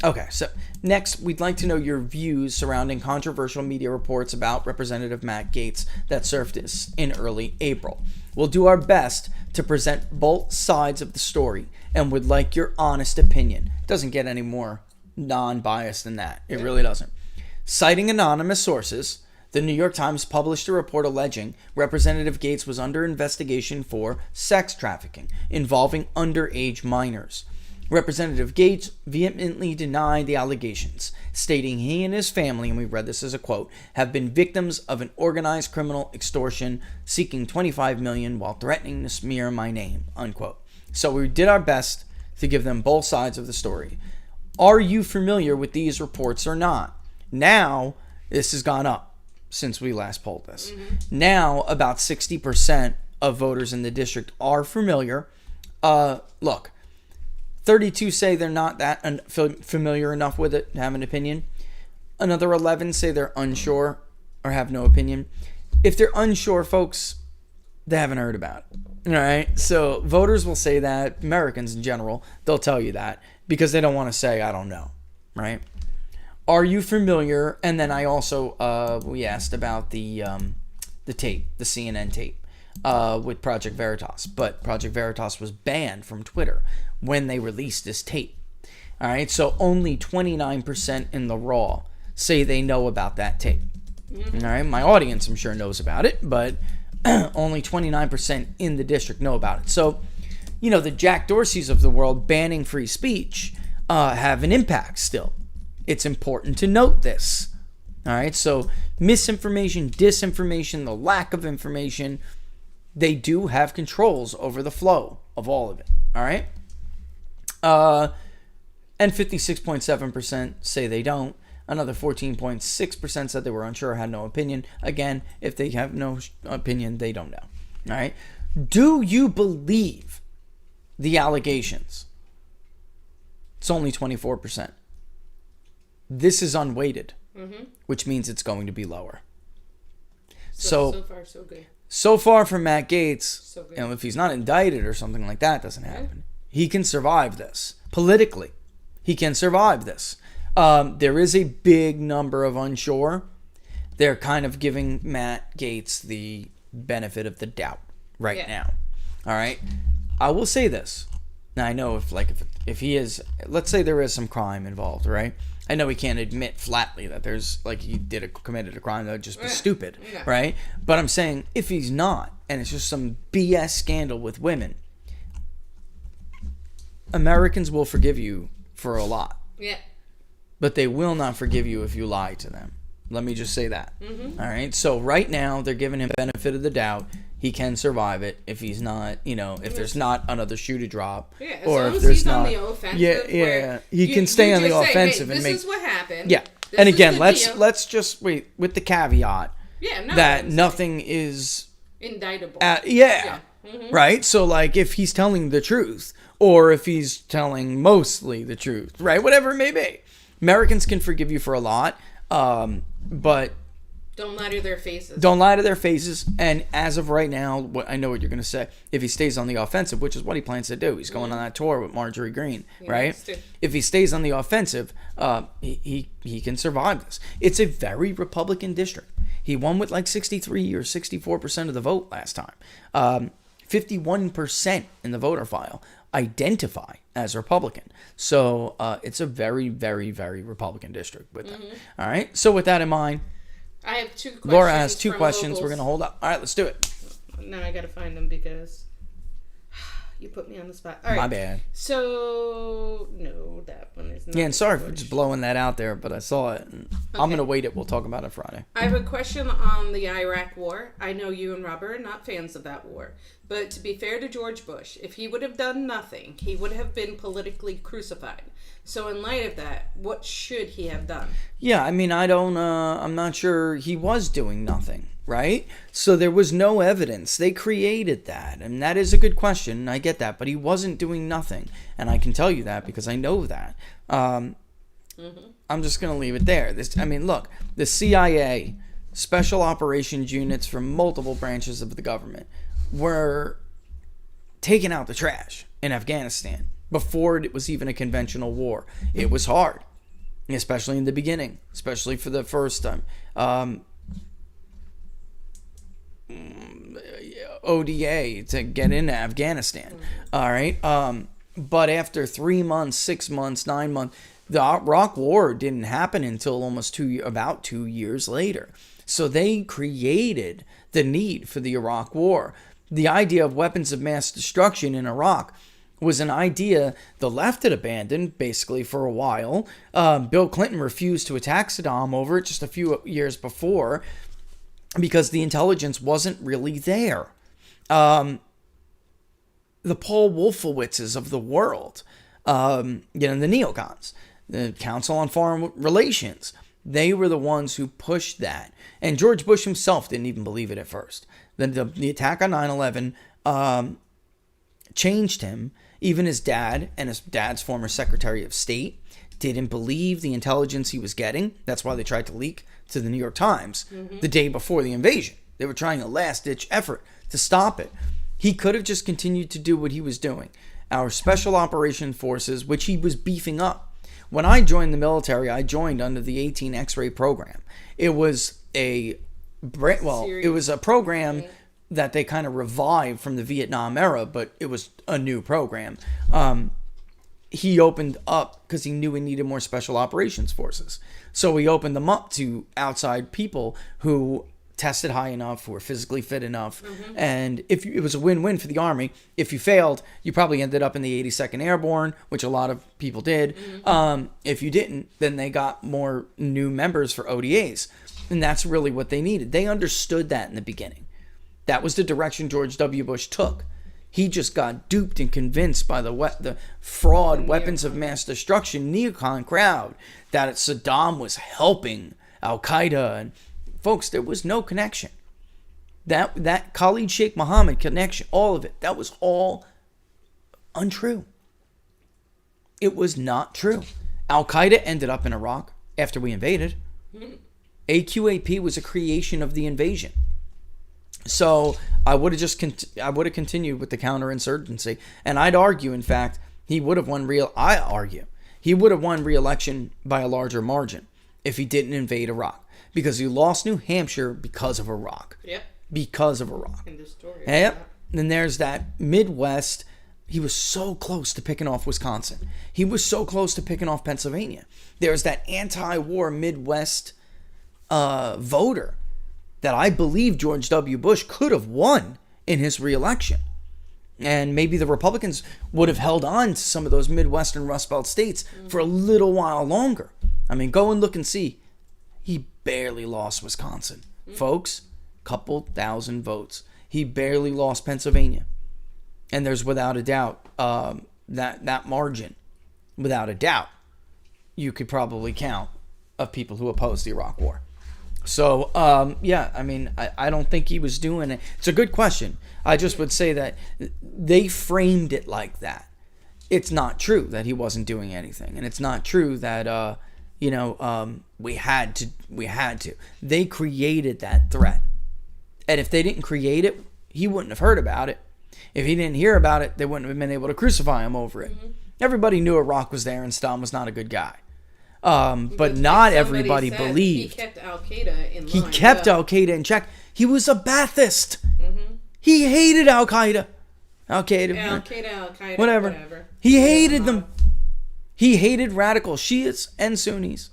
Speaker 2: Okay, so next, we'd like to know your views surrounding controversial media reports about Representative Matt Gaetz that surfaced in early April. We'll do our best to present both sides of the story and would like your honest opinion. It doesn't get any more non-biased than that. It really doesn't. Citing anonymous sources, the New York Times published a report alleging Representative Gaetz was under investigation for sex trafficking involving underage minors. Representative Gaetz vehemently denied the allegations, stating he and his family, and we read this as a quote, have been victims of an organized criminal extortion seeking $25 million while threatening to smear my name, unquote. So we did our best to give them both sides of the story. Are you familiar with these reports or not? Now, this has gone up since we last polled this. Mm-hmm. Now, about 60% of voters in the district are familiar. Look, 32 say they're not that familiar enough with it to have an opinion. Another 11 say they're unsure or have no opinion. If they're unsure, folks, they haven't heard about it. All right? So voters will say that. Americans in general, they'll tell you that because they don't want to say, I don't know. Right? Are you familiar? And then I also, we asked about the tape, the CNN tape with Project Veritas. But Project Veritas was banned from Twitter when they released this tape. All right, so only 29% in the Raw say they know about that tape. Mm-hmm. All right, my audience, I'm sure, knows about it, but only 29% in the district know about it. So, you know, the Jack Dorseys of the world banning free speech have an impact still. It's important to note this. All right, so misinformation, disinformation, the lack of information, they do have controls over the flow of all of it. All right? And 56.7% say they don't. Another 14.6% said they were unsure, had no opinion. Again, if they have no opinion, they don't know. All right? Do you believe the allegations? It's only 24%. This is unweighted, which means it's going to be lower. So
Speaker 3: far, so good.
Speaker 2: So far from Matt Gaetz,
Speaker 3: So good.
Speaker 2: if he's not indicted or something like that doesn't happen, he can survive this. Politically, he can survive this. There is a big number of unsure. They're kind of giving Matt Gaetz the benefit of the doubt right now. All right? I will say this. Now, I know if he is, let's say there is some crime involved, right? I know he can't admit flatly that there's, he committed a crime. That would just be stupid, right? But I'm saying if he's not, and it's just some BS scandal with women, Americans will forgive you for a lot. Yeah. But they will not forgive you if you lie to them. Let me just say that. Mm-hmm. All right? So right now, they're giving him benefit of the doubt. He can survive it if he's not, if there's not another shoe to drop.
Speaker 3: Yeah, as long as he's on the offensive.
Speaker 2: He can stay on the offensive
Speaker 3: and
Speaker 2: make...
Speaker 3: This is what happened.
Speaker 2: Yeah. And again,
Speaker 3: This could be
Speaker 2: let's just wait with the caveat that
Speaker 3: I'm
Speaker 2: nothing is
Speaker 3: indictable.
Speaker 2: Right? So, like, if he's telling the truth, or if he's telling mostly the truth, right? Whatever it may be. Americans can forgive you for a lot, but
Speaker 3: don't lie to their faces.
Speaker 2: Don't lie to their faces. And as of right now, I know what you're going to say. If he stays on the offensive, which is what he plans to do, he's going on that tour with Marjorie Greene, right? If he stays on the offensive, he can survive this. It's a very Republican district. He won with like 63 or 64% of the vote last time. 51% in the voter file identify as Republican. So it's a very, very, very Republican district with them. All right. So with that in mind,
Speaker 3: I have 2 questions.
Speaker 2: Laura has 2 questions.
Speaker 3: Locals.
Speaker 2: We're going to hold up. All right, let's do it.
Speaker 3: Now I got to find them because you put me on the spot. All right.
Speaker 2: My bad.
Speaker 3: So, no, that one is not.
Speaker 2: Yeah, and sorry for just blowing that out there, but I saw it. And I'm going to wait it. We'll talk about it Friday.
Speaker 3: I have a question on the Iraq War. I know you and Robert are not fans of that war. But to be fair to George Bush, if he would have done nothing, he would have been politically crucified. So in light of that, what should he have done?
Speaker 2: Yeah, I mean, I'm not sure he was doing nothing, right? So there was no evidence. They created that. And that is a good question. I get that. But he wasn't doing nothing. And I can tell you that because I know that. I'm just going to leave it there. Look, the CIA, special operations units from multiple branches of the government were taking out the trash in Afghanistan before it was even a conventional war. It was hard, especially in the beginning, especially for the first time. ODA to get into Afghanistan. All right. But after 3 months, 6 months, 9 months, the Iraq War didn't happen until about 2 years later. So they created the need for the Iraq War. The idea of weapons of mass destruction in Iraq was an idea the left had abandoned basically for a while. Bill Clinton refused to attack Saddam over it just a few years before because the intelligence wasn't really there. The Paul Wolfowitzes of the world, the neocons, the Council on Foreign Relations, they were the ones who pushed that. And George Bush himself didn't even believe it at first. The attack on 9/11 changed him. Even his dad and his dad's former Secretary of State didn't believe the intelligence he was getting. That's why they tried to leak to the New York Times the day before the invasion. They were trying a last-ditch effort to stop it. He could have just continued to do what he was doing. Our Special Operations Forces, which he was beefing up. When I joined the military, I joined under the 18 X-ray program. It was a program that they kind of revived from the Vietnam era, but it was a new program. He opened up because he knew he needed more special operations forces. So he opened them up to outside people who tested high enough, who were physically fit enough. And it was a win-win for the Army. If you failed, you probably ended up in the 82nd Airborne, which a lot of people did. If you didn't, then they got more new members for ODAs. And that's really what they needed. They understood that in the beginning. That was the direction George W. Bush took. He just got duped and convinced by the fraud weapons of mass destruction neocon crowd that Saddam was helping Al-Qaeda. And folks, there was no connection. That Khalid Sheikh Mohammed connection, all of it, that was all untrue. It was not true. Al-Qaeda ended up in Iraq after we invaded. AQAP was a creation of the invasion. So I would have continued with the counterinsurgency, and I'd argue, in fact, he would have won re-election by a larger margin if he didn't invade Iraq, because he lost New Hampshire because of Iraq.
Speaker 3: Yep.
Speaker 2: Because of Iraq.
Speaker 3: In the story.
Speaker 2: Yep. Then there's that Midwest. He was so close to picking off Wisconsin. He was so close to picking off Pennsylvania. There's that anti-war Midwest voter that I believe George W. Bush could have won in his reelection. And maybe the Republicans would have held on to some of those Midwestern Rust Belt states for a little while longer. I mean, go and look and see. He barely lost Wisconsin. Folks, couple thousand votes. He barely lost Pennsylvania. And there's without a doubt that margin, without a doubt, you could probably count of people who opposed the Iraq War. So, yeah, I mean, I don't think he was doing it. It's a good question. I just would say that they framed it like that. It's not true that he wasn't doing anything. And it's not true that, we had to. They created that threat. And if they didn't create it, he wouldn't have heard about it. If he didn't hear about it, they wouldn't have been able to crucify him over it. Mm-hmm. Everybody knew Iraq was there and Saddam was not a good guy. But not everybody believed.
Speaker 3: He kept Al-Qaeda in line.
Speaker 2: He kept Al-Qaeda in check. He was a Ba'athist. Mm-hmm. He hated Al-Qaeda. Al-Qaeda, whatever. He hated them. He hated radical Shiites and Sunnis.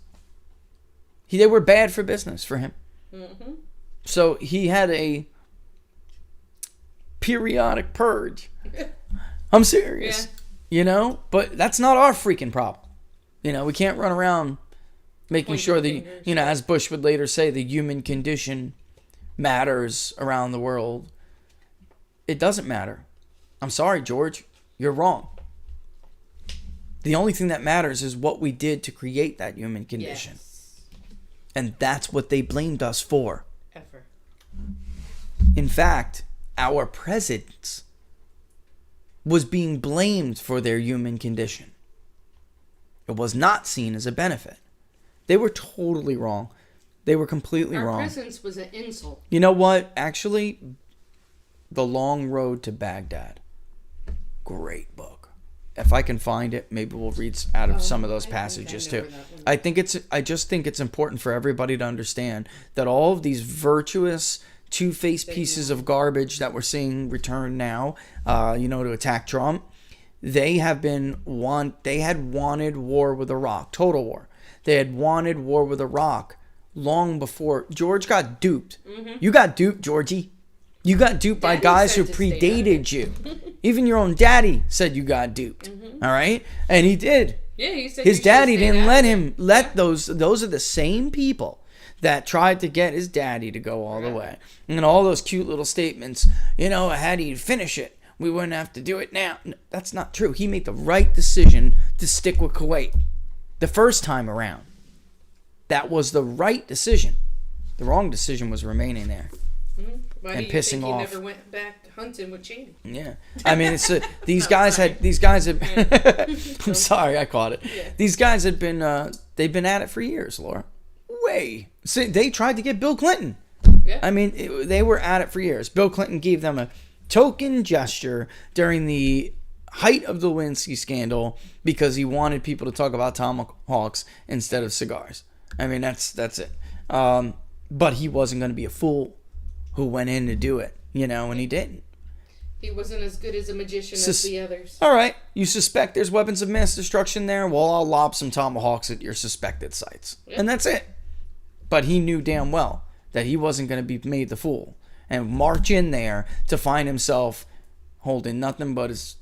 Speaker 2: They were bad for business for him. Mm-hmm. So he had a periodic purge. I'm serious. Yeah. But that's not our freaking problem. We can't run around making sure as Bush would later say, the human condition matters around the world. It doesn't matter. I'm sorry, George. You're wrong. The only thing that matters is what we did to create that human condition. Yes. And that's what they blamed us for.
Speaker 3: Ever.
Speaker 2: In fact, our presidents was being blamed for their human condition. It was not seen as a benefit. They were totally wrong. They were completely wrong.
Speaker 3: Our presence was an insult.
Speaker 2: You know what? Actually, The Long Road to Baghdad. Great book. If I can find it, maybe we'll read out of some of those passages too. I just think it's important for everybody to understand that all of these virtuous, two-faced pieces of garbage that we're seeing return now, to attack Trump, they had wanted war with Iraq, total war. They had wanted war with Iraq long before George got duped. Mm-hmm. You got duped, Georgie. You got duped by guys who predated you. Even your own daddy said you got duped. Mm-hmm. All right? And he did.
Speaker 3: Yeah, he said
Speaker 2: his daddy didn't let him those are the same people that tried to get his daddy to go all the way. And all those cute little statements, had he finish it, we wouldn't have to do it now. No, that's not true. He made the right decision to stick with Kuwait the first time around. That was the right decision. The wrong decision was remaining there.
Speaker 3: Mm-hmm. Why
Speaker 2: and
Speaker 3: do you
Speaker 2: pissing
Speaker 3: think he
Speaker 2: off.
Speaker 3: never went back hunting with Cheney?
Speaker 2: Yeah, I mean, it's these guys had. I'm sorry, I caught it. Yeah. These guys had been. They've been at it for years, Laura. See, they tried to get Bill Clinton. Yeah. I mean, they were at it for years. Bill Clinton gave them a token gesture during the height of the Lewinsky scandal because he wanted people to talk about tomahawks instead of cigars. I mean, that's it. But he wasn't going to be a fool who went in to do it, and he didn't.
Speaker 3: He wasn't as good as a magician as the others.
Speaker 2: All right. You suspect there's weapons of mass destruction there? Well, I'll lob some tomahawks at your suspected sites. Yep. And that's it. But he knew damn well that he wasn't going to be made the fool and march in there to find himself holding nothing but his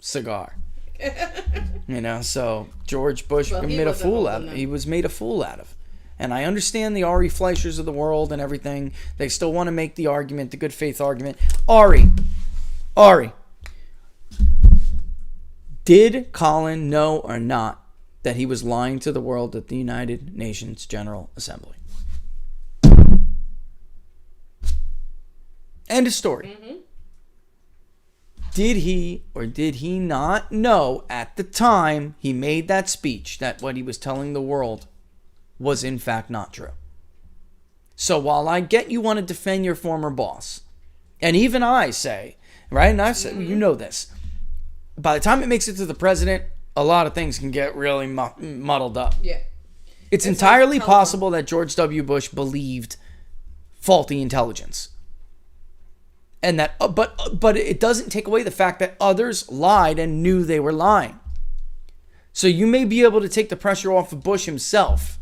Speaker 2: cigar. So George Bush made a fool out of it. He was made a fool out of. And I understand the Ari Fleischers of the world and everything. They still want to make the argument, the good faith argument. Ari, did Colin know or not that he was lying to the world at the United Nations General Assembly? End of story. Mm-hmm. Did he or did he not know at the time he made that speech that what he was telling the world was in fact not true? So while I get you want to defend your former boss, and even I say, right, and I've said, you know this, by the time it makes it to the president, a lot of things can get really muddled up. Yeah. It's entirely possible that George W. Bush believed faulty intelligence. And that, but it doesn't take away the fact that others lied and knew they were lying. So you may be able to take the pressure off of Bush himself.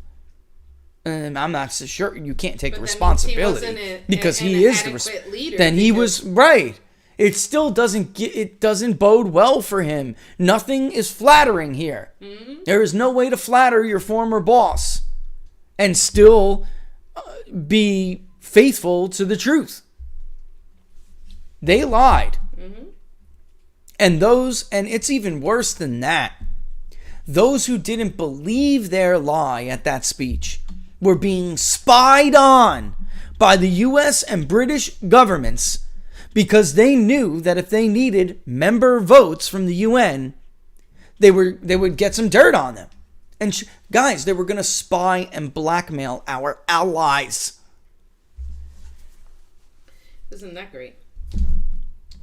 Speaker 2: And I'm not so sure you can't take responsibility because he is the leader. Then he was right. It still doesn't bode well for him. Nothing is flattering here. Mm-hmm. There is no way to flatter your former boss and still be faithful to the truth. They lied. Mm-hmm. And it's even worse than that. Those who didn't believe their lie at that speech were being spied on by the US and British governments because they knew that if they needed member votes from the UN, they would get some dirt on them. And guys, they were going to spy and blackmail our allies.
Speaker 3: Isn't that great?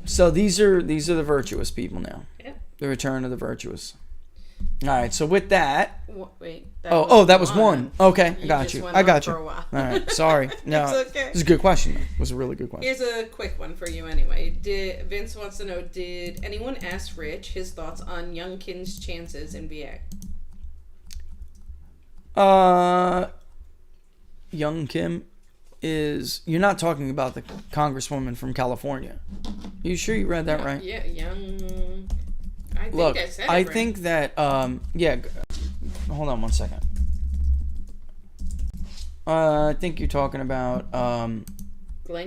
Speaker 2: So these are the virtuous people now.
Speaker 3: Yeah.
Speaker 2: The return of the virtuous. All right. So with that.
Speaker 3: Wait.
Speaker 2: That was one. Okay, I got
Speaker 3: just
Speaker 2: you.
Speaker 3: went
Speaker 2: I
Speaker 3: on
Speaker 2: got
Speaker 3: for
Speaker 2: you.
Speaker 3: a
Speaker 2: All
Speaker 3: while.
Speaker 2: right. Sorry. No.
Speaker 3: It's okay.
Speaker 2: It was a good question. It was a really good question.
Speaker 3: Here's a quick one for you anyway. Vince wants to know, did anyone ask Rich his thoughts on Young Kim's chances in VA?
Speaker 2: Young Kim is. You're not talking about the congresswoman from California. You sure you read that right?
Speaker 3: Yeah, Young. I think
Speaker 2: Look,
Speaker 3: I said it
Speaker 2: I
Speaker 3: right.
Speaker 2: think that yeah. Hold on one second. I think you're talking about
Speaker 3: Glenn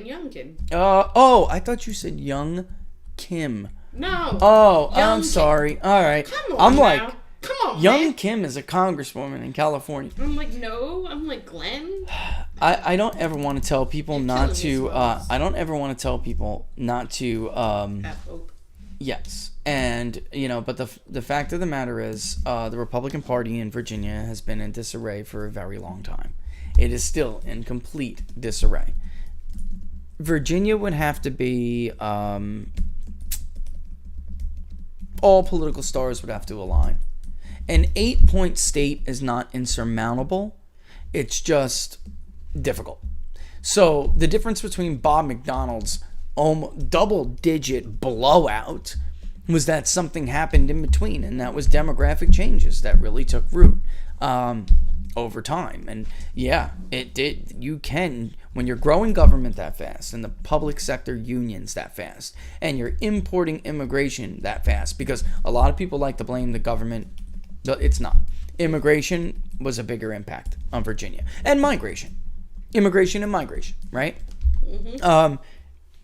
Speaker 3: Youngkin.
Speaker 2: I thought you said Young Kim.
Speaker 3: No.
Speaker 2: Oh,
Speaker 3: Young
Speaker 2: I'm
Speaker 3: Kim.
Speaker 2: sorry. All right.
Speaker 3: Come on
Speaker 2: I'm
Speaker 3: now.
Speaker 2: like
Speaker 3: Come on,
Speaker 2: Young
Speaker 3: man.
Speaker 2: Kim is a congresswoman in California.
Speaker 3: I'm like, no. I'm like, Glenn.
Speaker 2: I don't ever want to tell people not
Speaker 3: killing me,
Speaker 2: to
Speaker 3: Swells.
Speaker 2: I don't ever want to tell people not to
Speaker 3: Have hope.
Speaker 2: yes. And but the fact of the matter is the Republican Party in Virginia has been in disarray for a very long time. It is still in complete disarray. Virginia would have to be all political stars would have to align. An 8-point state is not insurmountable. It's just difficult. So the difference between Bob McDonald's double-digit blowout was that something happened in between, and that was demographic changes that really took root over time. And yeah, it did. You can, when you're growing government that fast and the public sector unions that fast and you're importing immigration that fast, because a lot of people like to blame the government. It's not. Immigration was a bigger impact on Virginia. And migration. Immigration and migration, right?
Speaker 3: Mm-hmm.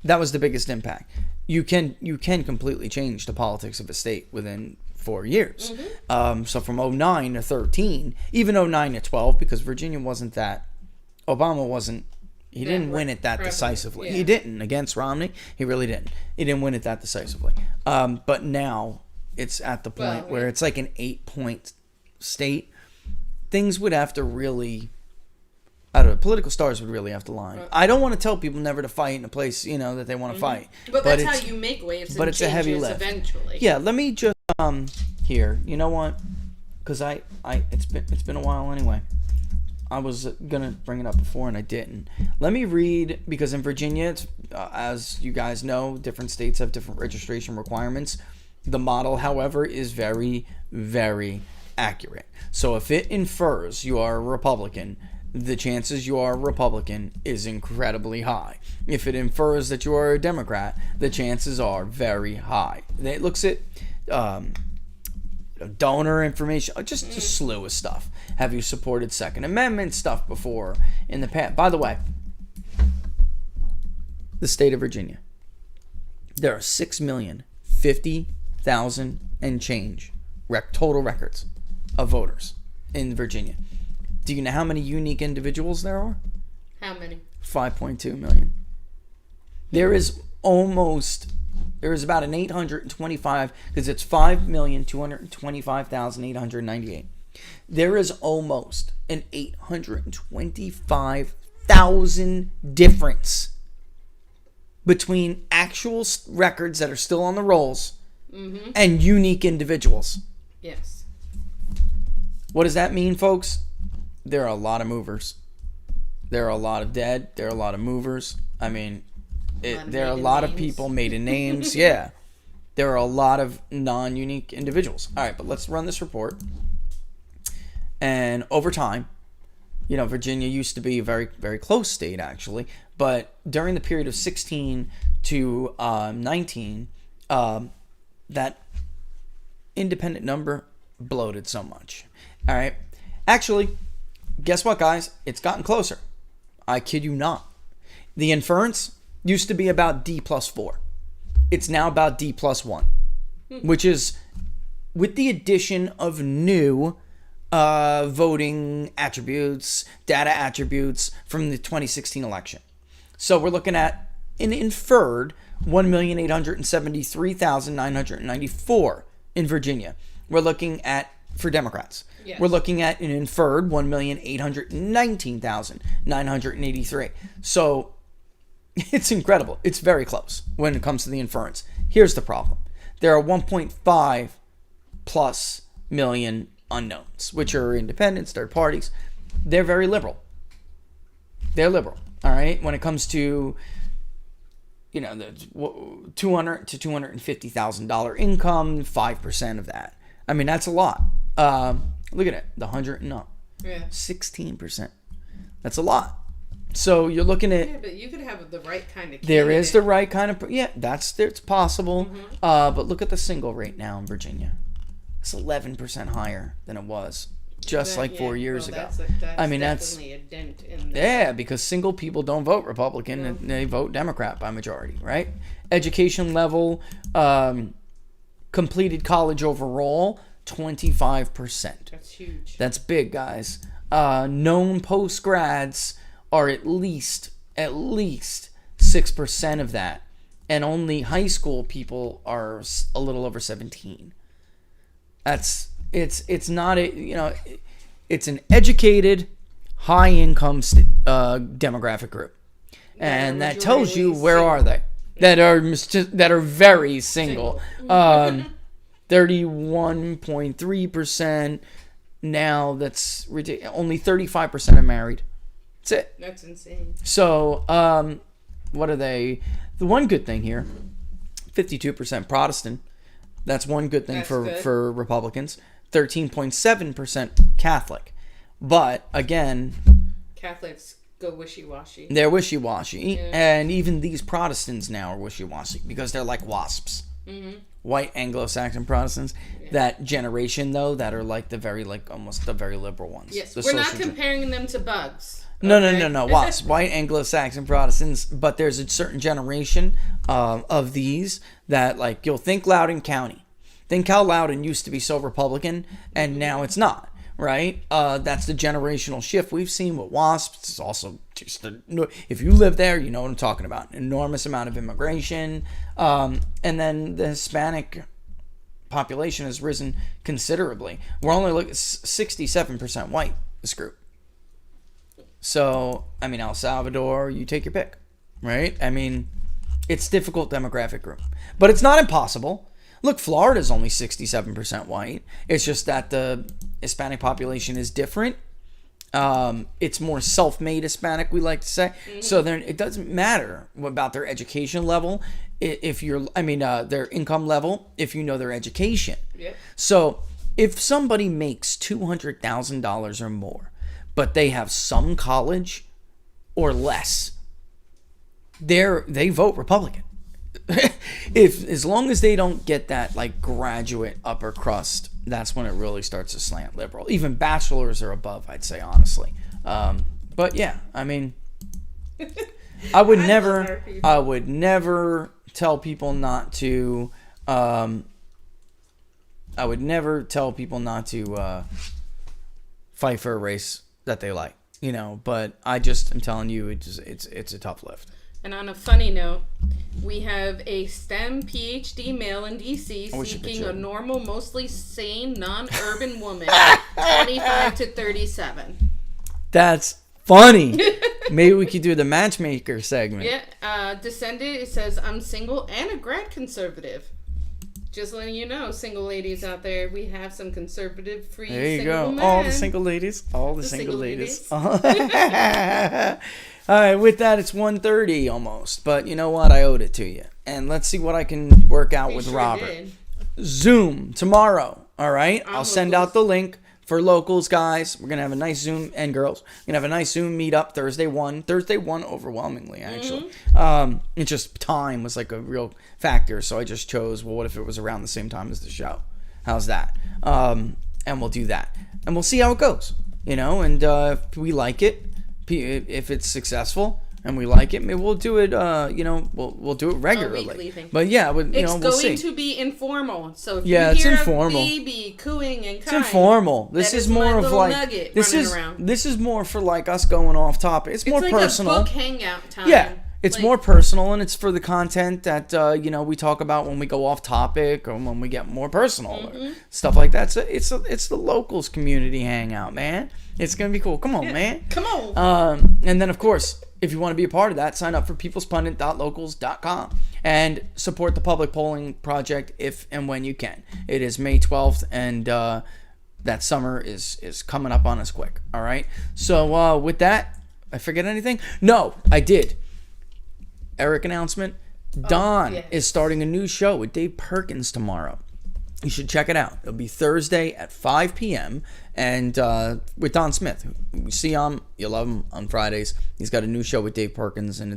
Speaker 2: That was the biggest impact. You can completely change the politics of a state within 4 years.
Speaker 3: Mm-hmm.
Speaker 2: So from 09 to 13, even 09 to 12, because Virginia wasn't that, Obama wasn't, he didn't win it that decisively.
Speaker 3: Yeah.
Speaker 2: He didn't against Romney. He really didn't. He didn't win it that decisively. But now it's at the point where it's like an 8-point state. Things would have to really, I don't know, political stars would really have to line. I don't want to tell people never to fight in a place, that they want to fight.
Speaker 3: But that's how you make waves and
Speaker 2: it's a heavy lift.
Speaker 3: Eventually.
Speaker 2: Yeah, let me just here. You know what? Because it's been a while anyway. I was gonna bring it up before and I didn't. Let me read, because in Virginia, it's, as you guys know, different states have different registration requirements. The model, however, is very, very accurate. So if it infers you are a Republican, the chances you are a Republican is incredibly high. If it infers that you are a Democrat, the chances are very high. It looks at donor information, just a slew of stuff. Have you supported Second Amendment stuff before in the past? By the way, the state of Virginia, there are 6,050,000 and change total records of voters in Virginia. Do you know how many unique individuals there are?
Speaker 3: How many?
Speaker 2: 5.2 million. There is about an 825, because it's 5,225,898. There is almost an 825,000 difference between actual records that are still on the rolls and unique individuals.
Speaker 3: Yes.
Speaker 2: What does that mean, folks? There are a lot of movers. There are a lot of dead. There are a lot of movers. I mean, there are a lot of people, maiden names. Yeah. There are a lot of non-unique individuals. All right, but let's run this report. And over time, Virginia used to be a very, very close state, actually. But during the period of 16 to 19, that independent number bloated so much. All right. Actually, guess what, guys? It's gotten closer. I kid you not. The inference used to be about D+4. It's now about D+1, which is with the addition of new voting attributes, data attributes from the 2016 election. So we're looking at an inferred 1,873,994 in Virginia. We're looking at, for Democrats, yes. We're looking at an inferred 1,819,983. So it's incredible. It's very close when it comes to the inference. Here's the problem. There are 1.5 plus million unknowns, which are independents, third parties. They're very liberal. They're liberal, all right? When it comes to, the $200,000 to $250,000 income, 5% of that. I mean, that's a lot. Look at it, the 100 and up. Yeah. 16%. That's a lot. So you're looking at...
Speaker 3: Yeah, but you could have the right kind of candidate.
Speaker 2: There is the right kind of... Yeah, it's possible. Mm-hmm. But look at the single rate now in Virginia. It's 11% higher than it was just 4 years ago. That's
Speaker 3: definitely a dent in the...
Speaker 2: Yeah, because single people don't vote Republican, and they vote Democrat by majority, right? Education level, completed college overall, 25%.
Speaker 3: That's huge.
Speaker 2: That's big, guys. Known post-grads are at least 6% of that. And only high school people are a little over 17. It's not it's an educated, high income demographic group, and that tells you where are they that are very single. 31.3% now. That's ridiculous. Only 35% are married. That's it.
Speaker 3: That's insane.
Speaker 2: So what are they? The one good thing here, 52% Protestant. That's one good thing for Republicans. 13.7% Catholic. But, again...
Speaker 3: Catholics go wishy-washy.
Speaker 2: They're wishy-washy. Yeah. And even these Protestants now are wishy-washy because they're like wasps. Mm-hmm. White Anglo-Saxon Protestants. Yeah. That generation, though, that are like almost the very liberal ones.
Speaker 3: Yes, we're not comparing them to bugs.
Speaker 2: No. Wasps. White Anglo-Saxon Protestants. But there's a certain generation of these that, you'll think Loudoun County. Think how Loudoun used to be so Republican, and now it's not, right? That's the generational shift we've seen with WASP. It's also just if you live there, you know what I'm talking about. An enormous amount of immigration. And then the Hispanic population has risen considerably. We're only looking at 67% white, this group. So, El Salvador, you take your pick, right? It's difficult demographic group. But it's not impossible. Look, Florida's only 67% white. It's just that the Hispanic population is different. It's more self-made Hispanic, we like to say. Mm-hmm. So then it doesn't matter about their education level, their income level, if you know their education. Yep. So if somebody makes $200,000 or more, but they have some college or less, they vote Republican. As long as they don't get that graduate upper crust, that's when it really starts to slant liberal. Even bachelors are above, I'd say, honestly. But yeah, I would never tell people not to. I would never tell people not to fight for a race that they like, But I just am telling you, it's a tough lift.
Speaker 3: And on a funny note, we have a STEM PhD male in D.C. seeking a normal, mostly sane, non-urban woman, 25 to 37.
Speaker 2: That's funny. Maybe we could do the matchmaker segment.
Speaker 3: Yeah. Descendant, it says, I'm single and a grad conservative. Just letting you know, single ladies out there, we have some conservative, free,
Speaker 2: there you
Speaker 3: single
Speaker 2: go.
Speaker 3: men.
Speaker 2: All the single ladies. All the single ladies. All right, with that, it's 1:30 almost. But you know what? I owed it to you. And let's see what I can work out with Robert.
Speaker 3: Did.
Speaker 2: Zoom tomorrow, all right? I'll send out the link for locals, guys. We're going to have a nice Zoom, and girls. We're going to have a nice Zoom meetup Thursday 1 overwhelmingly, actually. Mm-hmm. It's just time was a real factor, so I just chose, what if it was around the same time as the show? How's that? And we'll do that. And we'll see how it goes, and if we like it, if it's successful, and we like it, maybe we'll do it. We'll do it regularly.
Speaker 3: weekly thing.
Speaker 2: But yeah, we'll see.
Speaker 3: It's going to be informal. So if
Speaker 2: Yeah,
Speaker 3: you
Speaker 2: it's
Speaker 3: hear
Speaker 2: informal.
Speaker 3: a baby cooing and
Speaker 2: It's
Speaker 3: crying,
Speaker 2: informal. This
Speaker 3: that
Speaker 2: is
Speaker 3: my
Speaker 2: more of
Speaker 3: little
Speaker 2: like
Speaker 3: nugget
Speaker 2: this
Speaker 3: running
Speaker 2: is
Speaker 3: around.
Speaker 2: this is more for like us going off topic. It's more
Speaker 3: like
Speaker 2: personal.
Speaker 3: a book hangout time.
Speaker 2: Yeah, it's
Speaker 3: Like,
Speaker 2: more personal, and it's for the content that we talk about when we go off topic or when we get more personal or stuff like that. So it's the locals community hangout, man. It's gonna be cool. Come on, man.
Speaker 3: Come on.
Speaker 2: And then of course, if you want to be a part of that, sign up for peoplespundit.locals.com and support the public polling project if and when you can. It is May 12th, and that summer is coming up on us quick. All right. So with that, I forget anything? No, I did. Eric announcement. Don is starting a new show with Dave Perkins tomorrow. You should check it out. It'll be Thursday at 5 p.m. and with Don Smith. You see him, you love him on Fridays. He's got a new show with Dave Perkins, and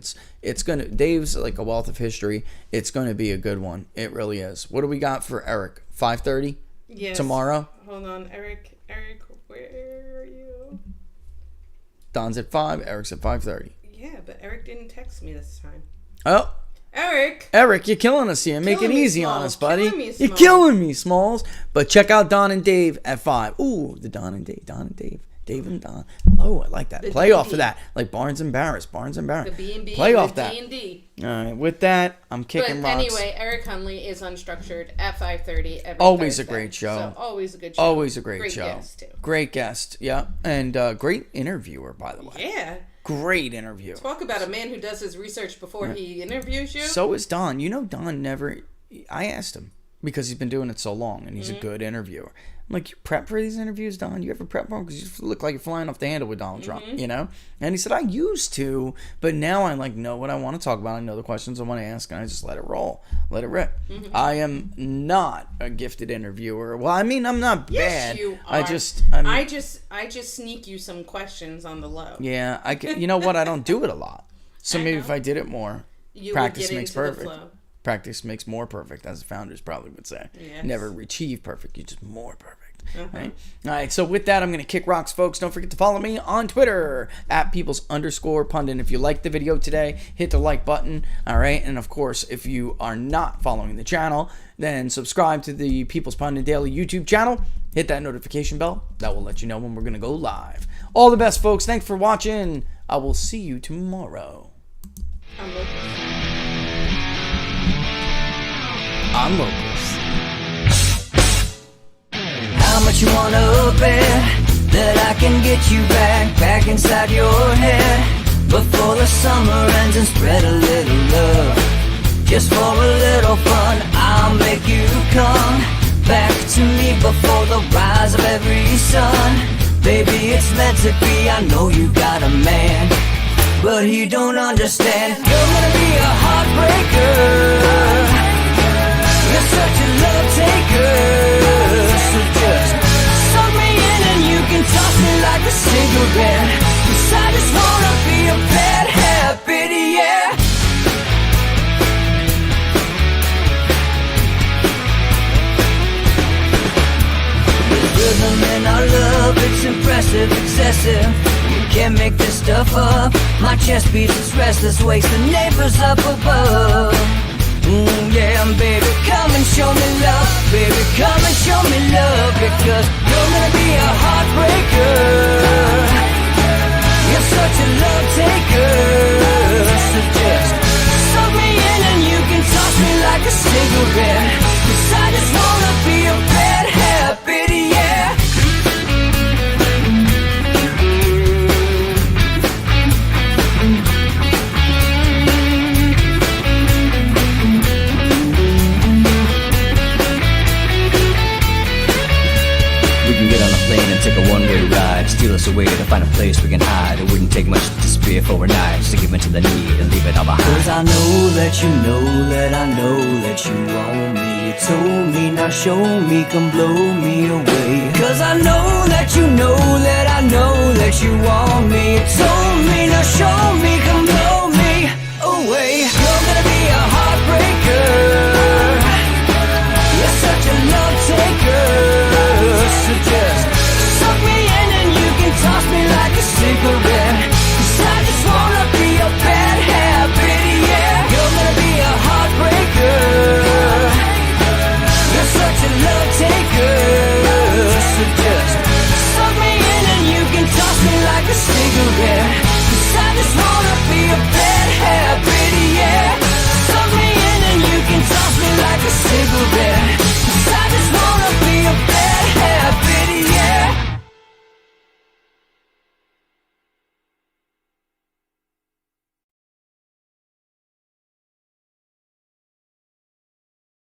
Speaker 2: Dave's like a wealth of history. It's gonna be a good one. It really is. What do we got for Eric? 5:30 tomorrow.
Speaker 3: Hold on, Eric, where are you?
Speaker 2: Don's at 5. Eric's at 5:30.
Speaker 3: Yeah, but Eric didn't text me this time.
Speaker 2: Oh.
Speaker 3: Eric,
Speaker 2: you're killing us here. Make it easy on us, buddy. You're
Speaker 3: Smalls.
Speaker 2: killing me, Smalls. But check out Don and Dave at 5. Ooh, the Don and Dave. Dave and Don. Oh, I like that.
Speaker 3: The
Speaker 2: Play
Speaker 3: D&D.
Speaker 2: off of that. Like Barnes and Baris.
Speaker 3: the B&B,
Speaker 2: Play off
Speaker 3: the
Speaker 2: that.
Speaker 3: D&D.
Speaker 2: All right, with that, I'm
Speaker 3: But
Speaker 2: kicking rocks.
Speaker 3: anyway, Eric Hunley is Unstructured at 5:30 every
Speaker 2: Always a
Speaker 3: Thursday.
Speaker 2: great show.
Speaker 3: So always a good show.
Speaker 2: Always a great show.
Speaker 3: Guest too.
Speaker 2: Great guest, yeah. And great interviewer, by the way.
Speaker 3: Yeah.
Speaker 2: Great interview.
Speaker 3: Talk about a man who does his research before he interviews you.
Speaker 2: So is Don. You know, Don never. I asked him because he's been doing it so long, and he's a good interviewer. I'm like, you prep for these interviews, Don? You ever prep for them? Because you look like you're flying off the handle with Donald Trump, you know? And he said, I used to, but now I like know what I want to talk about. I know the questions I want to ask, and I just let it roll, let it rip. I am not a gifted interviewer. Well, I mean, I'm not bad.
Speaker 3: Yes, you are.
Speaker 2: I
Speaker 3: just sneak you some questions on the low.
Speaker 2: Yeah, you know what? I don't do it a lot. So maybe if I did it more,
Speaker 3: You
Speaker 2: practice
Speaker 3: would get
Speaker 2: makes
Speaker 3: into the
Speaker 2: perfect.
Speaker 3: flow.
Speaker 2: Practice makes more perfect, as the founders probably would say.
Speaker 3: Yes.
Speaker 2: Never achieve perfect, you just more perfect. Right? All right, so with that, I'm going to kick rocks, folks. Don't forget to follow me on Twitter at peoples_pundit. If you liked the video today, hit the like button. All right, and of course, if you are not following the channel, then subscribe to the People's Pundit Daily YouTube channel. Hit that notification bell. That will let you know when we're going to go live. All the best, folks. Thanks for watching. I will see you tomorrow. On Locals.
Speaker 1: How much you wanna bet that I can get you back inside your head before the summer ends and spread a little love. Just for a little fun, I'll make you come back to me before the rise of every sun. Baby, it's meant to be, I know you got a man, but he don't understand. You're gonna be a heartbreaker. You're such a love taker. So just suck me in and you can toss me like a cigarette. 'Cause I just wanna be a bad habit, yeah. There's rhythm in our love, it's impressive, excessive. You can't make this stuff up. My chest beats, it's restless, wakes the neighbors up above. Yeah, baby, come and show me love. Baby, come and show me love. Because you're gonna be a heartbreaker. You're such a love taker. So just suck me in and you can toss me like a cigarette. 'Cause I just wanna be a bad habit, yeah.
Speaker 4: Get on a plane and take a one-way ride. Steal us away to find a place we can hide. It wouldn't take much to spear for knives to give in to the need and leave it all behind.
Speaker 1: 'Cause I know that you know that I know that you want me. You told me, now show me, come blow me away. 'Cause I know that you know that I know that you want me. You told me, now show